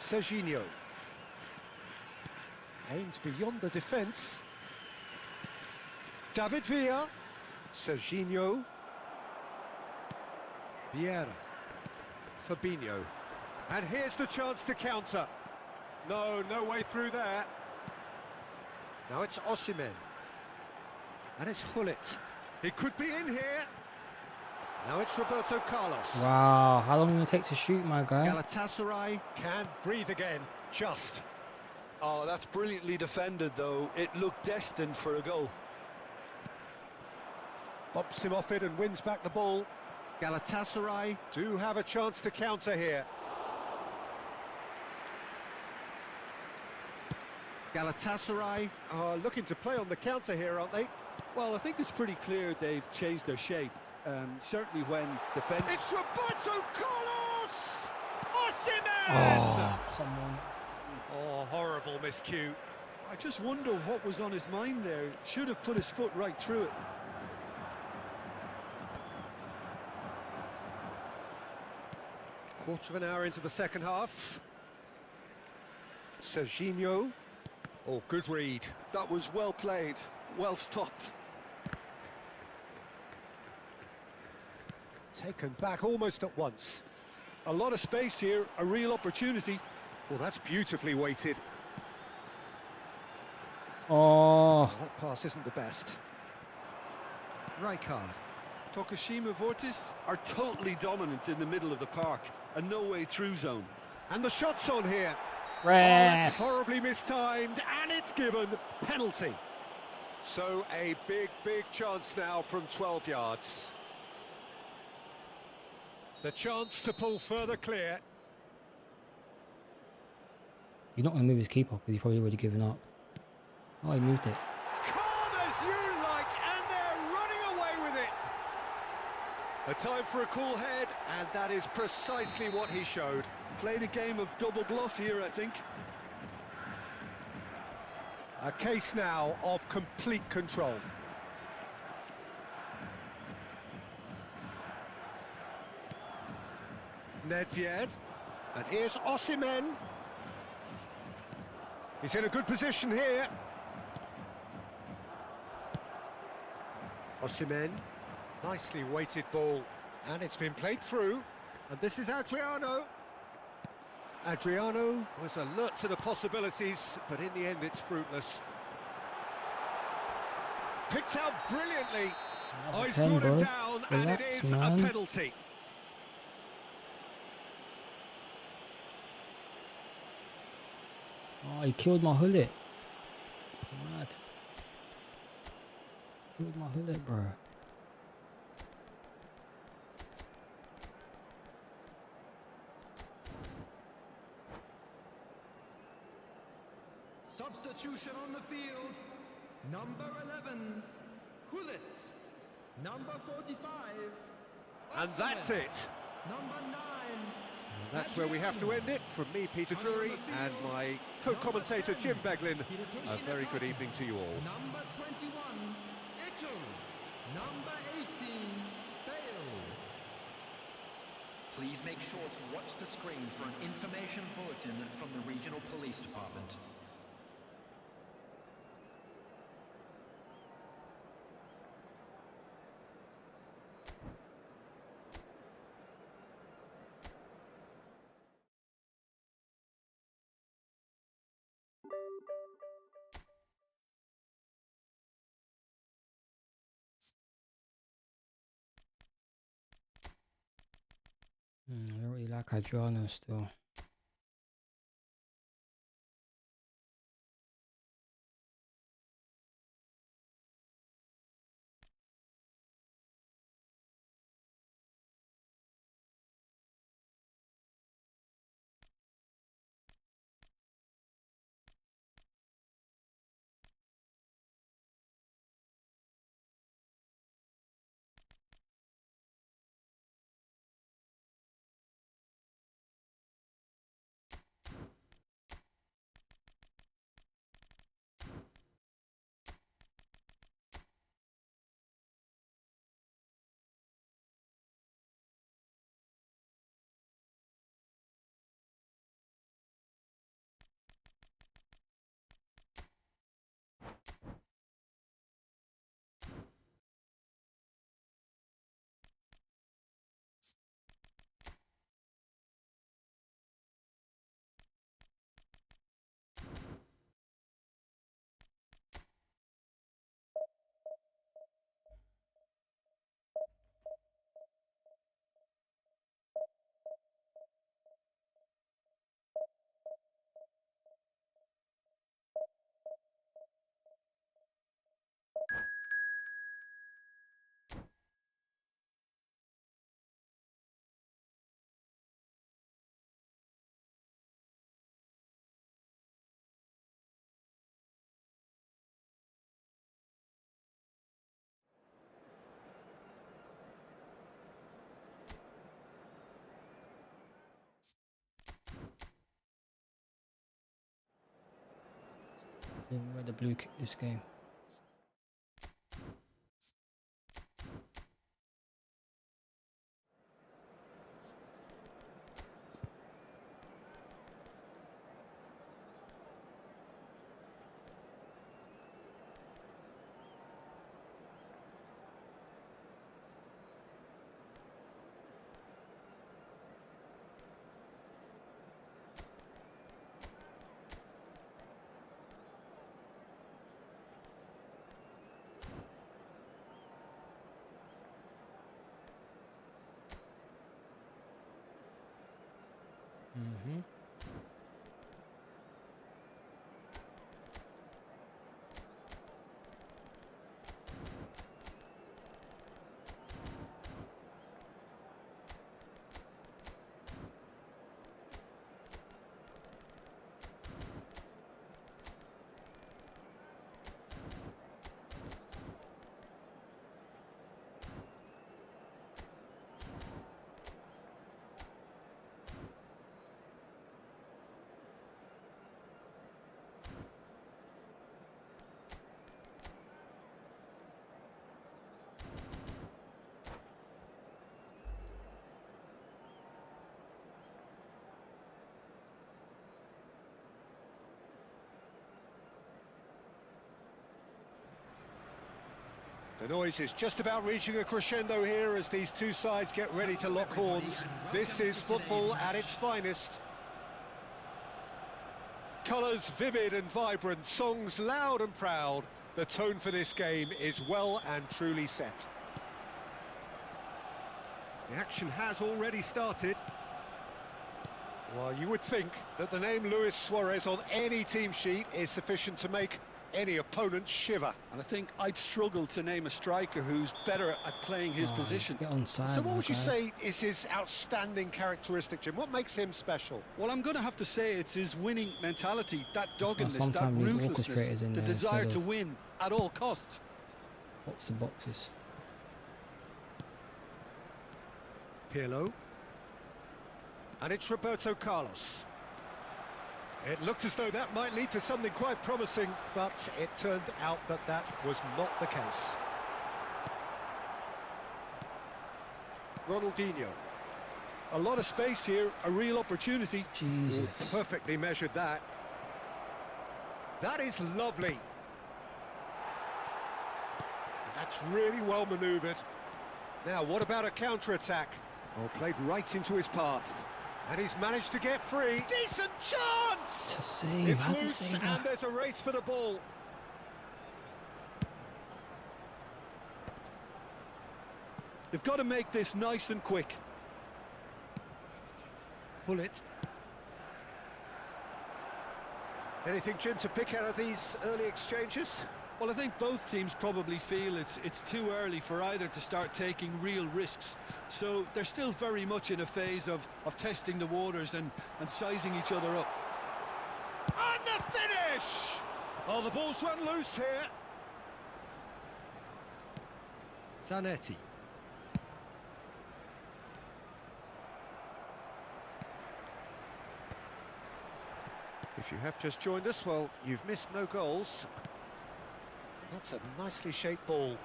Serginho. Aimed beyond the defence. David Villa. Serginho. Vieira. Fabinho. And here's the chance to counter. No way through there. Now it's Osimhen. And it's Hullet. He could be in here. Now it's Roberto Carlos. Wow, how long will it take to shoot, my guy? Galatasaray can breathe again, just. Oh, that's brilliantly defended, though. It looked destined for a goal. Bumps him off it and wins back the ball. Galatasaray do have a chance to counter here. Galatasaray are looking to play on the counter here, aren't they? Well, I think it's pretty clear they've changed their shape. Certainly when defending. It's Roberto Carlos! Osimhen! Oh, come on. Oh, horrible miscue. I just wonder what was on his mind there. Should have put his foot right through it. Quarter of an hour into the second half. Serginho. Oh, good read. That was well played, well stopped. Taken back almost at once. A lot of space here, a real opportunity. Well, that's beautifully weighted. Oh, That pass isn't the best. Rijkaard. Tokushima Vortis are totally dominant in the middle of the park, a no-way through zone. And the shot's on here. Oh, that's ref. horribly mistimed, and it's given penalty. So a big chance now from 12 yards. The chance to pull further clear. He's not going to move his keeper because he's probably already given up. Oh, he moved it. Calm as you like, and they're running away with it. A time for a cool head, and that is precisely what he showed. Played a game of double bluff here, I think. A case now of complete control. Nedved, and here's Osimhen. He's in a good position here. Osimhen, nicely weighted ball, and it's been played through. And this is Adriano. Adriano was alert to the possibilities, but in the end it's fruitless. Picked out brilliantly. Oh, he's brought him down, and it Relax, is man. a penalty. Oh, he killed my hullet. Mad. Killed my hullet, bro. Substitution on the field. Number 11, Hullet. Number 45, And that's Osimhen. it. Number 9. And that's where we have to end it. From me, Peter Drury, and my co-commentator, Jim Beglin. A very good evening to you all. Number 21, Ito. Number 18, Bale. Please make sure to watch the screen for an information bulletin from the Regional Police Department. I don't really like Adriano still. Didn't wear the blue kit this game. Mm-hmm. The noise is just about reaching a crescendo here as these two sides get ready to lock horns. This is football at its finest. Colours vivid and vibrant, songs loud and proud. The tone for this game is well and truly set. The action has already started. Well, you would think that the name Luis Suarez on any team sheet is sufficient to make any opponent shiver. And I think I'd struggle to name a striker who's better at playing his position. Get onside, So what would you guy. say is his outstanding characteristic, Jim? What makes him special? Well, I'm going to have to say it's his winning mentality, that doggedness, that sometimes these ruthlessness, orchestrators in the there desire instead to of- win at all costs. Box the boxes. Pirlo. And it's Roberto Carlos. It looked as though that might lead to something quite promising, but it turned out that that was not the case. Ronaldinho. A lot of space here, a real opportunity. Jesus. Perfectly measured that. That is lovely. That's really well manoeuvred. Now, what about a counter-attack? Oh, played right into his path. And he's managed to get free. Decent chance! To save, It's how to loose, save and that? there's a race for the ball. They've got to make this nice and quick. Pull it. Anything, Jim, to pick out of these early exchanges? Well, I think both teams probably feel it's too early for either to start taking real risks. So they're still very much in a phase of testing the waters and sizing each other up. And the finish! Oh, the ball's run loose here. Zanetti. If you have just joined us, well, you've missed no goals. That's a nicely shaped ball.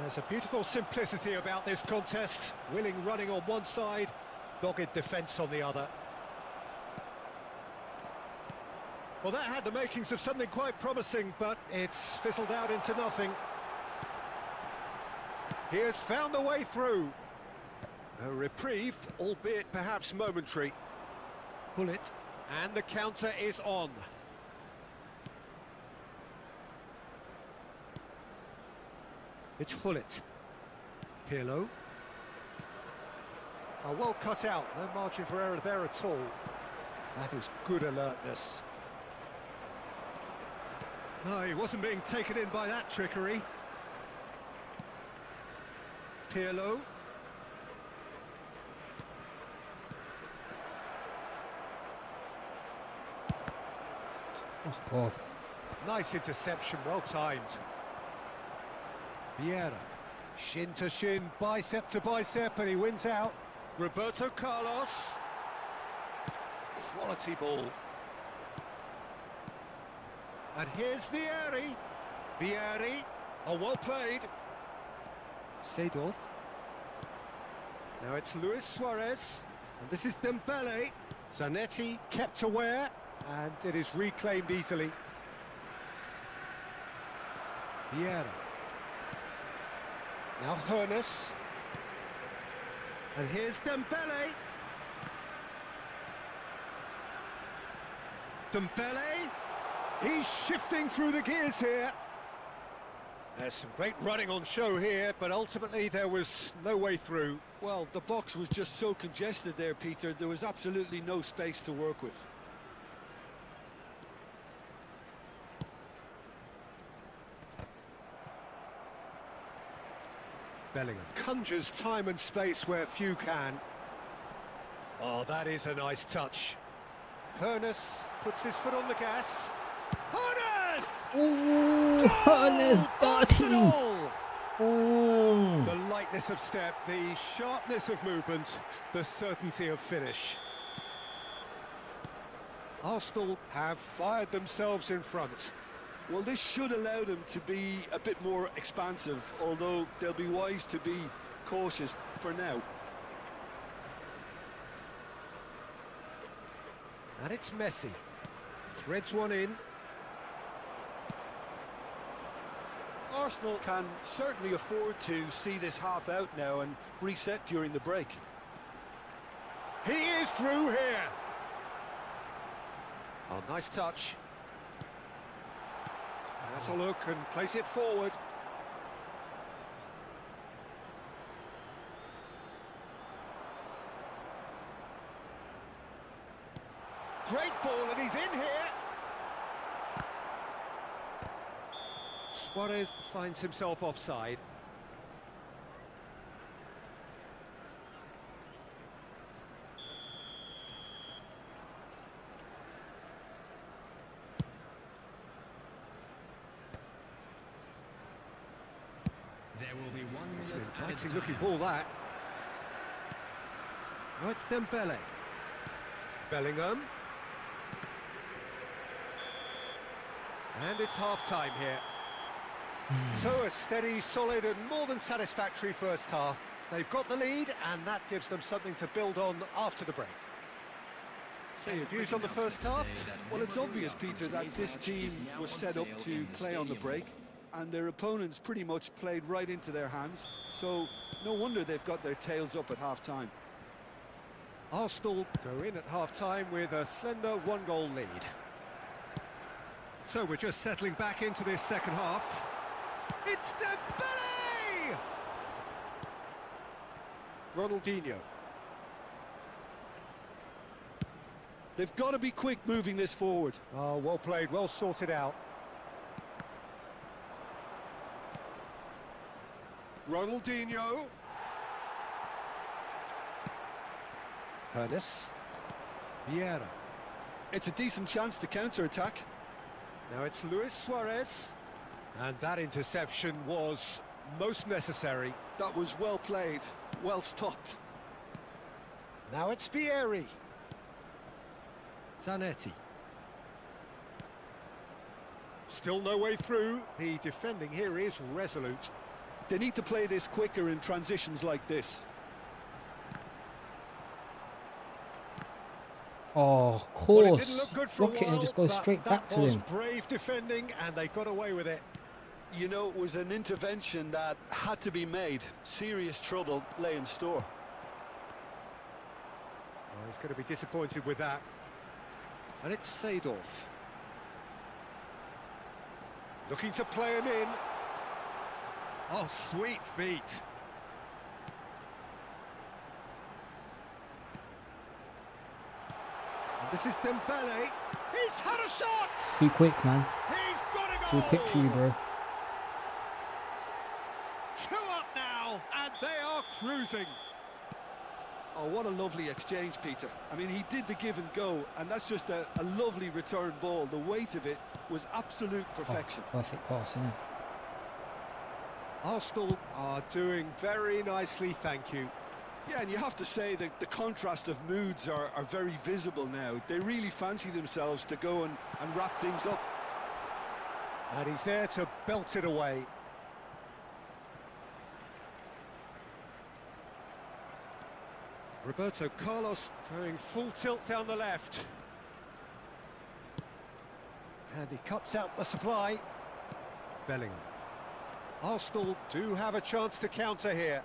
There's a beautiful simplicity about this contest. Willing running on one side, dogged defence on the other. Well, that had the makings of something quite promising, but it's fizzled out into nothing. He has found a way through. A reprieve, albeit perhaps momentary. Pull it, and the counter is on. It's Hullet. Pirlo. Oh, well cut out, no margin for error there at all. That is good alertness. No, he wasn't being taken in by that trickery. Pirlo. Fuck off. Nice interception, well timed. Vieira. Shin to shin, bicep to bicep, and he wins out. Roberto Carlos. Quality ball. And here's Vieri. Vieri. Oh, well played. Seedorf. Now it's Luis Suarez. And this is Dembele. Zanetti kept aware. And it is reclaimed easily. Vieira. Now Hoeneß. And here's Dembele. Dembele. He's shifting through the gears here. There's some great running on show here, but ultimately there was no way through. Well, the box was just so congested there, Peter. There was absolutely no space to work with. Bellingham conjures time and space where few can. Oh, that is a nice touch. Hoeneß puts his foot on the gas. Hoeneß! Ooh, Hoeneß dirty. The lightness of step, the sharpness of movement, the certainty of finish. Arsenal have fired themselves in front. Well, this should allow them to be a bit more expansive, although they'll be wise to be cautious for now. And it's Messi. Threads one in. Arsenal can certainly afford to see this half out now and reset during the break. He is through here. Oh, nice touch. Has a look and place it forward. Great ball, and he's in here. Suarez finds himself offside. There will be 1 It's an minute added inviting time. looking ball, that. Oh, it's Dembele. Bellingham. And it's half-time here. So a steady, solid and more than satisfactory first half. They've got the lead and that gives them something to build on after the break. So your views on the first half? Well, it's obvious, Peter, that this team was set up to play on the break, and their opponents pretty much played right into their hands, so no wonder they've got their tails up at half-time. Arsenal go in at half-time with a slender one-goal lead. So we're just settling back into this second half. It's Dembele! Ronaldinho. They've got to be quick moving this forward. Oh, well played, well sorted out. Ronaldinho. Hoeneß. Vieira. It's a decent chance to counter-attack. Now it's Luis Suarez. And that interception was most necessary. That was well played, well stopped. Now it's Vieri. Zanetti. Still no way through. The defending here is resolute. They need to play this quicker in transitions like this. Oh, of Well, it course. didn't look good for Block a it and while, just go but straight back to that was him. brave defending and they got away with it. You know, it was an intervention that had to be made. Serious trouble lay in store. Oh, he's going to be disappointed with that. And it's Seedorf. Looking to play him in. Oh, sweet feet. And this is Dembele. He's had a shot! Too quick, man. He's got a Too goal! quick for you, bro. 2 up now, and they are cruising. Oh, what a lovely exchange, Peter. I mean, he did the give and go, and that's just a lovely return ball. The weight of it was absolute perfection. Oh, perfect pass, isn't it? Arsenal are doing very nicely, thank you. Yeah, and you have to say that the contrast of moods are very visible now. They really fancy themselves to go and wrap things up. And he's there to belt it away. Roberto Carlos going full tilt down the left. And he cuts out the supply. Bellingham. Arsenal do have a chance to counter here.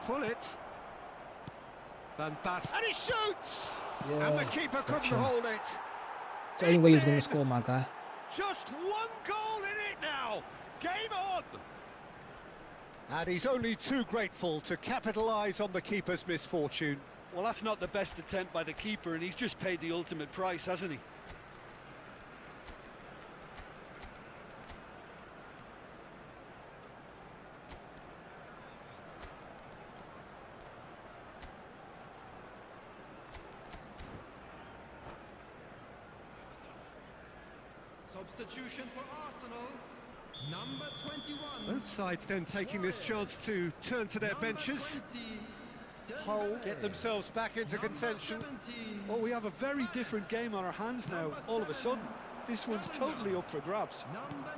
Pull it. Van Basten. And he shoots! Yeah, And the keeper couldn't hold it. it's the only way he was going to score, my guy. Just one goal in it now. Game on. And he's only too grateful to capitalise on the keeper's misfortune. Well, that's not the best attempt by the keeper, and he's just paid the ultimate price, hasn't he? Substitution for Arsenal. Number 21. Both sides then taking this chance to turn to their benches. Hull get themselves back into contention. Well, we have a very different game on our hands now, all of a sudden. This one's totally up for grabs. Number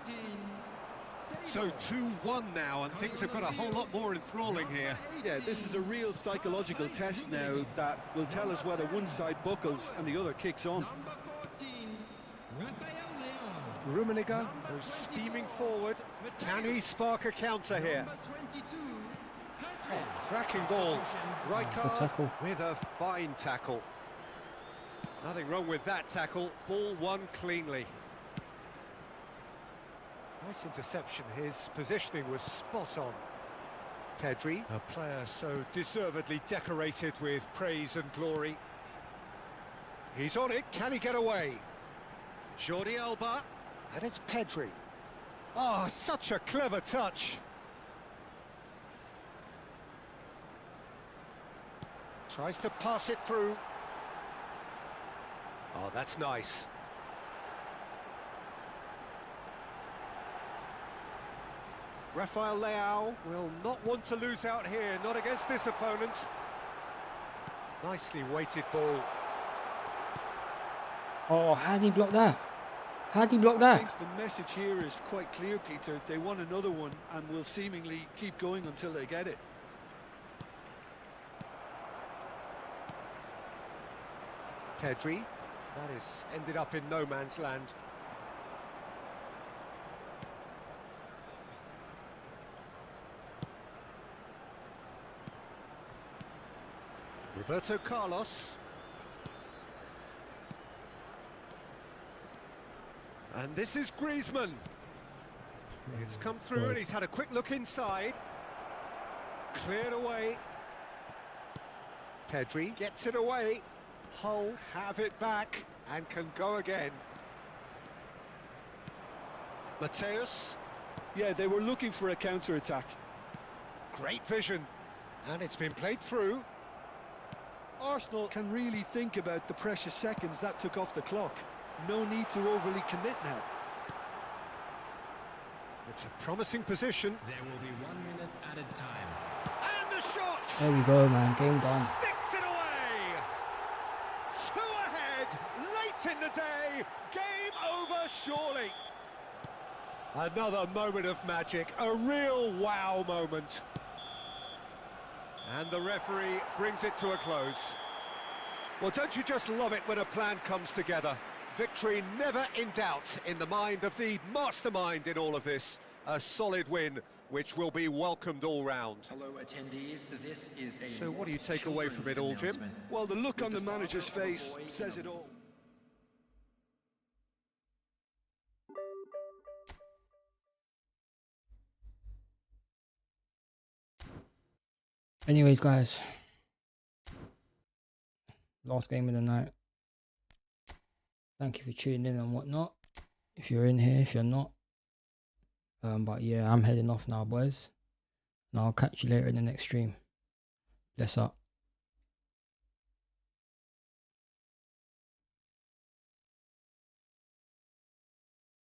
19. So 2-1 now, and things have got a whole lot more enthralling here. Yeah, this is a real psychological test now that will tell us whether one side buckles and the other kicks on. Number 14. Raphael Leon. Rummenigge goes steaming forward. Can he spark a counter here? Number 22. Cracking ball. Right Good card tackle. with a fine tackle. Nothing wrong with that tackle. Ball won cleanly. Nice interception. His positioning was spot on. Pedri, a player so deservedly decorated with praise and glory. He's on it. Can he get away? Jordi Alba. And it's Pedri. Oh, such a clever touch. Tries to pass it through. Oh, that's nice. Rafael Leao will not want to lose out here, not against this opponent. Nicely weighted ball. Oh, how did he block that? How did he block I that? think the message here is quite clear, Peter. They want another one and will seemingly keep going until they get it. Pedri. That is ended up in no man's land. Roberto Carlos. And this is Griezmann. It's come through and he's had a quick look inside. Cleared away. Pedri gets it away. Hull have it back and can go again. Mateus. Yeah, they were looking for a counter-attack. Great vision. And it's been played through. Arsenal can really think about the precious seconds that took off the clock. No need to overly commit now. It's a promising position. There will be 1 minute added time. And the shot! There we go, man. Game done. Sticks it away! 2 ahead, late in the day. Game over, surely. Another moment of magic, a real wow moment. And the referee brings it to a close. Well, don't you just love it when a plan comes together? Victory never in doubt in the mind of the mastermind in all of this. A solid win, which will be welcomed all round. Hello attendees, this is a... So what do you take away from it all, Jim? Well, the look on the manager's face says it all. Anyways, guys. Last game of the night. Thank you for tuning in and whatnot. If you're in here, if you're not. But yeah, I'm heading off now, boys. And I'll catch you later in the next stream. Bless up.